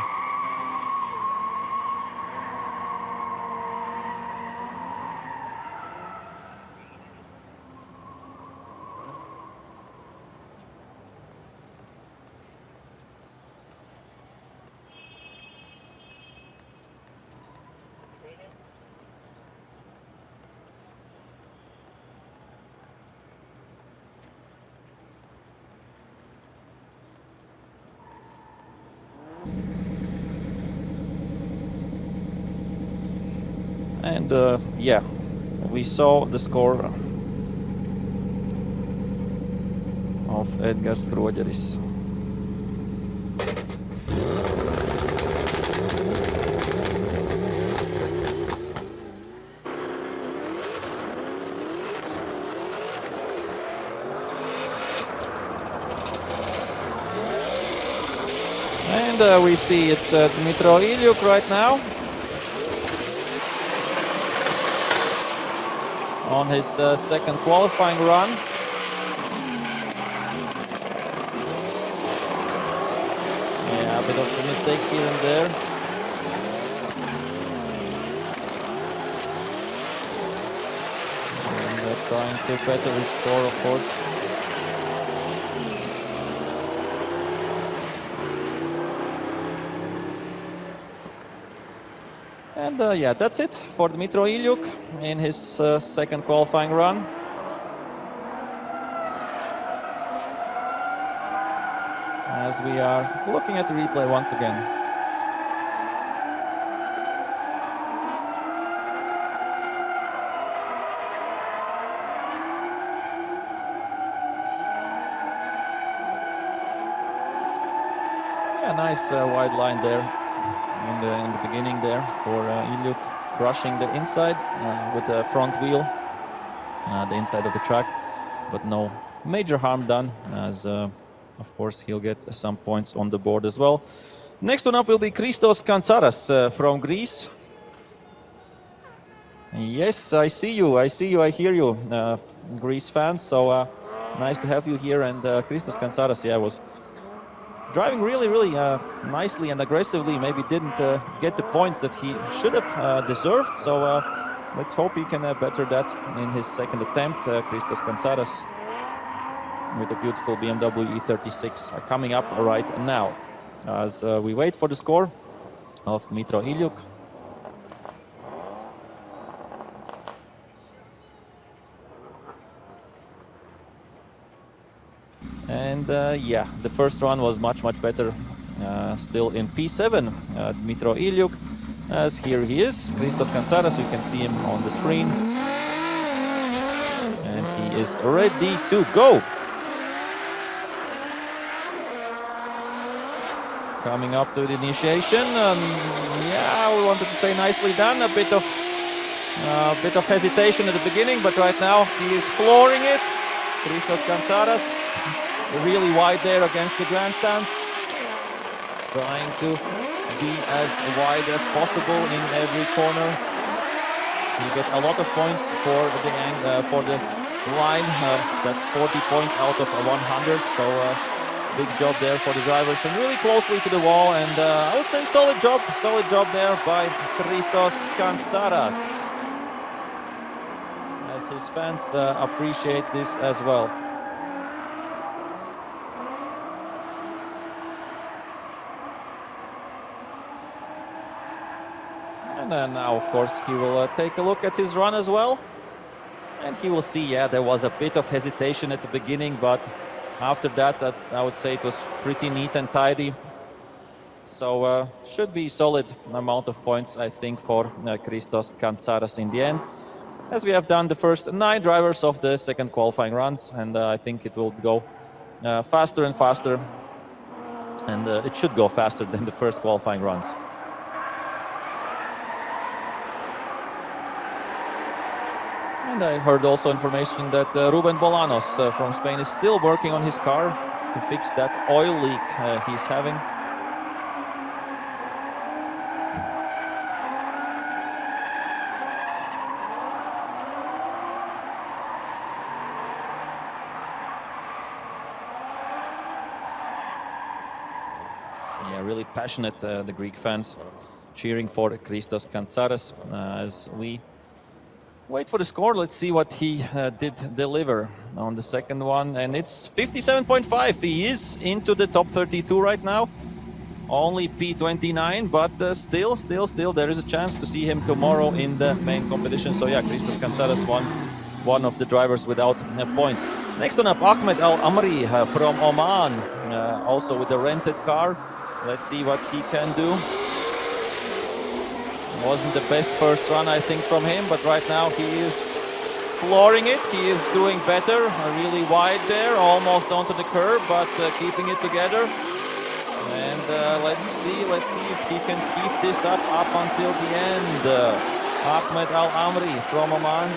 A: And yeah, we saw the score of Edgars Kroģeris. And we see it's Dmytro Ilyuk right now on his second qualifying run. Yeah, a bit of mistakes here and there. And trying to better his score, of course. And yeah, that's it for Dmytro Ilyuk in his second qualifying run. As we are looking at the replay once again. Yeah, nice wide line there in the beginning there for Ilyuk, brushing the inside with the front wheel, the inside of the track, but no major harm done, as of course he'll get some points on the board as well. Next one up will be Christos Kantsaras from Greece. Yes, I see you, I hear you, Greece fans, so nice to have you here. And Christos Kantsaras, yeah, was driving really nicely and aggressively, maybe didn't get the points that he should have deserved, so let's hope he can better that in his second attempt. Christos Kantsaras with a beautiful BMW E36 coming up right now, as we wait for the score of Dmitro Ilyuk. And yeah, the first run was much better. Still in P7, Dmitro Ilyuk, as here he is, Christos Kantsaras. You can see him on the screen, and he is ready to go. Coming up to the initiation, yeah, we wanted to say nicely done. A bit of hesitation at the beginning, but right now he is flooring it. Christos Kantsaras, really wide there against the grandstands, trying to be as wide as possible in every corner. You get a lot of points for the line. That's 40 points out of 100. So big job there for the drivers, and really closely to the wall. And I would say solid job there by Christos Kantsaras, as his fans appreciate this as well. And then now, of course, he will take a look at his run as well. And he will see, yeah, there was a bit of hesitation at the beginning, but after that, I would say it was pretty neat and tidy. So should be solid amount of points, I think, for Christos Kantsaras in the end, as we have done the first 9 drivers of the second qualifying runs. And I think it will go faster and faster, and it should go faster than the first qualifying runs. And I heard also information that Ruben Bolanos from Spain is still working on his car to fix that oil leak he's having. Yeah, really passionate, the Greek fans cheering for Christos Kantsaras, as we wait for the score. Let's see what he did deliver on the second one, and it's 57.5. He is into the top 32 right now. Only P29, but still, there is a chance to see him tomorrow in the main competition. So yeah, Christos Kantsaras one of the drivers without points. Next one up, Ahmed Al Amri from Oman, also with a rented car. Let's see what he can do. Wasn't the best first run, I think, from him, but right now he is flooring it. He is doing better, really wide there, almost onto the curb, but keeping it together. And let's see if he can keep this up until the end. Ahmed Al Amri from Oman,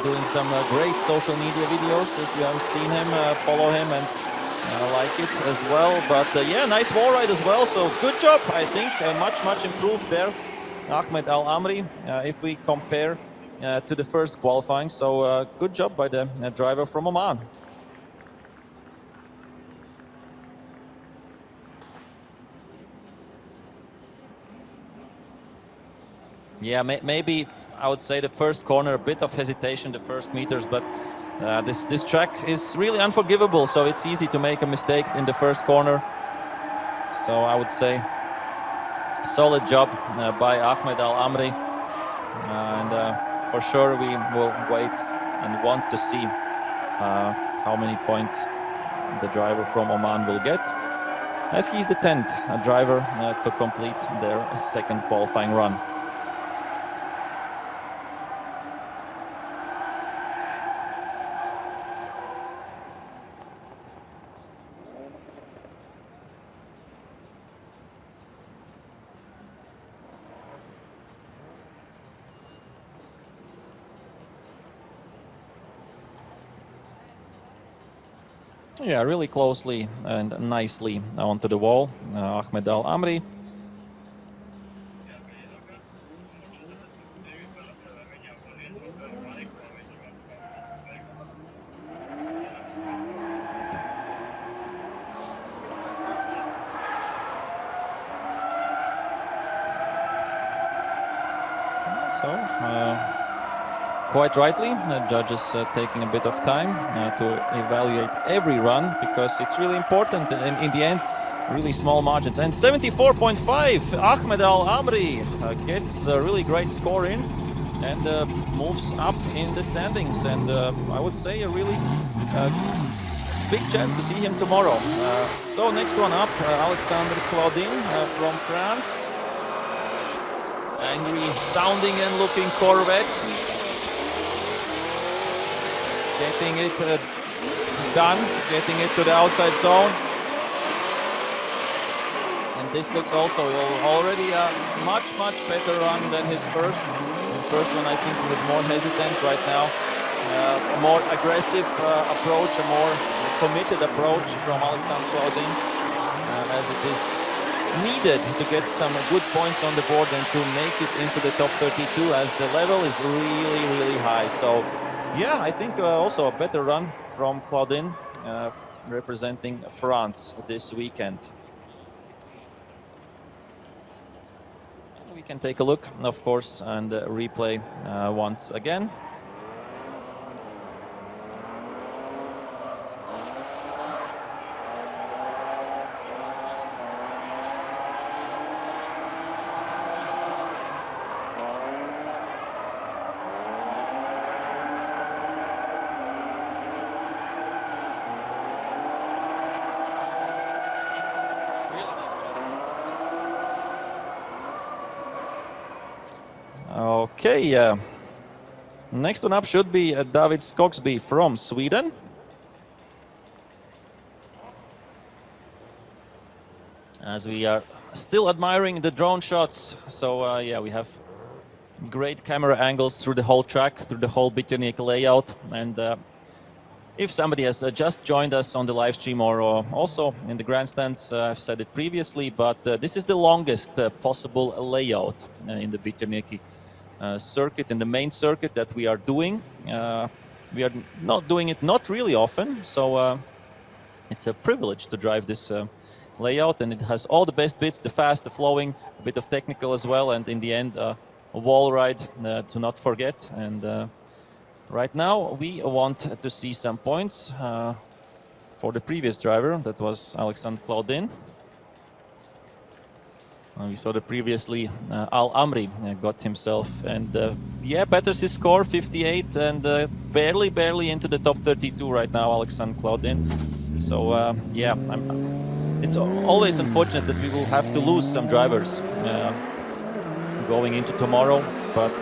A: doing some great social media videos. If you haven't seen him, follow him and like it as well. But yeah, nice wall ride as well, so good job, I think. Much improved there, Ahmed Al Amri, if we compare to the first qualifying. So good job by the driver from Oman. Yeah, maybe I would say the first corner, a bit of hesitation, the first meters, but this track is really unforgivable, so it's easy to make a mistake in the first corner. So I would say solid job by Ahmed Al Amri, and for sure we will wait and want to see how many points the driver from Oman will get, as he's the 10th driver to complete their second qualifying run. Yeah, really closely and nicely onto the wall, Ahmed Al Amri. So, quite rightly, judges taking a bit of time to evaluate every run, because it's really important in the end, really small margins. And 74.5, Ahmed Al Amri gets a really great score in and moves up in the standings. And I would say a really big chance to see him tomorrow. So next one up, Alexandre Claudin from France. Angry sounding and looking Corvette. Getting it done, getting it to the outside zone. And this looks also already a much better run than his first. The first one, I think he was more hesitant. Right now, a more aggressive approach, a more committed approach from Alexandre Claudin, as it is needed to get some good points on the board and to make it into the top 32, as the level is really high. So yeah, I think also a better run from Claudin, representing France this weekend. We can take a look, of course, and replay once again. Okay, next one up should be David Skogsby from Sweden. As we are still admiring the drone shots. So yeah, we have great camera angles through the whole track, through the whole Bitterniek layout. And if somebody has just joined us on the live stream or also in the grandstands, I've said it previously, but this is the longest possible layout in the Bitterniek circuit, in the main circuit that we are doing. We are not doing it not really often, so it's a privilege to drive this layout, and it has all the best bits, the fast, the flowing, a bit of technical as well, and in the end a wall ride to not forget. And right now we want to see some points for the previous driver, that was Alexandre Claudin. We saw that previously Al Amri got himself, and yeah, betters his score, 58, and barely into the top 32 right now, Alexandre Claudin. So yeah, it's always unfortunate that we will have to lose some drivers going into tomorrow, but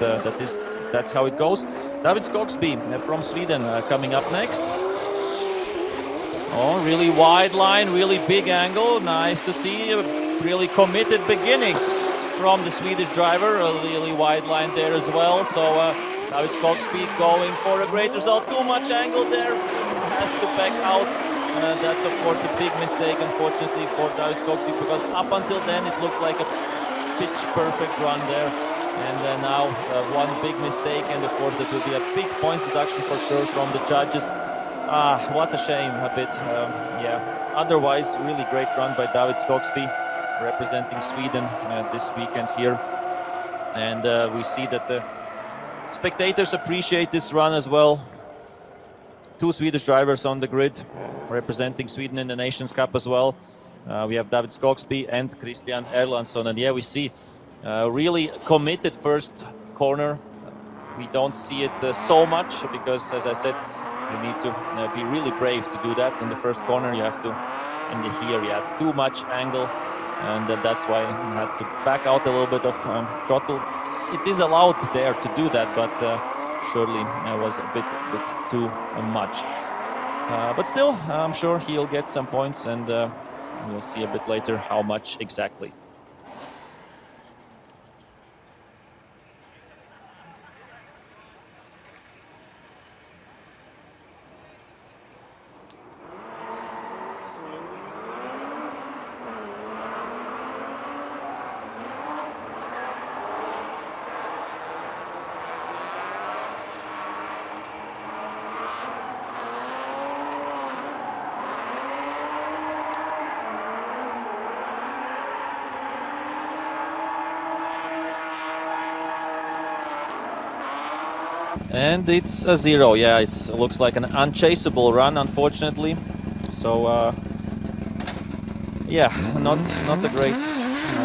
A: that's how it goes. David Skogsby from Sweden coming up next. Oh, really wide line, really big angle. Nice to see. Really committed beginning from the Swedish driver. A really wide line there as well. So David Skogsby going for a great result. Too much angle there. Has to back out. That's, of course, a big mistake, unfortunately, for David Skogsby, because up until then it looked like a pitch-perfect run there. And now one big mistake, and, of course, that will be a big points deduction for sure from the judges. What a shame, a bit. Yeah, otherwise, really great run by David Skogsby, representing Sweden this weekend here. And we see that the spectators appreciate this run as well. Two Swedish drivers on the grid, representing Sweden in the Nations Cup as well. We have David Skogsby and Christian Erlandsson. And yeah, we see really committed first corner. We don't see it so much because, as I said, you need to be really brave to do that. In the first corner, you have to, and here you have too much angle, and that's why you had to back out a little bit of throttle. It is allowed there to do that, but surely it was a bit too much. But still, I'm sure he'll get some points, and we'll see a bit later how much exactly. And it's a 0. Yeah, it looks like an unchaseable run, unfortunately. So, yeah, not a great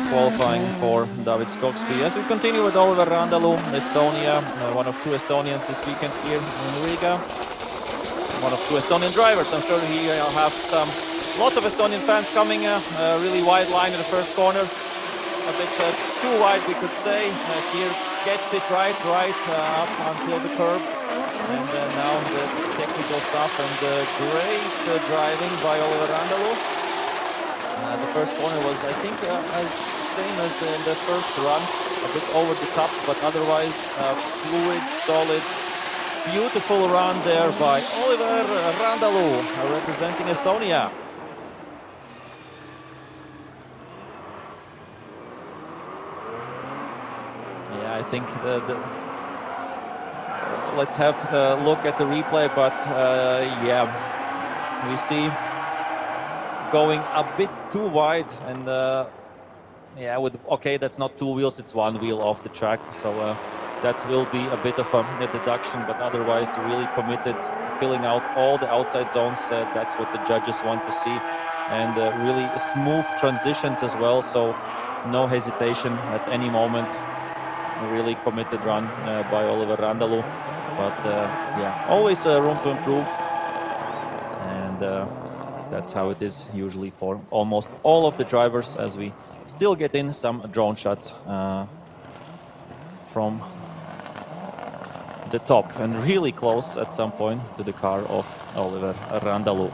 A: qualifying for David Skogsby. As we continue with Oliver Randalu, Estonia, one of 2 Estonians this weekend here in Riga. One of 2 Estonian drivers. I'm sure he will have lots of Estonian fans coming. Really wide line in the first corner. A bit too wide, we could say. Here gets it right up until the curb. And now the technical stuff and great driving by Oliver Randalu. The first corner was, I think, as same as in the first run, a bit over the top, but otherwise fluid, solid, beautiful run there by Oliver Randalu, representing Estonia. Yeah, I think let's have a look at the replay, but yeah, we see going a bit too wide, and yeah, okay, that's not 2 wheels, it's 1 wheel off the track, so that will be a bit of a deduction, but otherwise really committed, filling out all the outside zones. That's what the judges want to see, and really smooth transitions as well, so no hesitation at any moment. A really committed run by Oliver Randalu, but yeah, always room to improve, and that's how it is usually for almost all of the drivers, as we still get in some drone shots from the top and really close at some point to the car of Oliver Randalu.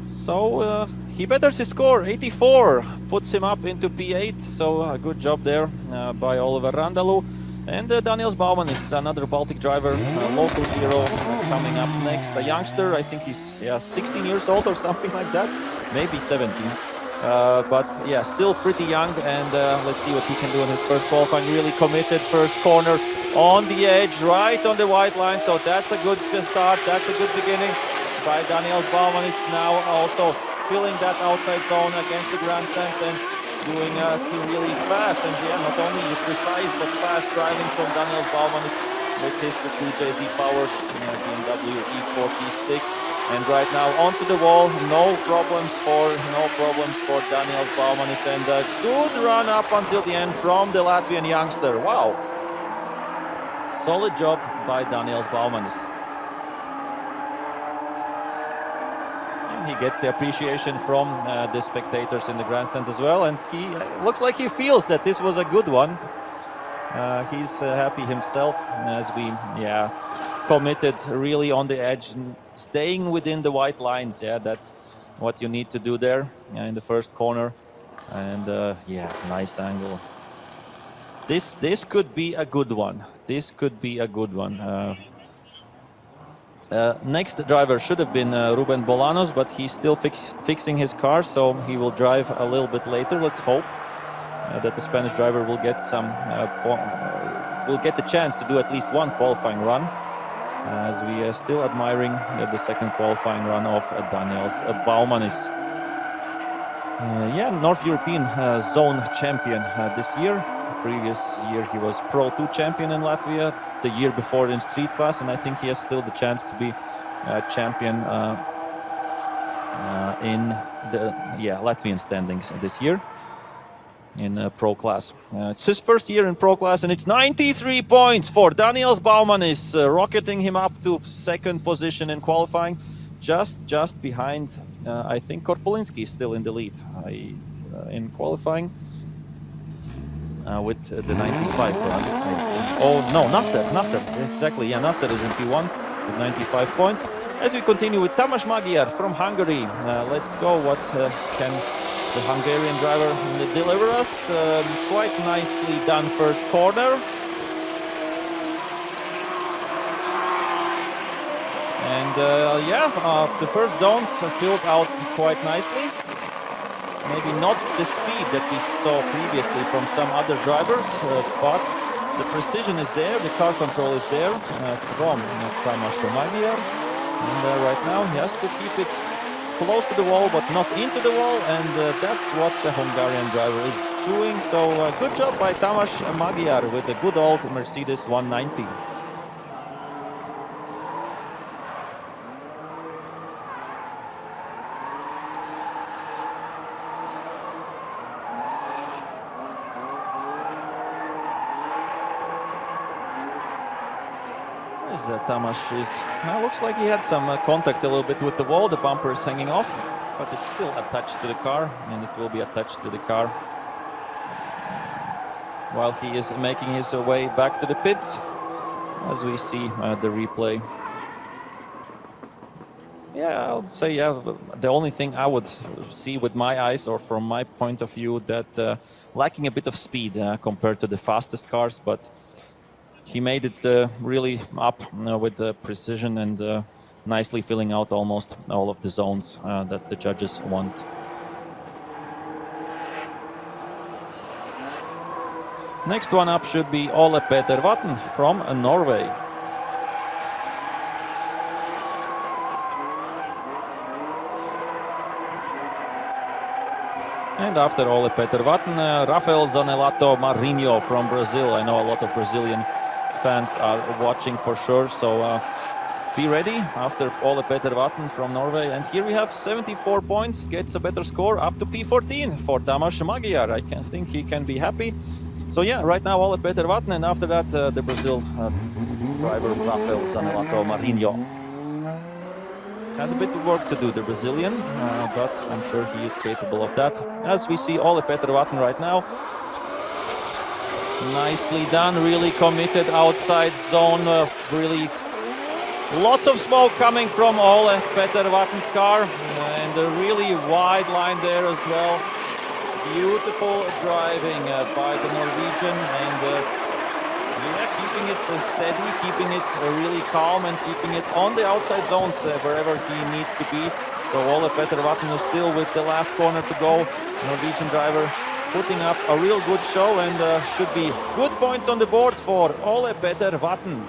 A: So he betters his score, 84, puts him up into P8, so a good job there by Oliver Randalu. And Daniels Bauman is another Baltic driver, a local hero, coming up next. A youngster, I think he's 16 years old or something like that, maybe 17. But yeah, still pretty young, and let's see what he can do in his first qualifying. Really committed, first corner on the edge, right on the white line, so that's a good start, that's a good beginning by Daniels Bauman. Is now also filling that outside zone against the grandstands and doing really fast, and yeah, not only precise but fast driving from Daniels Bauman with his 2JZ powered BMW E46, and right now onto the wall, no problems for Daniels Bauman, and a good run up until the end from the Latvian youngster. Wow, solid job by Daniels Bauman. He gets the appreciation from the spectators in the grandstand as well, and he looks like he feels that this was a good one. He's happy himself, as we committed really on the edge, staying within the white lines. Yeah, that's what you need to do there in the first corner, and yeah, nice angle. This could be a good one. This could be a good one. Next driver should have been Ruben Bolanos, but he's still fixing his car, so he will drive a little bit later. Let's hope that the Spanish driver will get the chance to do at least one qualifying run, as we are still admiring the second qualifying run of Daniels Baumanis. Yeah, North European zone champion this year. Previous year he was Pro 2 champion in Latvia, the year before in street class, and I think he has still the chance to be champion in the Latvian standings this year in Pro class. It's his first year in Pro class, and it's 93 points for Daniels Baumanis, rocketing him up to second position in qualifying, just behind I think Korpulinski is still in the lead in qualifying. With the 95 run. Oh no, Nasser, exactly, yeah, Nasser is in P1 with 95 points. As we continue with Tamás Magyar from Hungary, let's go, what can the Hungarian driver deliver us? Quite nicely done first corner. And the first zones filled out quite nicely. Maybe not the speed that we saw previously from some other drivers, but The precision is there, the car control is there from Tamas Magyar. And right now he has to keep it close to the wall, but not into the wall, and that's what the Hungarian driver is doing. So good job by Tamas Magyar with the good old Mercedes 190. Tamas looks like he had some contact a little bit with the wall. The bumper is hanging off, but it's still attached to the car, and it will be attached to the car while he is making his way back to the pits, as we see the replay. Yeah, I would say, the only thing I would see with my eyes, or from my point of view, that lacking a bit of speed compared to the fastest cars, but he made it really up with the precision and nicely filling out almost all of the zones that the judges want. Next one up should be Ole Peter Vatn from Norway. And after Ole Peter Vatn, Rafael Zanelato Marinho from Brazil. I know a lot of Brazilian fans are watching for sure, so be ready after Ole Peter Vatn from Norway. And here we have 74 points, gets a better score up to P14 for Tamas Magyar. I can think he can be happy. So yeah, right now Ole Peter Vatn, and after that the Brazil driver Rafael Zanelato Marinho. Has a bit of work to do, the Brazilian, but I'm sure he is capable of that. As we see Ole Peter Vatn right now. Nicely done, really committed outside zone, really lots of smoke coming from Ole Peter Vatn's car, and a really wide line there as well. Beautiful driving by the Norwegian, and keeping it steady, keeping it really calm, and keeping it on the outside zones wherever he needs to be. So Ole Peter Vatn is still with the last corner to go. Norwegian driver putting up a real good show, and should be good points on the board for Ole Peter Vatn.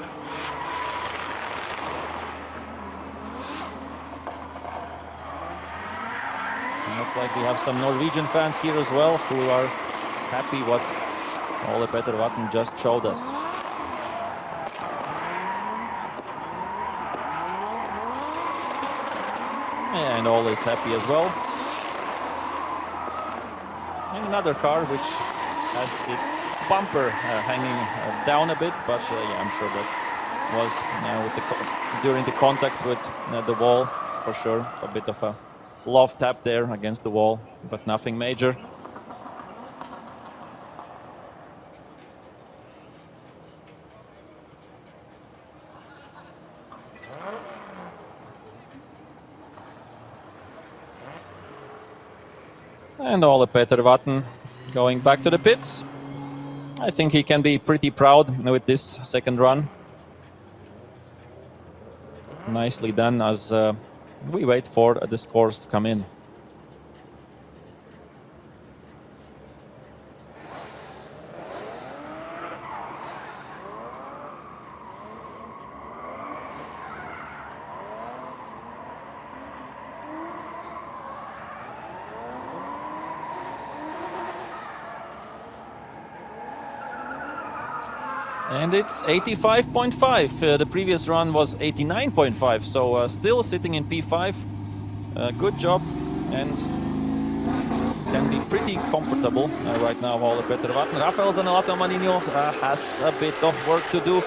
A: Looks like we have some Norwegian fans here as well who are happy what Ole Peter Vatn just showed us. And Ole is happy as well. And another car which has its bumper hanging down a bit, but yeah, I'm sure that was during the contact with the wall, for sure. A bit of a love tap there against the wall, but nothing major. And Ole Peter Vatn going back to the pits. I think he can be pretty proud with this second run. Nicely done as we wait for the scores to come in. And it's 85.5. The previous run was 89.5, so still sitting in P5. Good job, and can be pretty comfortable right now. Ole Peter Vatn. Rafael Zanelato Marinho has a bit of work to do.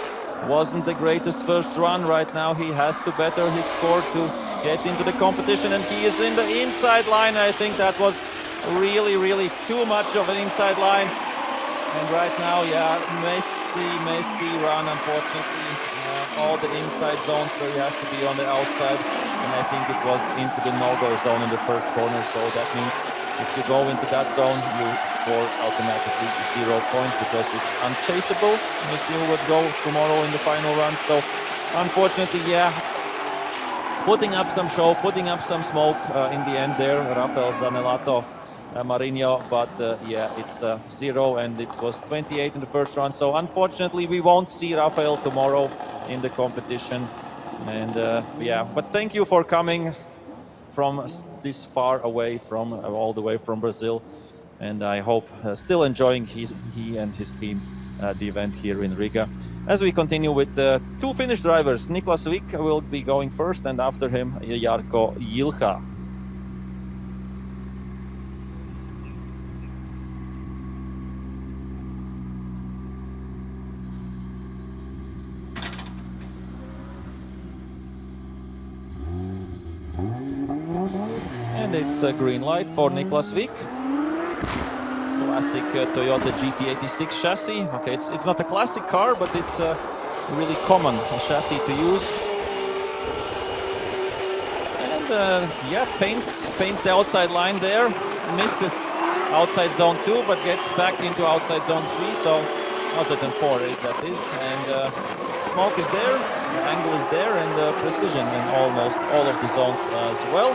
A: Wasn't the greatest first run. Right now he has to better his score to get into the competition, and he is in the inside line. I think that was really too much of an inside line. And right now, yeah, messy run, unfortunately. All the inside zones where you have to be on the outside. And I think it was into the no-go zone in the first corner. So that means if you go into that zone, you score automatically 0 points because it's unchaseable if you would go tomorrow in the final run. So unfortunately, yeah, putting up some show, putting up some smoke in the end there. Rafael Zanelato Marinho, but yeah, it's 0, and it was 28 in the first run. So unfortunately, we won't see Rafael tomorrow in the competition. And yeah, but thank you for coming from this far away, from all the way from Brazil. And I hope still enjoying he and his team the event here in Riga. As we continue with two Finnish drivers, Niklas Vik will be going first, and after him, Jarkko Jilha. And it's a green light for Niklas Vik. Classic Toyota GT86 chassis. Okay, it's not a classic car, but it's a really common chassis to use. And yeah, paints the outside line there. Misses outside zone 2, but gets back into outside zone 3. So outside zone 4 that is. And smoke is there, the angle is there, and precision in almost all of the zones as well.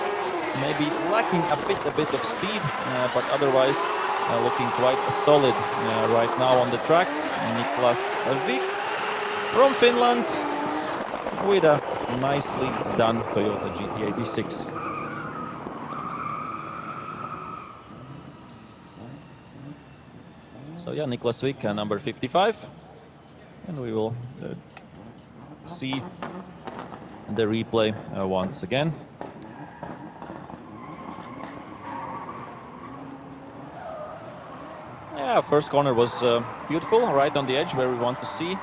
A: Maybe lacking a bit of speed, but otherwise looking quite solid right now on the track. Niklas Vik from Finland with a nicely done Toyota GT86. So yeah, Niklas Vik, number 55, and we will see the replay once again. Yeah, first corner was beautiful, right on the edge where we want to see.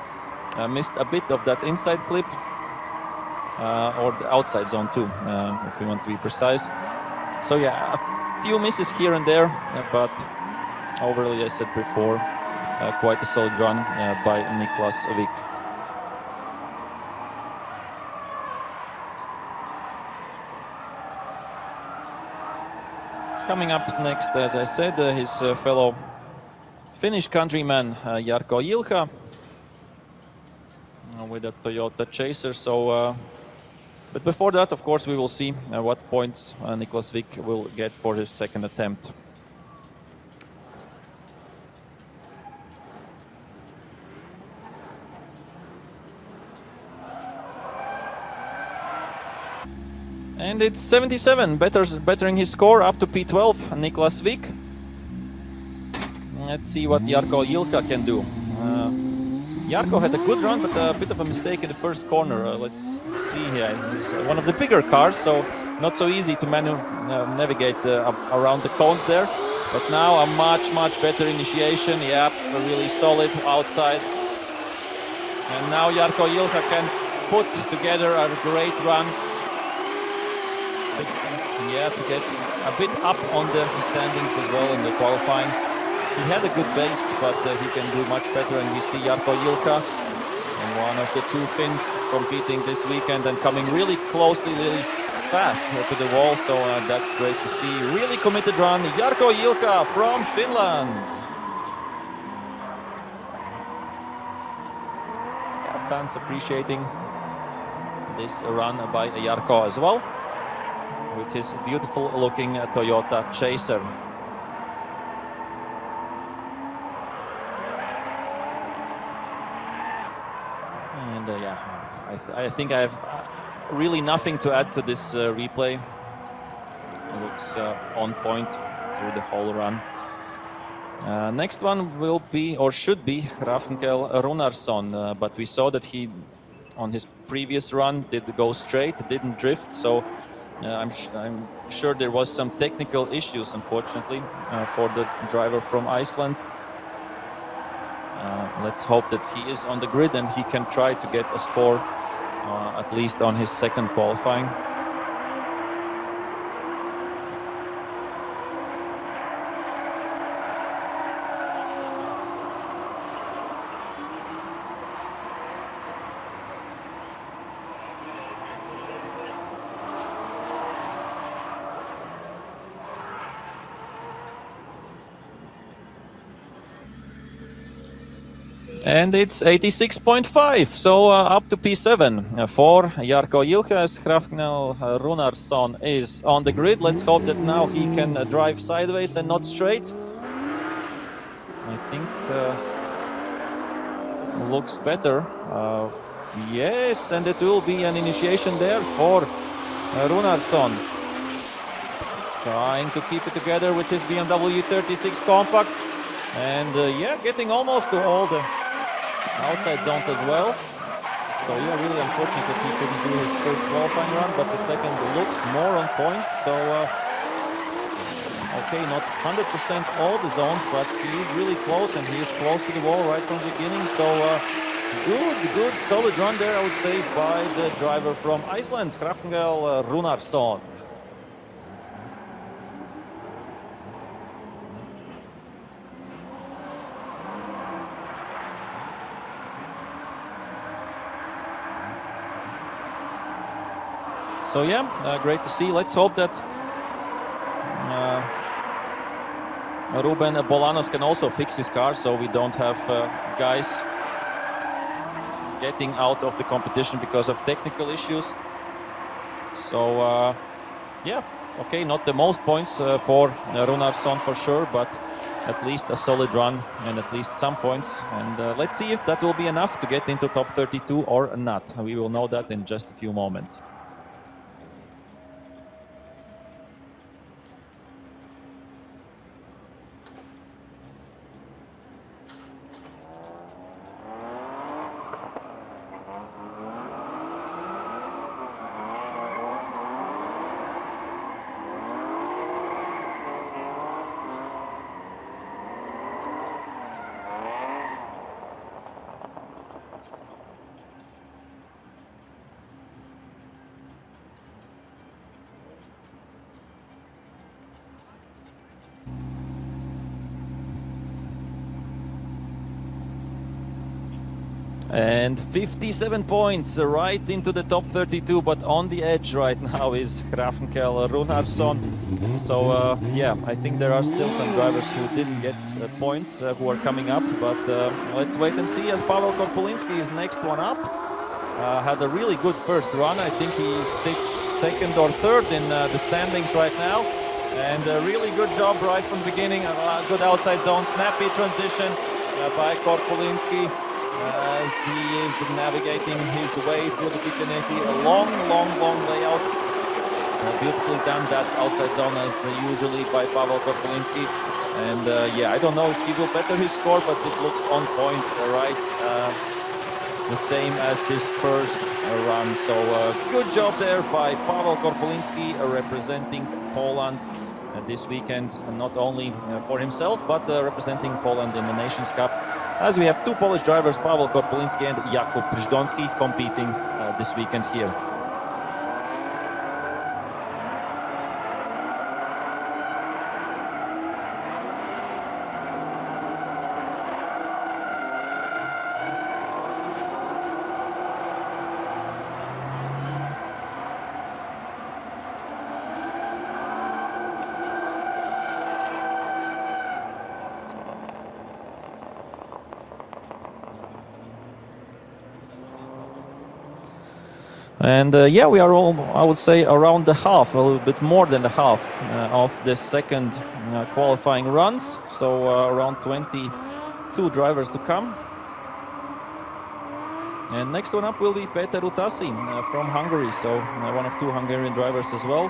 A: Missed a bit of that inside clip, or the outside zone 2, if we want to be precise. So yeah, a few misses here and there, but overall, as I said before, quite a solid run by Niklas Vik. Coming up next, as I said, his fellow Finnish countryman Jarkko Jilha with a Toyota Chaser. So, but before that, of course, we will see what points Niklas Vik will get for his second attempt. And it's 77, bettering his score after P12, Niklas Vik. Let's see what Jarkko Jilha can do. Jarkko had a good run, but a bit of a mistake in the first corner. Let's see here. He's one of the bigger cars, so not so easy to navigate around the cones there. But now a much better initiation. Yeah, really solid outside. And now Jarkko Jilha can put together a great run. Yeah, to get a bit up on the standings as well in the qualifying. He had a good base, but he can do much better. And we see Jarkko Jilha, and one of the two Finns competing this weekend and coming really closely, really fast to the wall. So that's great to see. Really committed run, Jarkko Jilha from Finland. Yeah, fans appreciating this run by Jarkko as well, with his beautiful looking Toyota Chaser. And yeah, I think I have really nothing to add to this replay. It looks on point through the whole run. Next one will be, or should be, Rafnkel Runarsson, but we saw that he, on his previous run, did go straight, didn't drift, so I'm sure there was some technical issues, unfortunately, for the driver from Iceland. Let's hope that he is on the grid and he can try to get a score, at least on his second qualifying. And it's 86.5, so up to P7 for Jarko Ilves. Hrafnel Runarsson is on the grid. Let's hope that now he can drive sideways and not straight. I think looks better. Yes, and it will be an initiation there for Runarsson. Trying to keep it together with his BMW 36 Compact. And yeah, getting almost to all the outside zones as well. So yeah, really unfortunate that he couldn't do his first qualifying run, but the second looks more on point. So okay, not 100% all the zones, but he is really close, and he is close to the wall right from the beginning. So good, solid run there, I would say, by the driver from Iceland, Hrafnel Runarsson. So yeah, great to see. Let's hope that Ruben Bolanos can also fix his car, so we don't have guys getting out of the competition because of technical issues. So yeah, okay, not the most points for Runarsson for sure, but at least a solid run and at least some points. And let's see if that will be enough to get into top 32 or not. We will know that in just a few moments. And 57 points right into the top 32, but on the edge right now is Hrafnkel Runarsson. So yeah, I think there are still some drivers who didn't get points who are coming up, but let's wait and see as Pavel Korpulinski is next one up. Had a really good first run. I think he sits second or third in the standings right now. And a really good job right from the beginning. A good outside zone, snappy transition by Korpulinski as he is navigating his way through the Pikaneti. A long layout. Beautifully done, that outside zone as usually by Pavel Korpulinski. And yeah, I don't know if he will better his score, but it looks on point, right? The same as his first run. So good job there by Pavel Korpulinski representing Poland this weekend, not only for himself, but representing Poland in the Nations Cup. As we have two Polish drivers, Pavel Korpulinski and Jakub Przyszgonski, competing this weekend here. And yeah, we are all, I would say, around the half, a little bit more than the half of the second qualifying runs. So around 22 drivers to come. And next one up will be Peter Utasi from Hungary. So one of two Hungarian drivers as well.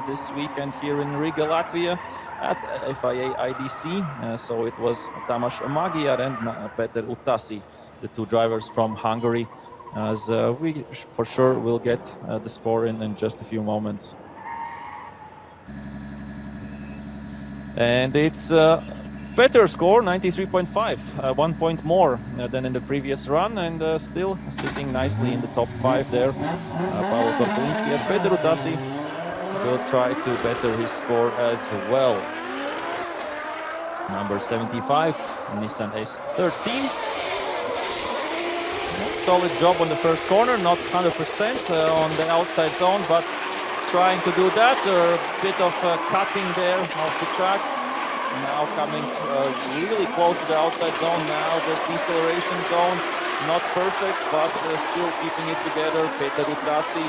A: This weekend here in Riga, Latvia at FIA IDC. So it was Tamás Magyar and Peter Utasi, the two drivers from Hungary, as we for sure will get the score in just a few moments. And it's better score, 93.5, 1 point more than in the previous run, and still sitting nicely in the top 5 there. Pavel Korpulinski, as Peter Utasi will try to better his score as well. Number 75, Nissan S13. Solid job on the first corner, not 100% on the outside zone, but trying to do that. A bit of cutting there off the track. now coming really close to the outside zone. Now the deceleration zone, not perfect, but still keeping it together. Peter Utasi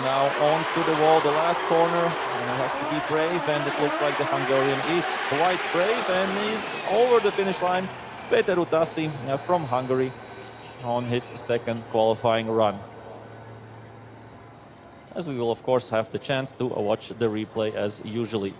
A: now on to the wall, the last corner, and has to be brave, and it looks like the Hungarian is quite brave and is over the finish line. Peter Utasi from Hungary on his second qualifying run. As we will of course have the chance to watch the replay as usually.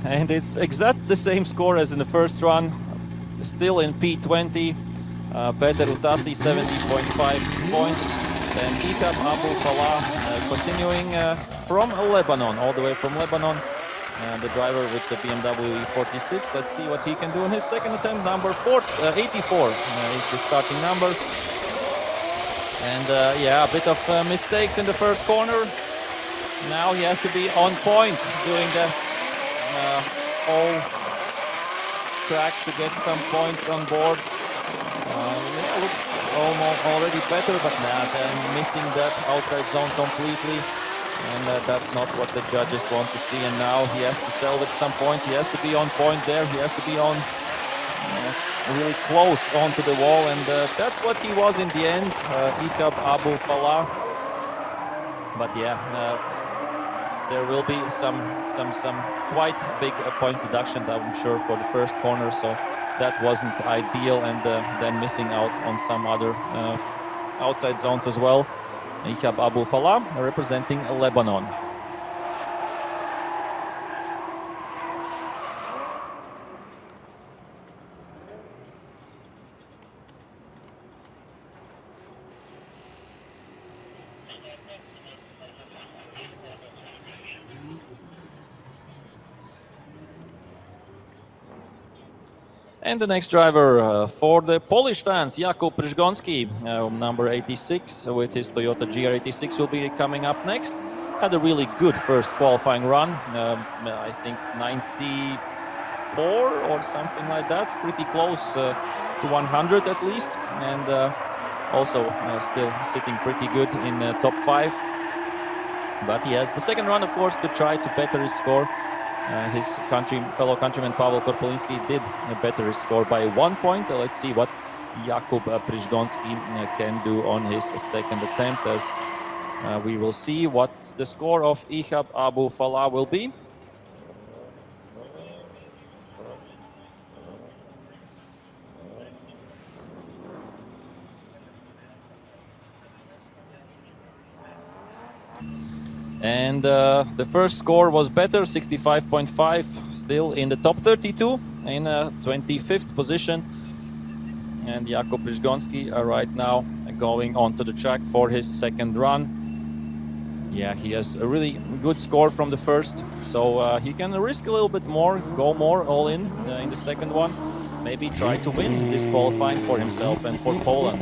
A: And it's exact the same score as in the first run, still in P20. Peter Utasi 70.5 points. Then Ihab Abu Falah continuing from Lebanon, all the way from Lebanon. The driver with the BMW E46. Let's see what he can do in his second attempt. Number 84 is his starting number. And yeah, a bit of mistakes in the first corner. Now he has to be on point doing the whole track to get some points on board. Yeah, looks almost already better, but nah, then missing that outside zone completely. And that's not what the judges want to see. And now he has to salvage some points. He has to be on point there. He has to be on really close onto the wall. And that's what he was in the end, Ihab Abu Falah. But yeah, there will be some quite big points deductions, I'm sure, for the first corner. So that wasn't ideal, and then missing out on some other outside zones as well. Ihab Abu Falah representing Lebanon. And the next driver for the Polish fans, Jakub Przygoński, number 86 with his Toyota GR86 will be coming up next. Had a really good first qualifying run, I think 94 or something like that, pretty close to 100 at least, and also still sitting pretty good in top 5. But he has the second run, of course, to try to better his score. His fellow countryman Pavel Korpolinski did better his score by 1 point. Let's see what Jakub Przygoński can do on his second attempt, as we will see what the score of Ihab Abu Falah will be. And the first score was better, 65.5, still in the top 32, in 25th position. And Jakub Przygoński right now going onto the track for his second run. Yeah, he has a really good score from the first, so he can risk a little bit more, go more all in the second one. Maybe try to win this qualifying for himself and for Poland.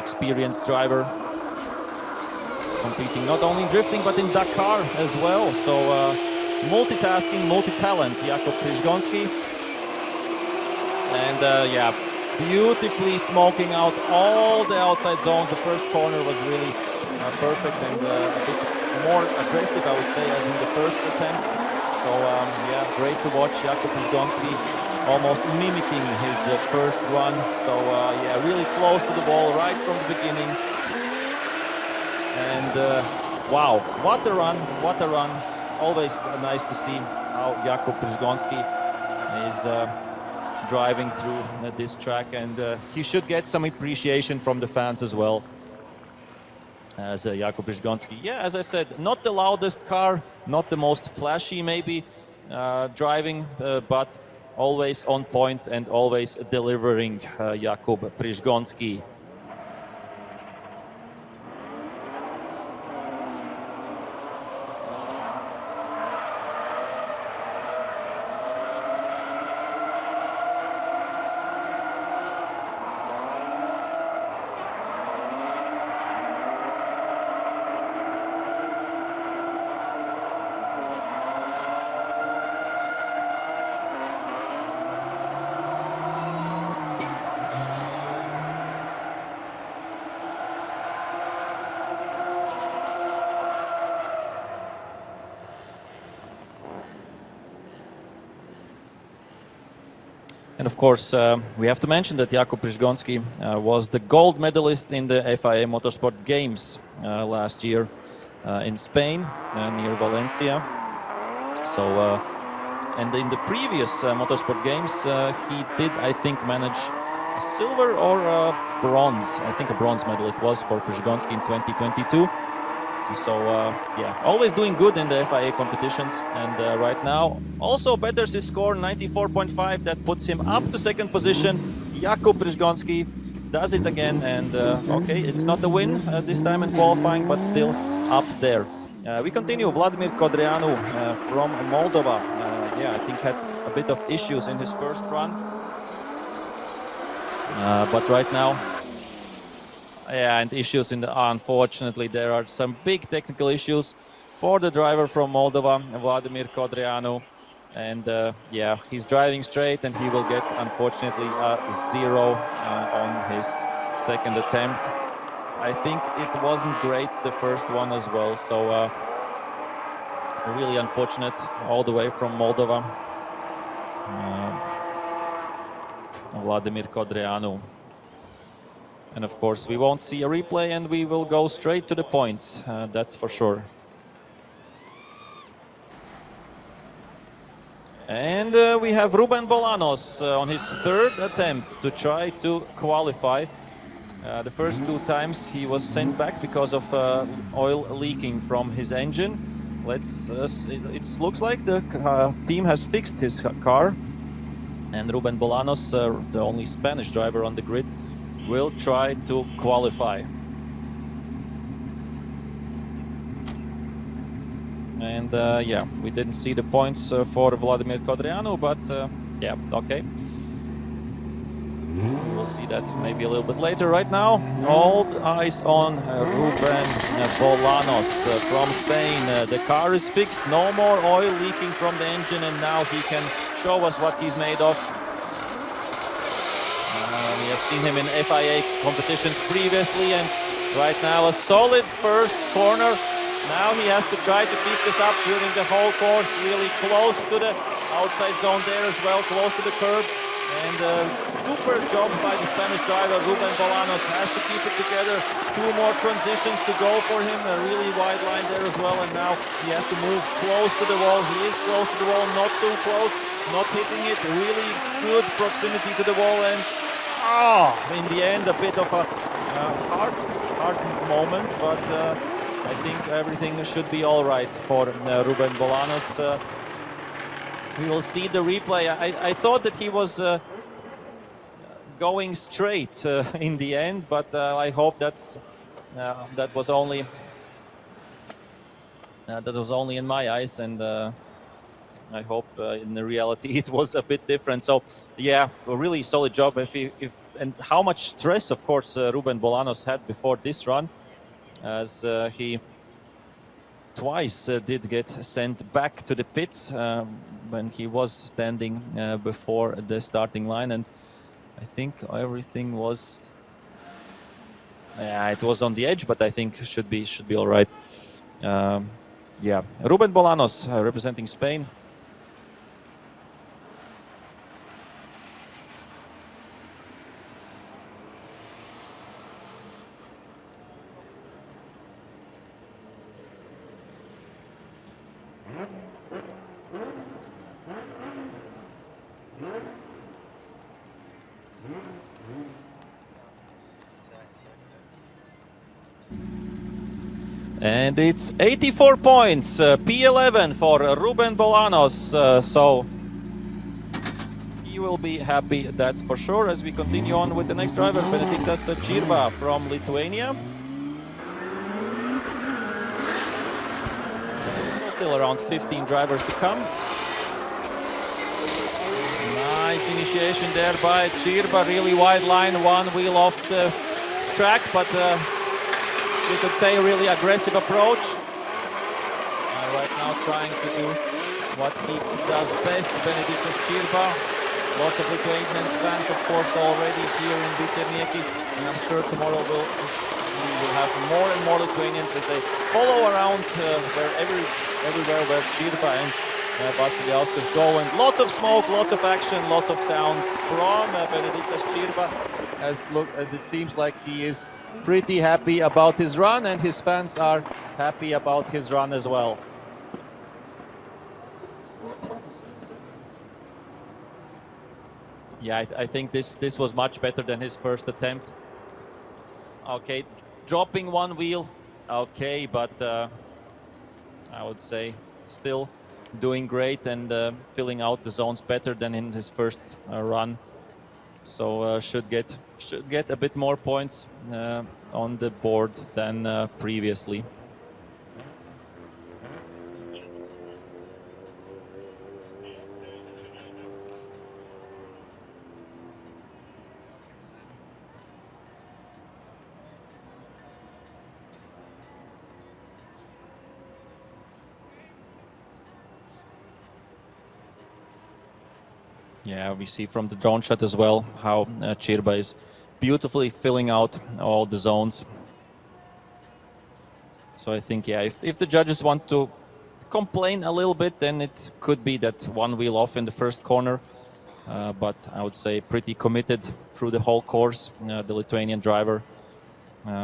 A: Experienced driver, competing not only in drifting but in Dakar as well. So multitasking, multi-talent, Jakub Przygoński. And yeah, beautifully smoking out all the outside zones. The first corner was really perfect and a bit more aggressive, I would say, as in the first attempt. So yeah, great to watch Jakub Przygoński almost mimicking his first run. So yeah, really close to the ball right from the beginning. And wow, what a run, what a run. Always nice to see how Jakub Przygoński is driving through this track, and he should get some appreciation from the fans as well. As Jakub Przygoński, yeah, as I said, not the loudest car, not the most flashy maybe driving, but always on point and always delivering. Jakub Przygoński. And of course, we have to mention that Jakub Przygoński was the gold medalist in the FIA Motorsport Games last year in Spain, near Valencia. So, and in the previous Motorsport Games, he did, I think, manage a silver or a bronze. I think a bronze medal it was for Przygoński in 2022. So yeah, always doing good in the FIA competitions, and right now also betters his score 94.5. That puts him up to second position. Jakub Przygoński does it again, and okay, it's not a win this time in qualifying, but still up there. We continue. Vladimir Codreanu from Moldova. Yeah, I think had a bit of issues in his first run, but right now. Yeah, and issues in the, unfortunately, there are some big technical issues for the driver from Moldova, Vladimir Codreanu. And yeah, he's driving straight, and he will get, unfortunately, a 0 on his second attempt. I think it wasn't great, the first one as well. So really unfortunate all the way from Moldova. Vladimir Codreanu. And of course, we won't see a replay, and we will go straight to the points, that's for sure. And we have Ruben Bolanos on his third attempt to try to qualify. The first two times he was sent back because of oil leaking from his engine. It looks like the team has fixed his car. And Ruben Bolanos, the only Spanish driver on the grid, will try to qualify. And yeah, we didn't see the points for Vladimir Codreanu, but yeah, okay. We'll see that maybe a little bit later. Right now, all eyes on Ruben Bolanos from Spain. The car is fixed, no more oil leaking from the engine, and now he can show us what he's made of. We have seen him in FIA competitions previously, and right now a solid first corner. Now he has to try to keep this up during the whole course, really close to the outside zone there as well, close to the curb. And super job by the Spanish driver. Ruben Bolanos has to keep it together. Two more transitions to go for him. A really wide line there as well. And now he has to move close to the wall. He is close to the wall, not too close, not hitting it. Really good proximity to the wall. And in the end, a bit of a hard moment. But I think everything should be all right for Ruben Bolanos. We will see the replay. I thought that he was going straight in the end, but I hope that was only in my eyes, and I hope in the reality it was a bit different. So yeah, a really solid job. And how much stress, of course, Ruben Bolanos had before this run, as he twice did get sent back to the pits when he was standing before the starting line, and I think everything was it was on the edge, but I think should be all right. Yeah, Ruben Bolanos representing Spain. And it's 84 points, P11 for Ruben Bolanos. So he will be happy, that's for sure. As we continue on with the next driver, Benediktas Čirba from Lithuania. So still around 15 drivers to come. Nice initiation there by Čirba, really wide line, one wheel off the track, but we could say really aggressive approach. Right now trying to do what he does best, Benediktas Čirba. Lots of Lithuanian fans, of course, already here in Bitternieki, and I'm sure tomorrow we will have more and more Lithuanians as they follow around everywhere where Čirba and Vasiliauskas go. And lots of smoke, lots of action, lots of sounds from Benediktas Čirba, as it seems like he is pretty happy about his run, and his fans are happy about his run as well. Yeah, I think this was much better than his first attempt. Okay, dropping one wheel, okay, but I would say still doing great and filling out the zones better than in his first run. So should get a bit more points on the board than previously. Yeah, we see from the drone shot as well how Čirba is beautifully filling out all the zones. So I think, yeah, if the judges want to complain a little bit, then it could be that one wheel off in the first corner. But I would say pretty committed through the whole course, the Lithuanian driver,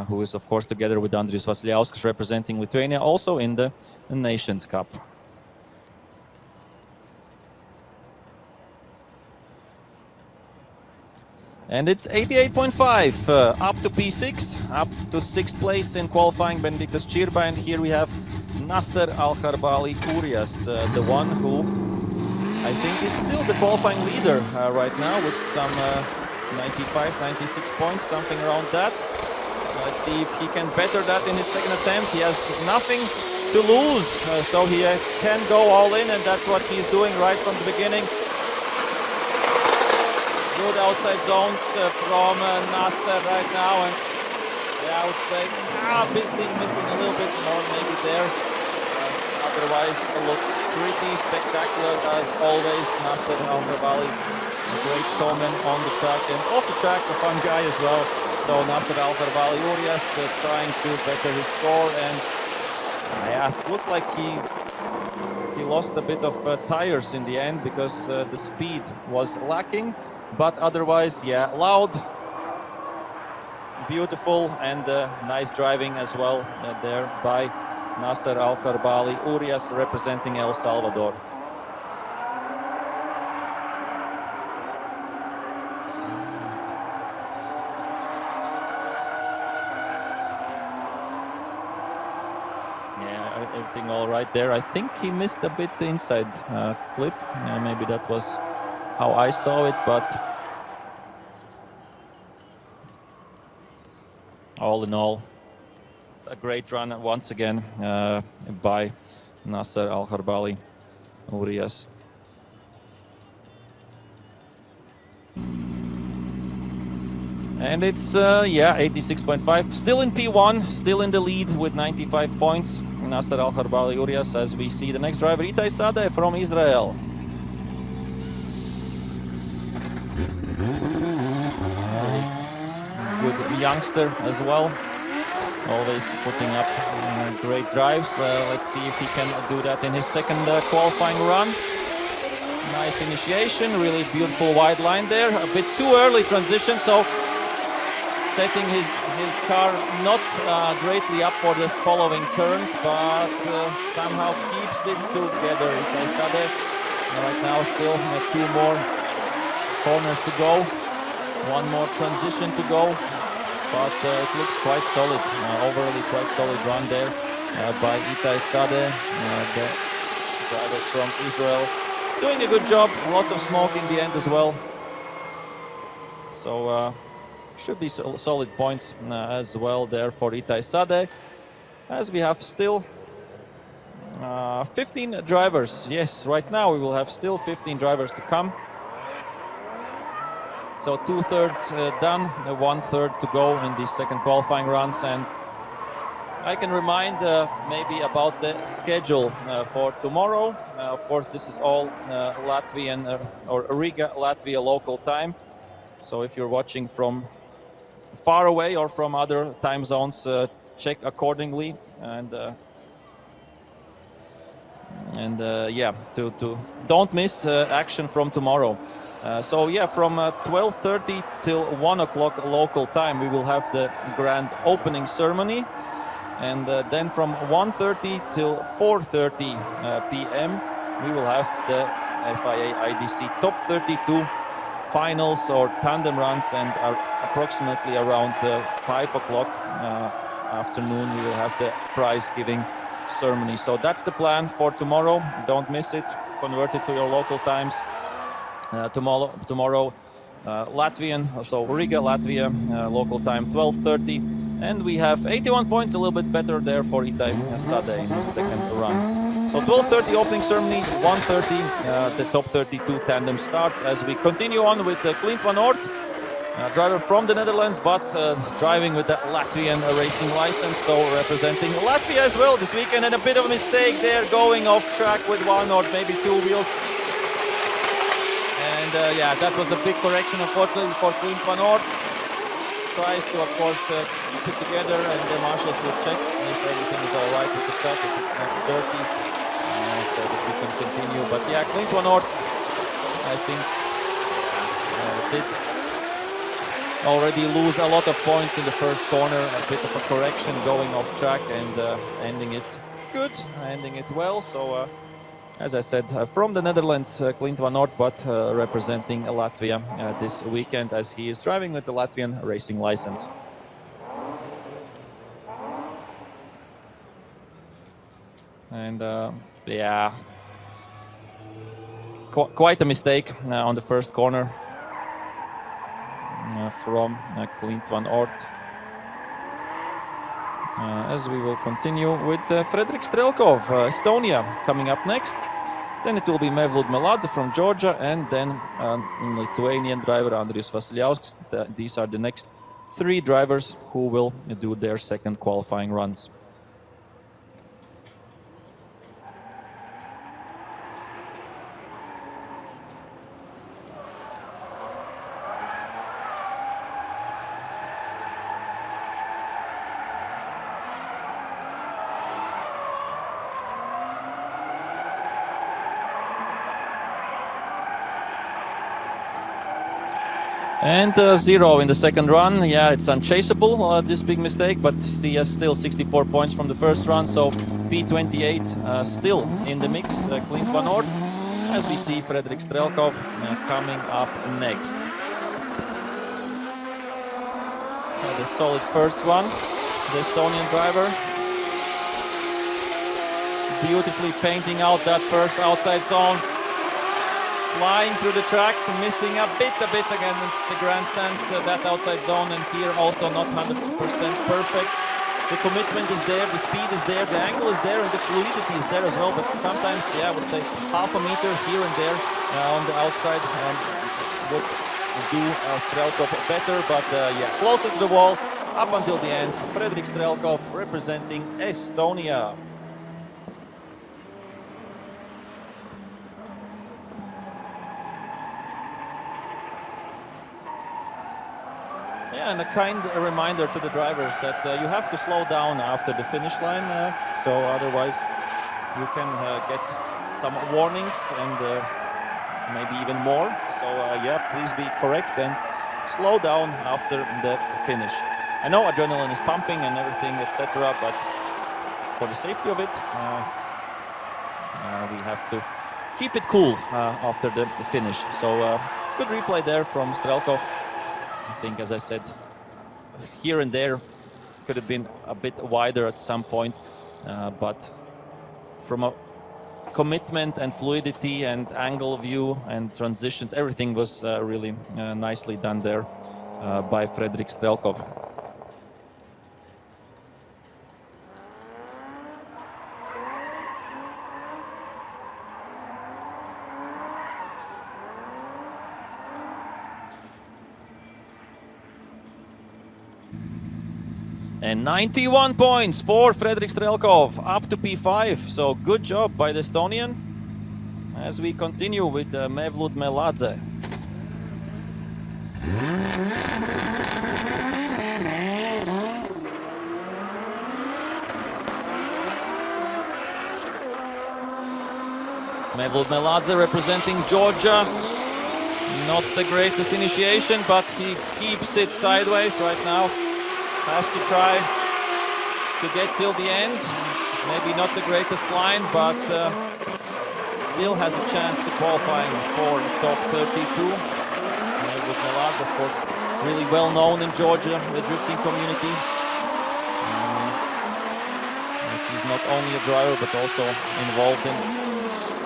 A: who is, of course, together with Andrius Vasiliauskas, representing Lithuania also in the Nations Cup. And it's 88.5, up to P6, up to 6th place in qualifying, Benediktas Čirba. And here we have Nasser Al-Kharbali Urias, the one who I think is still the qualifying leader right now with some 95, 96 points, something around that. Let's see if he can better that in his second attempt. He has nothing to lose, so he can go all in, and that's what he's doing right from the beginning. Good outside zones from Nasser right now, and yeah, I would say missing a little bit more maybe there. Otherwise, it looks pretty spectacular as always. Nasser Al-Kharbali, a great showman on the track and off the track, a fun guy as well. So Nasser Al-Kharbali Urias trying to better his score, and yeah, looked like he lost a bit of tires in the end because the speed was lacking. But otherwise, yeah, loud, beautiful, and nice driving as well there by Nasser Al-Kharbali Urias, representing El Salvador. Yeah, everything all right there. I think he missed a bit the inside clip. Maybe that was how I saw it, but all in all, a great run once again by Nasser Al-Kharbali Urias. And it's, yeah, 86.5, still in P1, still in the lead with 95 points. Nasser Al-Kharbali Urias, as we see the next driver, Itai Sadeh from Israel. Good youngster as well, always putting up great drives. Let's see if he can do that in his second qualifying run. Nice initiation, really beautiful wide line there. A bit too early transition, so setting his car not greatly up for the following turns, but somehow keeps it together. Itai Sadeh right now still two more corners to go, one more transition to go. But it looks quite solid, overall quite solid run there by Itai Sade, the driver from Israel. Doing a good job, lots of smoke in the end as well. So should be solid points as well there for Itai Sade, as we have still 15 drivers. Yes, right now we will have still 15 drivers to come. So 2/3 done, 1/3 to go in these second qualifying runs. And I can remind maybe about the schedule for tomorrow. Of course, this is all Latvian or Riga, Latvia local time. So if you're watching from far away or from other time zones, check accordingly. And yeah, to don't miss action from tomorrow. So yeah, from 12:30 till 1 o'clock local time, we will have the grand opening ceremony. And then from 1:30 till 4:30 p.m. we will have the FIA IDC Top 32 finals or tandem runs, and approximately around 5 o'clock afternoon we will have the prize giving ceremony. So that's the plan for tomorrow. Don't miss it. Convert it to your local times. Tomorrow Latvian, so Riga, Latvia, local time 12:30. And we have 81 points, a little bit better there for Itai Sade in his second run. So 12:30 opening ceremony, 1:30 the top 32 tandem starts, as we continue on with Clint van Oort, driver from the Netherlands, but driving with the Latvian racing license, so representing Latvia as well this weekend. And a bit of a mistake there, going off track with one or maybe two wheels. And yeah, that was a big correction, unfortunately, for Clint van Oort. Tries to, of course, keep it together, and the marshals will check if everything is all right with the track, if it's not dirty, so that we can continue. But yeah, Clint van Oort, I think, did already lose a lot of points in the first corner. A bit of a correction, going off track and ending it good, ending it well. So as I said, from the Netherlands, Clint van Oort, but representing Latvia this weekend, as he is driving with the Latvian racing license. And yeah, quite a mistake on the first corner from Clint van Oort. As we will continue with Fredrik Strelkov, Estonia, coming up next. Then it will be Mevlud Meladze from Georgia, and then Lithuanian driver Andrius Vasiliauskas. These are the next three drivers who will do their second qualifying runs. And 0 in the second run. Yeah, it's unchaseable, this big mistake, but he has still 64 points from the first run, so P28 still in the mix, Clint van Oort, as we see Fredrik Strelkov coming up next. The solid first run, the Estonian driver, beautifully painting out that first outside zone. Flying through the track, missing a bit again. It's the grandstands, that outside zone, and here also not 100% perfect. The commitment is there, the speed is there, the angle is there, and the fluidity is there as well. But sometimes, yeah, I would say half a meter here and there on the outside would do Strelkov better. But yeah, closer to the wall up until the end. Fredrik Strelkov representing Estonia. Yeah, and a kind reminder to the drivers that you have to slow down after the finish line, so otherwise you can get some warnings and maybe even more. So yeah, please be correct and slow down after the finish. I know adrenaline is pumping and everything, etc., but for the safety of it, we have to keep it cool after the finish. So good replay there from Strelkov. I think, as I said, here and there could have been a bit wider at some point. but from a commitment and fluidity and angle view and transitions, everything was really nicely done there by Fredrik Strelkov. And 91 points for Fredrik Strelkov, up to P5. So good job by the Estonian. As we continue with Mevlut Meladze. Mevlut Meladze representing Georgia. Not the greatest initiation, but he keeps it sideways right now. Has to try to get till the end. Maybe not the greatest line, but still has a chance to qualifying for top 32. With Meladze, of course, really well known in Georgia, the drifting community. As he's not only a driver, but also involved in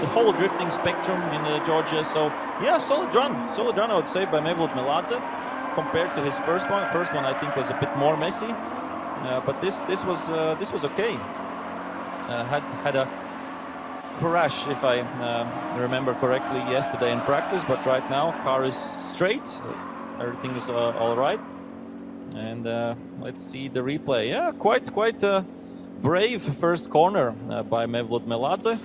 A: the whole drifting spectrum in Georgia. So yeah, solid run I would say by Mevlut Meladze. Compared to his first one I think was a bit more messy, but this was okay. Had a crash, if I remember correctly, yesterday in practice, but right now car is straight, everything is all right. And let's see the replay. Yeah, quite a brave first corner by Mevlut Meladze.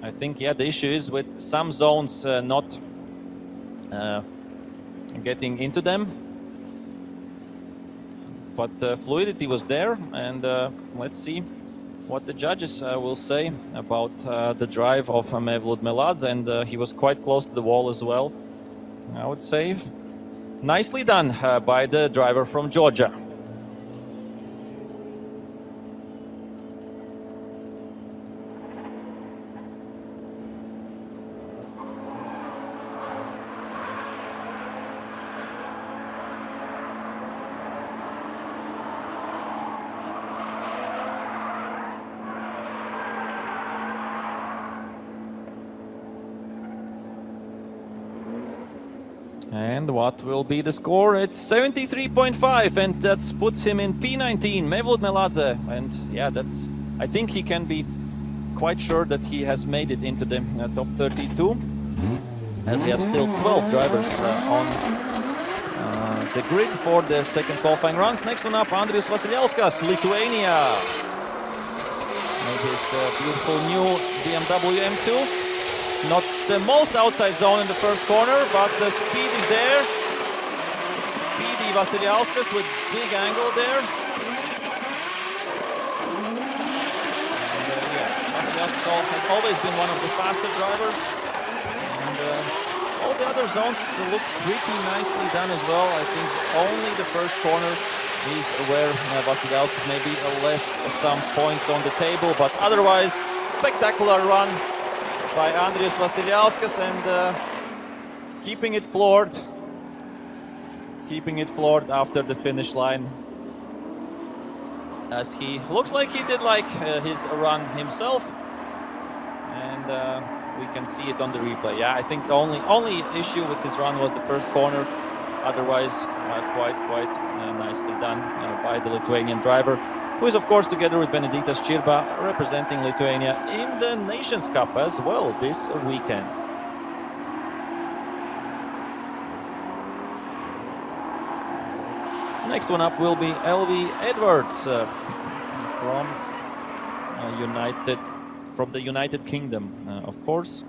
A: I think the issue is with some zones not getting into them, but fluidity was there. And let's see what the judges will say about the drive of Mevlut Meladze. And he was quite close to the wall as well, I would say. Nicely done by the driver from Georgia. And what will be the score? It's 73.5, and that puts him in P19, Mevlut Meladze. And yeah, I think he can be quite sure that he has made it into the top 32, as we have still 12 drivers on the grid for their second qualifying rounds. Next one up, Andrius Vasiliauskas, Lithuania. Made his beautiful new BMW M2. Not the most outside zone in the first corner, but the speed is there. Speedy Vasiliauskas with big angle there. And Vasiliauskas has always been one of the faster drivers. And all the other zones look pretty nicely done as well. I think only the first corner is where Vasiliauskas maybe left some points on the table, but otherwise spectacular run by Andrius Vasiliauskas, and keeping it floored after the finish line, as he looks like he did like his run himself, and we can see it on the replay. Yeah, I think the only issue with his run was the first corner. Otherwise, quite nicely done by the Lithuanian driver, who is, of course, together with Benediktas Čirba, representing Lithuania in the Nations Cup as well this weekend. Next one up will be Elvi Edwards from the United Kingdom, of course.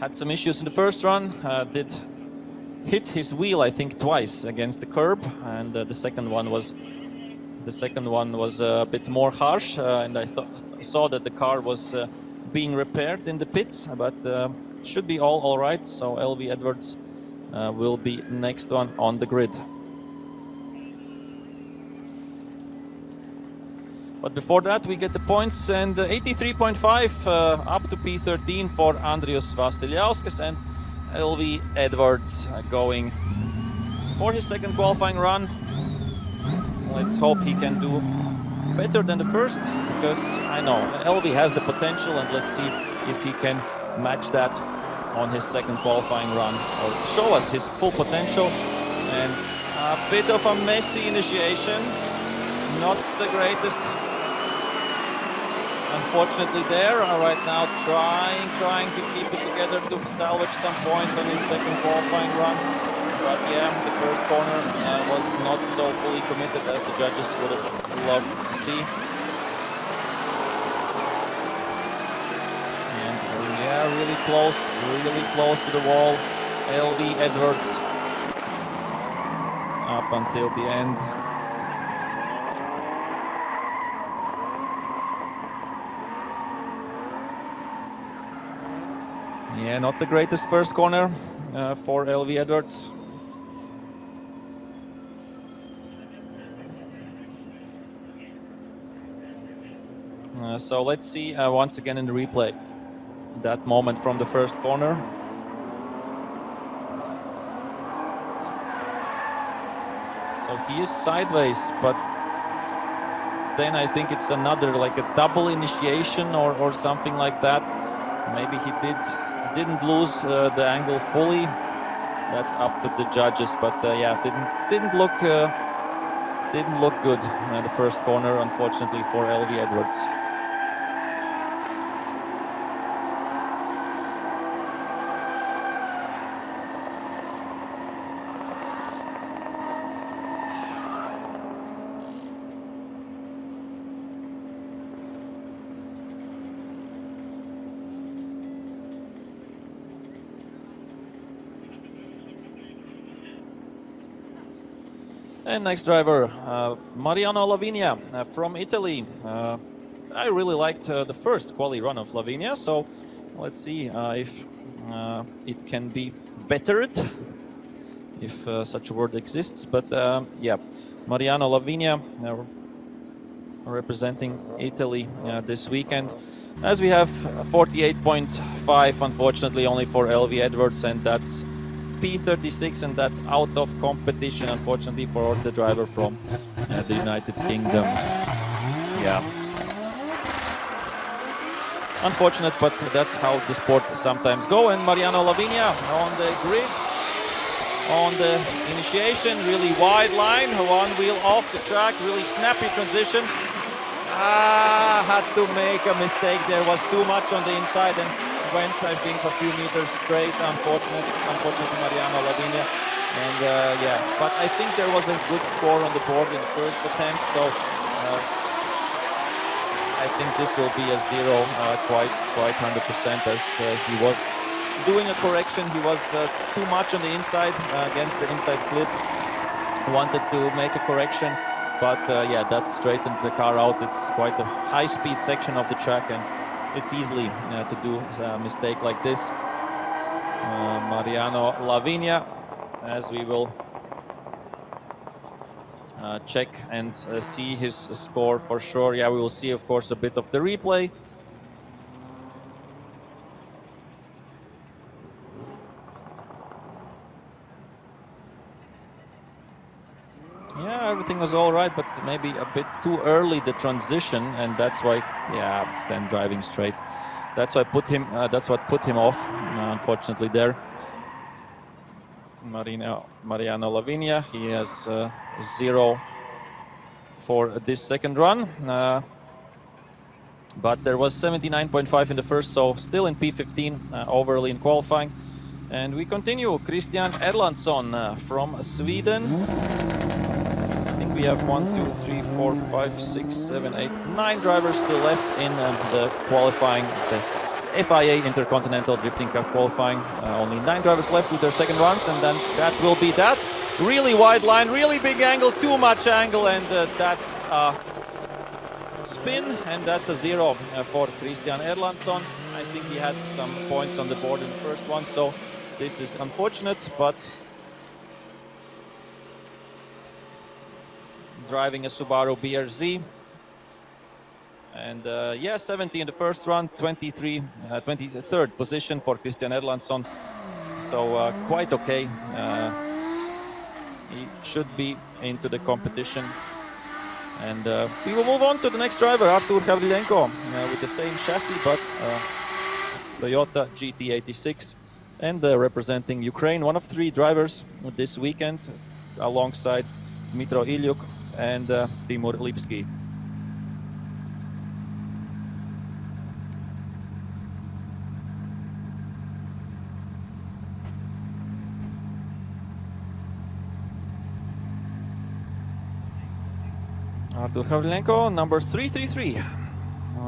A: Had some issues in the first run, did hit his wheel, I think, twice against the curb, and the second one was a bit more harsh, and I saw that the car was being repaired in the pits, but should be all right. So Elvi Edwards will be next one on the grid. But before that, we get the points, and 83.5 up to P13 for Andrius Vasiliauskas, and Elvi Edwards going for his second qualifying run. let's hope he can do better than the first, because I know LV has the potential, and let's see if he can match that on his second qualifying run, or show us his full potential. And a bit of a messy initiation, not the greatest, unfortunately there. Right now trying to keep it together to salvage some points on his second qualifying run. But yeah, the first corner was not so fully committed as the judges would have loved to see. And yeah, really close to the wall. LV Edwards up until the end. Yeah, not the greatest first corner for LV Edwards. So let's see once again in the replay that moment from the first corner. So he is sideways, but then I think it's another, like a double initiation or something like that. Maybe he didn't lose the angle fully. That's up to the judges, but yeah, didn't look good the first corner, unfortunately, for LV Edwards. And next driver, Mariano Lavinia from Italy. I really liked the first quali run of Lavinia, so let's see if it can be bettered, if such a word exists. But yeah, Mariano Lavinia representing Italy this weekend. As we have 48.5, unfortunately, only for LV Edwards, and that's P36, and that's out of competition, unfortunately, for the driver from the United Kingdom. Yeah, unfortunate, but that's how the sport sometimes go. And Mariano Lavinia on the grid, on the initiation, really wide line, one wheel off the track, really snappy transition. Had to make a mistake. There was too much on the inside and went, I think, a few meters straight. Unfortunately, Mariano Lavinia. And yeah, but I think there was a good score on the board in the first attempt, so I think this will be a zero, quite 100%, as he was doing a correction. He was too much on the inside against the inside clip. Wanted to make a correction, but yeah, that straightened the car out. It's quite a high-speed section of the track, and it's easily to do a mistake like this. Mariano Lavinia, as we will check and see his score for sure. Yeah, we will see, of course, a bit of the replay. Yeah, everything was all right, but maybe a bit too early, the transition, and that's why, yeah, then driving straight. That's why that's what put him off, unfortunately, there. Mariano Lavinia, he has zero for this second run, but there was 79.5 in the first, so still in P15 overly in qualifying. And we continue. Christian Erlandsson from Sweden. We have 1, 2, 3, 4, 5, 6, 7, 8, 9 drivers still left in the qualifying, the FIA Intercontinental Drifting Cup qualifying. Only 9 drivers left with their second runs, and then that will be that. Really wide line, really big angle, too much angle, and that's a spin, and that's a zero for Christian Erlandsson. I think he had some points on the board in the first one, so this is unfortunate, but driving a Subaru BRZ. And yeah, 70 in the first run, 23rd position for Christian Erlandsson. So quite okay. He should be into the competition And we will move on to the next driver, Artur Havrilenko, with the same chassis, but Toyota GT86, and representing Ukraine, one of 3 drivers this weekend, alongside Dmitro Ilyuk and Timur Lipsky. Artur Havrilenko, number 333,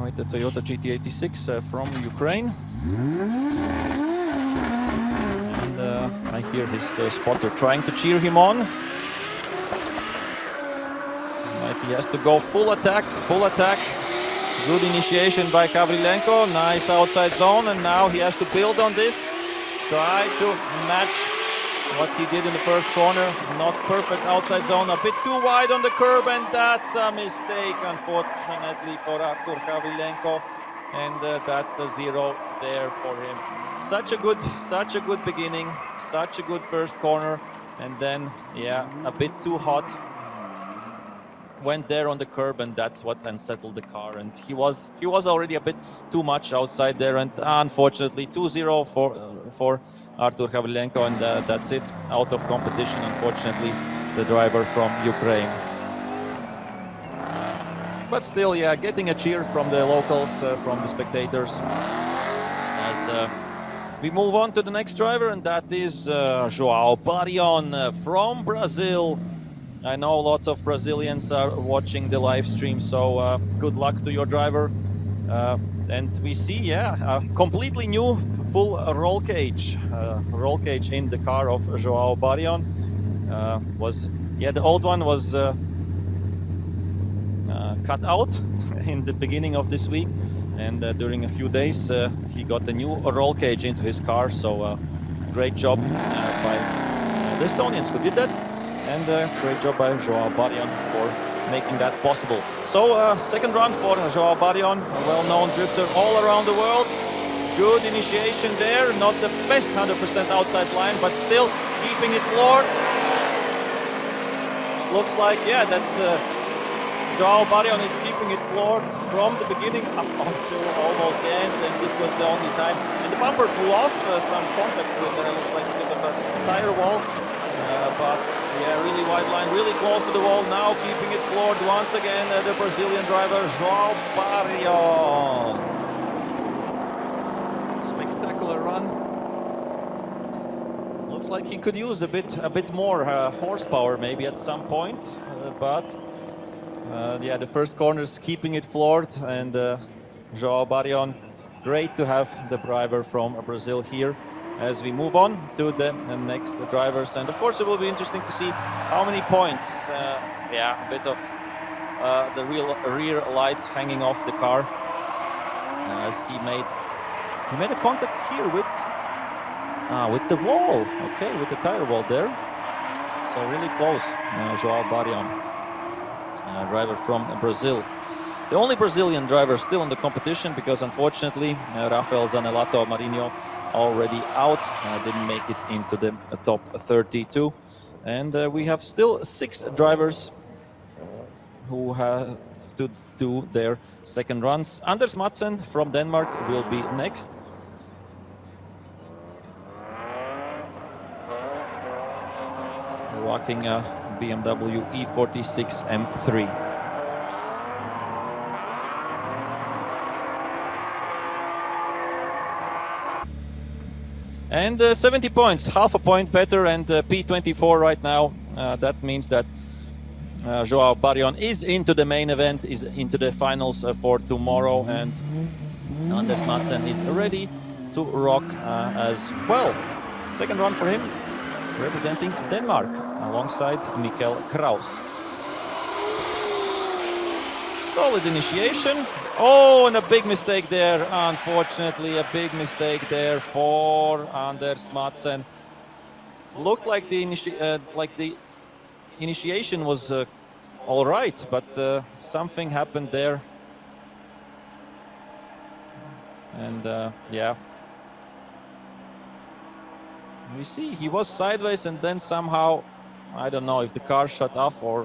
A: with the Toyota GT86 from Ukraine. And I hear his spotter trying to cheer him on. Like he has to go full attack, full attack. Good initiation by Havrilenko, nice outside zone, and now he has to build on this. Try to match what he did in the first corner. Not perfect outside zone, a bit too wide on the curb, and that's a mistake, unfortunately, for Artur Havrilenko. And that's a 0 there for him. Such a good beginning, such a good first corner, and then, yeah, a bit too hot. Went there on the curb, and that's what unsettled the car. And he was already a bit too much outside there, and unfortunately 2-0 for Artur Havrilenko, and that's it. Out of competition, unfortunately, the driver from Ukraine. But still, yeah, getting a cheer from the locals, from the spectators, as we move on to the next driver, and that is João Barrion from Brazil. I know lots of Brazilians are watching the live stream, so good luck to your driver. And we see, yeah, a completely new full roll cage in the car of João Barrion. The old one was cut out in the beginning of this week, and during a few days he got the new roll cage into his car. So great job by the Estonians who did that. And great job by João Barrion for making that possible. So second run for João Barrion, a well-known drifter all around the world. Good initiation there, not the best 100% outside line, but still keeping it floored. Looks like, yeah, that João Barrion is keeping it floored from the beginning up until almost the end, and this was the only time. And the bumper flew off, some contact with there, looks like a bit of a tire wall. But yeah, really wide line, really close to the wall. Now keeping it floored once again, the Brazilian driver João Barrion. Spectacular run. Looks like he could use a bit more horsepower maybe at some point, but yeah, the first corners keeping it floored, and João Barrion, great to have the driver from Brazil here. As we move on to the next drivers, and of course it will be interesting to see how many points. Yeah, a bit of the rear lights hanging off the car, as he made a contact here with the wall. Okay, with the tire wall there. So really close. João Barrion, driver from Brazil. The only Brazilian driver still in the competition, because unfortunately Rafael Zanelato Marinho already out, didn't make it into the top 32. And we have still 6 drivers who have to do their second runs. Anders Madsen from Denmark will be next. Rocking a BMW E46 M3. And 70 points, half a point better, and P24 right now. That means that João Barrion is into the main event, is into the finals for tomorrow, and Anders Madsen is ready to rock as well. Second run for him, representing Denmark, alongside Mikkel Kraus. Solid initiation. Oh, and a big mistake there. Unfortunately, a big mistake there for Anders Madsen. Looked like the initiation was all right, but something happened there. And yeah, we see he was sideways, and then somehow, I don't know if the car shut off or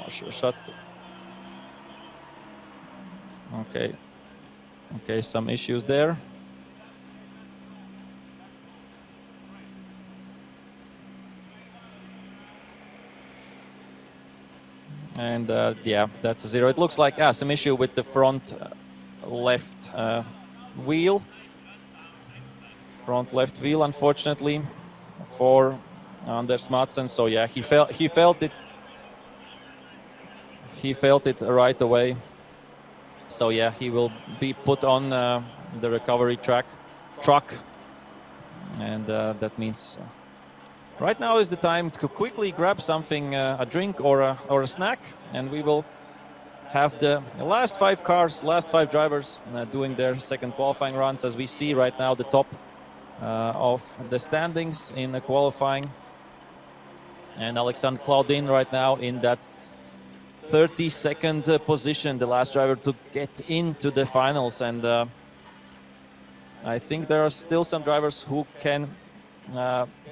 A: shut Okay, some issues there. And yeah, that's a 0. It looks like some issue with the front left wheel. Front left wheel, unfortunately, for Anders Madsen. So yeah, he felt it. He felt it right away. So yeah, he will be put on the recovery truck, and that means right now is the time to quickly grab something, a drink or a snack, and we will have the last 5 cars, last 5 drivers doing their second qualifying runs. As we see right now, the top of the standings in the qualifying, and Alexander Claudin right now in that 32nd position, the last driver to get into the finals. And I think there are still some drivers who can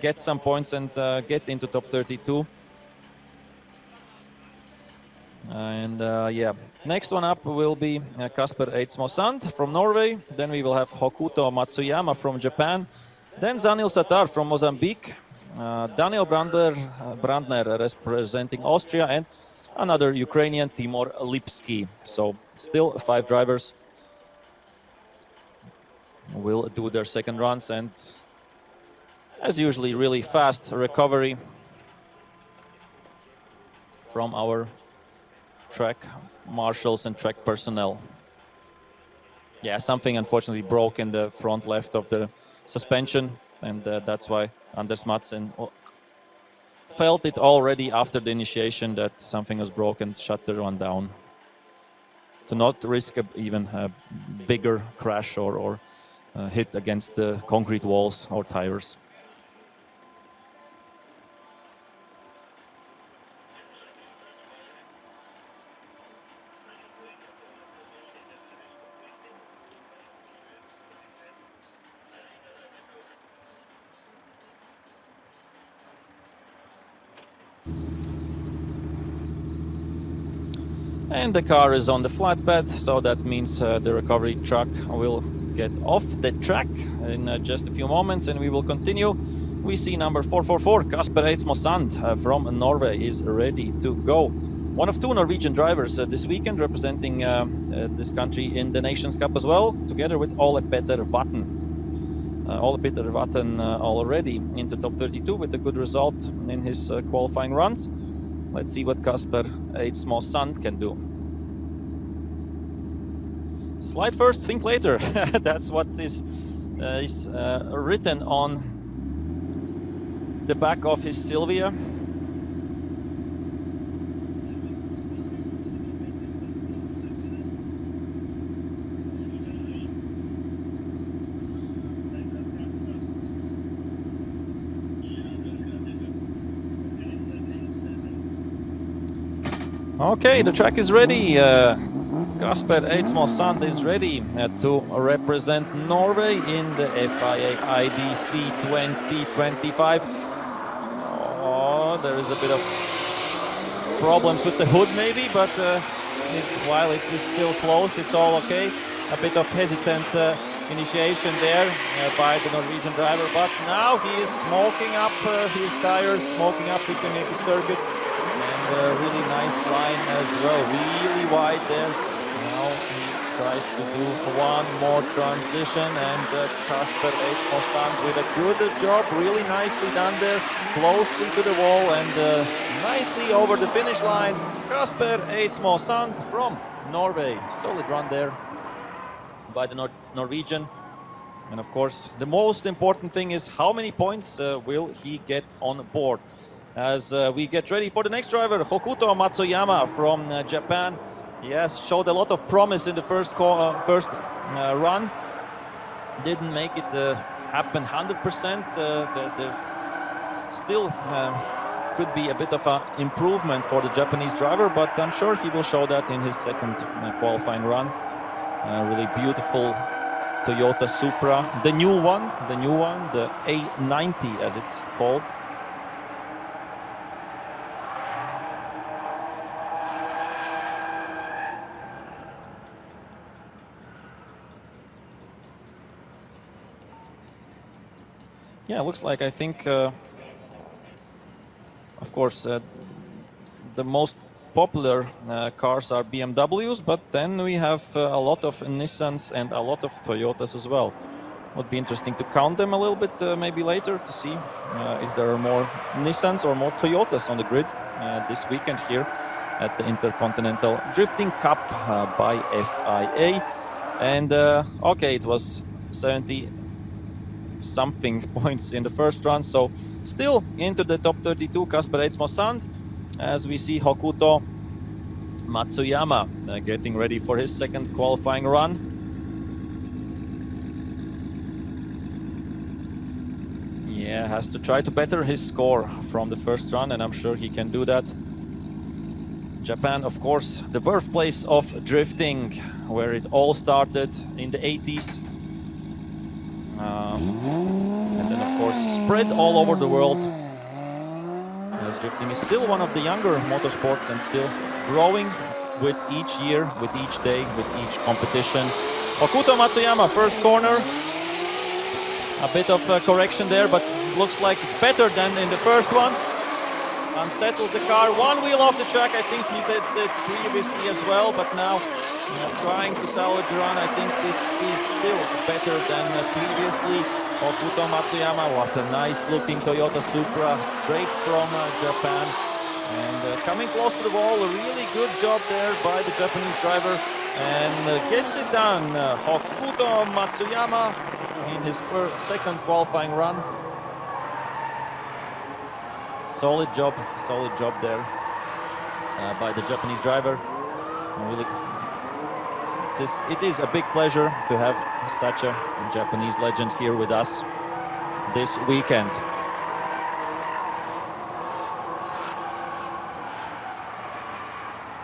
A: get some points and get into top 32. And yeah, next one up will be Kasper Eidsmo Sand from Norway. Then we will have Hokuto Matsuyama from Japan. Then Zanil Satar from Mozambique. Daniel Brandner representing Austria, and another Ukrainian, Timur Lipsky. So still 5 drivers will do their second runs, and as usually really fast recovery from our track marshals and track personnel. Yeah, something unfortunately broke in the front left of the suspension, and that's why Anders Madsen felt it already after the initiation that something was broken, shut the run down to not risk even a bigger crash or hit against the concrete walls or tires. And the car is on the flatbed, so that means the recovery truck will get off the track in just a few moments, and we will continue. We see number 444, Kasper Eidsmo Sand from Norway, is ready to go. One of 2 Norwegian drivers this weekend representing this country in the Nations Cup as well, together with Ole Petter Vatten. Ole Petter Vatten already into top 32 with a good result in his qualifying runs. Let's see what Kasper Eidsmo Sand can do. Slide first, think later. That's what is written on the back of his Silvia. Okay, the track is ready. Kasper Eidsmo Sand is ready to represent Norway in the FIA IDC 2025. Oh, there is a bit of problems with the hood maybe, but while it is still closed, it's all okay. A bit of hesitant initiation there by the Norwegian driver, but now he is smoking up his tires, smoking up with the maybe circuit. And really nice line as well, really wide there. Now he tries to do one more transition, and Kasper Eidsmo Sand with a good job, really nicely done there, closely to the wall and nicely over the finish line. Kasper Eidsmo Sand from Norway. Solid run there by the Norwegian. And of course, the most important thing is how many points will he get on board. As we get ready for the next driver, Hokuto Matsuyama from Japan. He has showed a lot of promise in the first run. Didn't make it happen 100%. Still could be a bit of an improvement for the Japanese driver, but I'm sure he will show that in his second qualifying run. Really beautiful Toyota Supra, the new one, the A90 as it's called. Yeah, looks like, I think, of course, the most popular cars are BMWs, but then we have a lot of Nissans and a lot of Toyotas as well. Would be interesting to count them a little bit maybe later to see if there are more Nissans or more Toyotas on the grid this weekend here at the Intercontinental Drifting Cup by FIA. And okay, it was 70 something points in the first run, so still into the top 32 Kasper Eidsmo-Sand, as we see Hokuto Matsuyama getting ready for his second qualifying run. Yeah, has to try to better his score from the first run, and I'm sure he can do that. Japan, of course, the birthplace of drifting, where it all started in the 80s. And then, of course, spread all over the world, as drifting is still one of the younger motorsports and still growing with each year, with each day, with each competition. Hokuto Matsuyama, first corner. A bit of correction there, but looks like better than in the first one. Unsettles the car, one wheel off the track. I think he did it previously as well, but now trying to salvage a run. I think this is still better than previously. Hokuto Matsuyama, what a nice looking Toyota Supra, straight from Japan. And coming close to the wall, a really good job there by the Japanese driver. And gets it done. Hokuto Matsuyama in his second qualifying run. Solid job there by the Japanese driver. Really, it is a big pleasure to have such a Japanese legend here with us this weekend.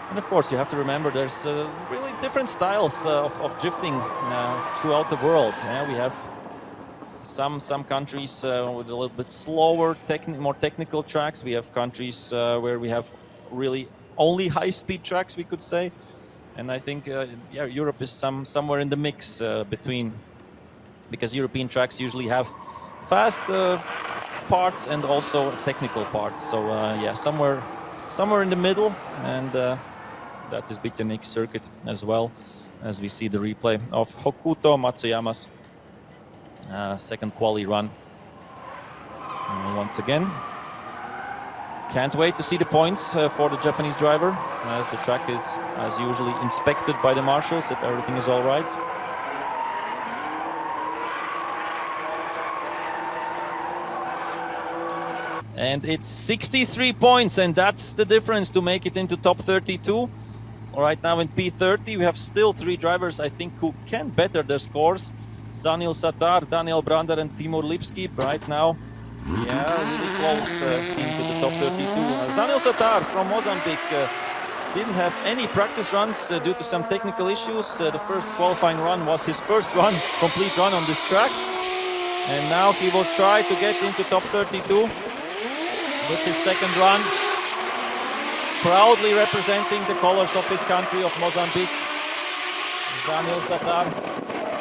A: And of course, you have to remember there's really different styles of drifting throughout the world. We have some countries with a little bit slower, more technical tracks. We have countries where we have really only high-speed tracks, we could say. And I think, yeah, Europe is somewhere in the mix between, because European tracks usually have fast parts and also technical parts. So yeah, somewhere in the middle, and that is Bitenik circuit as well, as we see the replay of Hokuto Matsuyama's second quali run. Once again, can't wait to see the points for the Japanese driver, as the track is, as usually, inspected by the marshals if everything is all right. And it's 63 points, and that's the difference to make it into top 32. Right now in P30, we have still 3 drivers, I think, who can better their scores. Zanil Satar, Daniel Brander, and Timur Lipski right now. Yeah, really close into the top 32. Zanil Satar from Mozambique didn't have any practice runs due to some technical issues. The first qualifying run was his first run, complete run on this track. And now he will try to get into top 32 with his second run. Proudly representing the colors of his country, of Mozambique. Zanil Satar.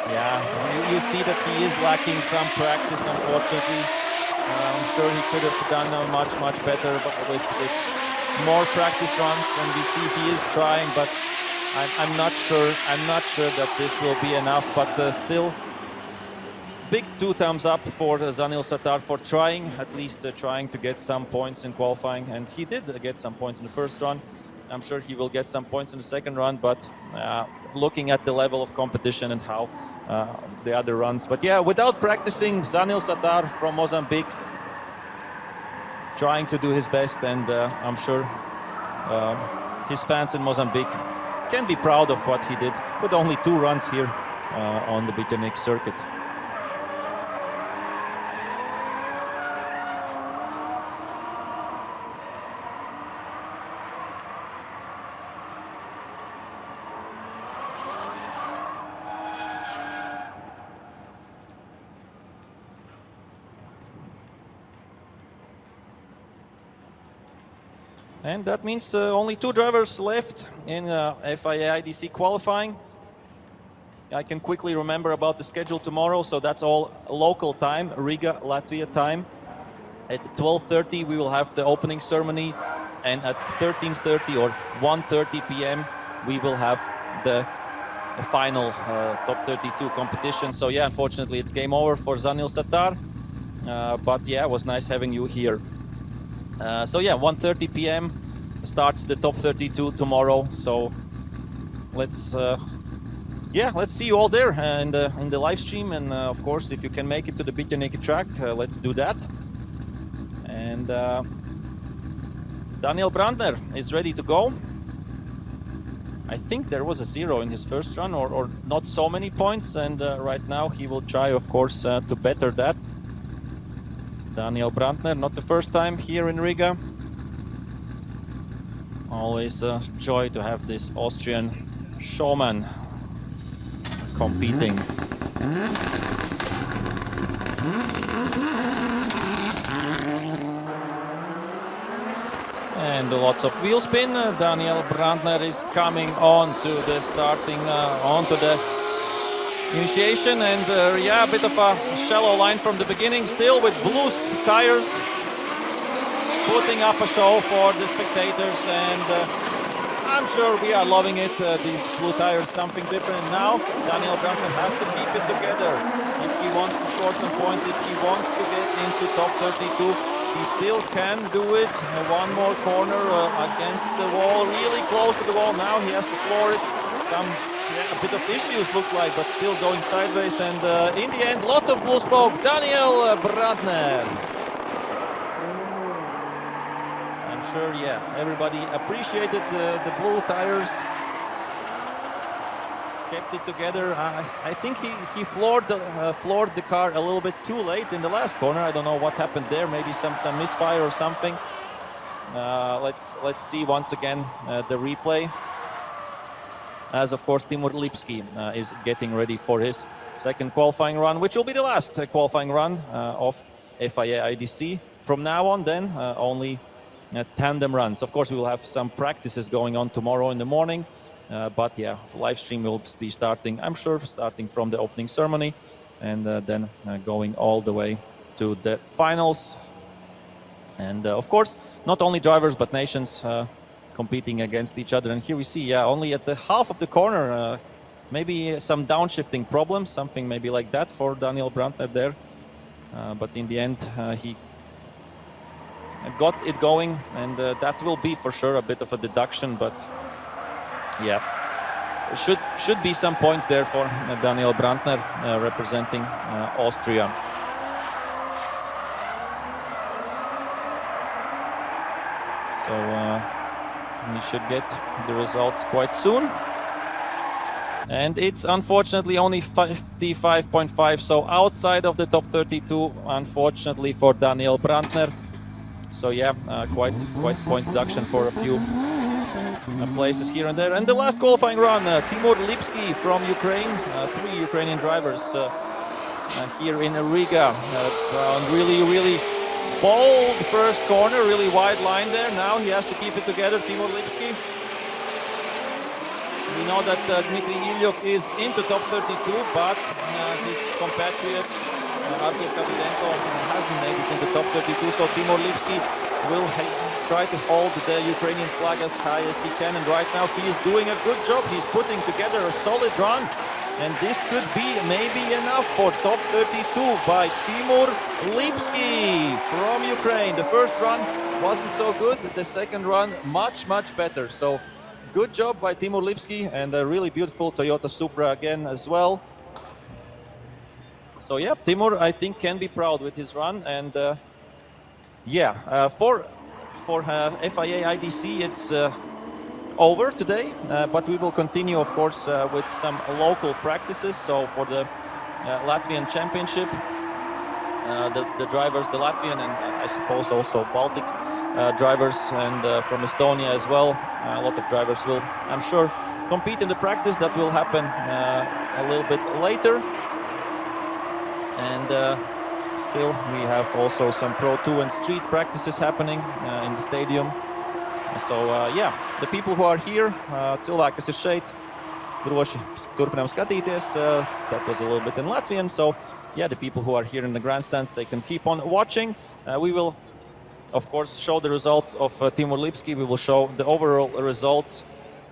A: Yeah, you see that he is lacking some practice, unfortunately. I'm sure he could have done much better with more practice runs, and we see he is trying, but I'm not sure that this will be enough. But still, big 2 thumbs up for Zanil Satar for trying, at least trying to get some points in qualifying, and he did get some points in the first run. I'm sure he will get some points in the second run, but looking at the level of competition and how the other runs. But yeah, without practicing, Zanil Satar from Mozambique trying to do his best, and I'm sure his fans in Mozambique can be proud of what he did with only 2 runs here on the Bitenik circuit. And that means only 2 drivers left in FIA IDC qualifying. I can quickly remember about the schedule tomorrow. So that's all local time, Riga, Latvia time. At 12:30 we will have the opening ceremony, and at 13:30 or 1:30 p.m. we will have the final top 32 competition. So yeah, unfortunately it's game over for Zanil Satar, but yeah, it was nice having you here. So yeah, 1:30 p.m. starts the top 32 tomorrow. So let's see you all there and in the live stream, and of course if you can make it to the Beat Your Naked track, let's do that. And Daniel Brandner is ready to go. I think there was a 0 in his first run, or not so many points, and right now he will try, of course, to better that. Daniel Brandner, not the first time here in Riga. Always a joy to have this Austrian showman competing. And lots of wheel spin. Daniel Brandner is coming on to the starting, onto the initiation, and yeah, a bit of a shallow line from the beginning, still with blue tires, putting up a show for the spectators, and I'm sure we are loving it. These blue tires, something different. Now Daniel Brandner has to keep it together if he wants to score some points, if he wants to get into top 32. He still can do it. One more corner against the wall, really close to the wall. Now he has to floor it. A bit of issues look like, but still going sideways. And in the end, lots of blue smoke. Daniel Brandner. I'm sure, yeah, everybody appreciated the blue tires. Kept it together. I think he floored the car a little bit too late in the last corner. I don't know what happened there. Maybe some misfire or something. Let's see once again the replay. As of course Timur Lipski is getting ready for his second qualifying run, which will be the last qualifying run of FIA IDC. From now on, then only tandem runs. Of course, we will have some practices going on tomorrow in the morning. But yeah, live stream will be starting, I'm sure, starting from the opening ceremony, and then going all the way to the finals. And of course, not only drivers but nations competing against each other. And here we see, yeah, only at the half of the corner, maybe some downshifting problems, something maybe like that for Daniel Brandner there. But in the end, he got it going, and that will be for sure a bit of a deduction, but yeah, should be some points there for Daniel Brandner representing Austria. So we should get the results quite soon. And it's unfortunately only 55.5, so outside of the top 32, unfortunately for Daniel Brandner. So yeah, quite points deduction for a few places here and there. And the last qualifying run, Timur Lipski from Ukraine, 3 Ukrainian drivers here in Riga. Really bold first corner, really wide line there. Now he has to keep it together, Timur Lipski. We know that Dmitry Ilyuk is into top 32, but his compatriot Artur Kapidenko hasn't made it into top 32, so Timur Lipski will try to hold the Ukrainian flag as high as he can, and right now he is doing a good job. He's putting together a solid run, and this could be maybe enough for top 32 by Timur Lipski from Ukraine. The first run wasn't so good, the second run much better. So good job by Timur Lipski, and a really beautiful Toyota Supra again as well. So yeah, Timur, I think, can be proud with his run, and yeah, for FIA IDC it's over today, but we will continue, of course, with some local practices. So for the Latvian Championship, the drivers, the Latvian and I suppose also Baltic drivers, and from Estonia as well, a lot of drivers will, I'm sure, compete in the practice that will happen a little bit later. And still we have also some Pro 2 and street practices happening in the stadium. So yeah, the people who are here, cilvēki, kas ir šeit, droši turpinām skatīties. That was a little bit in Latvian, so yeah, the people who are here in the grandstands, they can keep on watching. We will, of course, show the results of Timur Lipski. We will show the overall results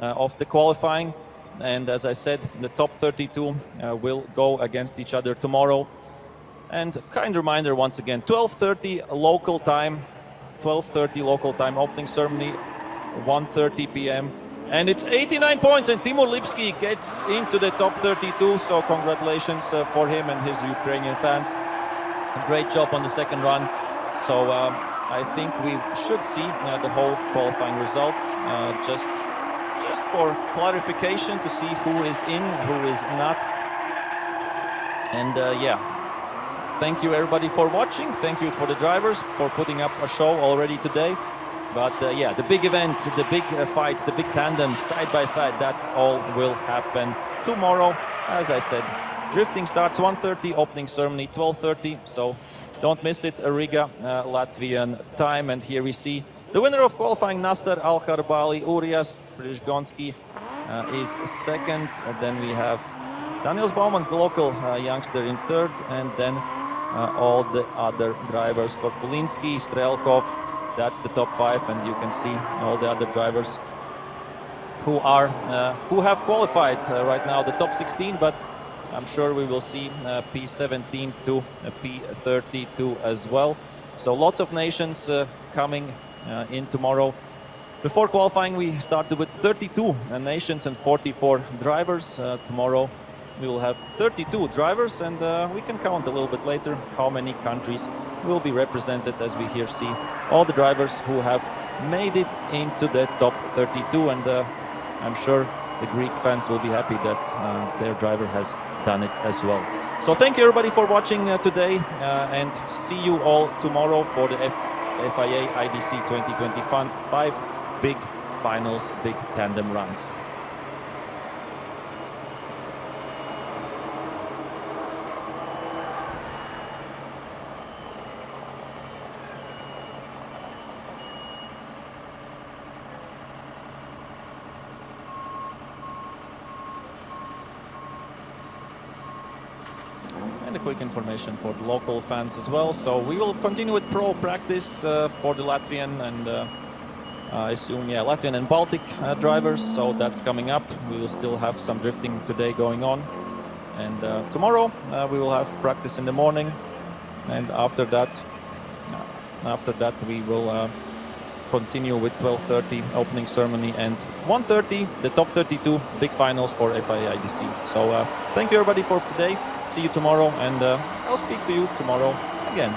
A: of the qualifying. And as I said, the top 32 will go against each other tomorrow. And kind reminder once again, 12:30 local time, 12:30 local time opening ceremony, 1:30 p.m. And it's 89 points, and Timur Lipski gets into the top 32. So congratulations for him and his Ukrainian fans. A great job on the second run. So I think we should see the whole qualifying results just for clarification to see who is in, who is not. And yeah, thank you everybody for watching. Thank you for the drivers for putting up a show already today. But yeah, the big event, the big fights, the big tandems side by side, that all will happen tomorrow. As I said, drifting starts 1:30, opening ceremony 12:30. So don't miss it, Riga, Latvian time. And here we see the winner of qualifying, Nasser Al-Kharbali. Urias Prizhgonski is second. And then we have Daniels Baumans, the local youngster, in third. And then all the other drivers, Korpulinski, Strelkov, that's the top 5. And you can see all the other drivers who have qualified right now, the top 16. But I'm sure we will see P17 to P32 as well. So lots of nations coming in tomorrow. Before qualifying, we started with 32 nations and 44 drivers. Tomorrow we will have 32 drivers, and we can count a little bit later how many countries will be represented, as we here see all the drivers who have made it into the top 32. And I'm sure the Greek fans will be happy that their driver has done it as well. So thank you everybody for watching today, and see you all tomorrow for the FIA IDC 2025 big finals, big tandem runs. And a quick information for the local fans as well. So we will continue with pro practice for the Latvian and I assume, yeah, Latvian and Baltic drivers. So that's coming up. We will still have some drifting today going on. And tomorrow we will have practice in the morning. And after that we will continue with 12:30 opening ceremony and 1:30 the top 32 big finals for FIA IDC. So thank you everybody for today. See you tomorrow, and I'll speak to you tomorrow again.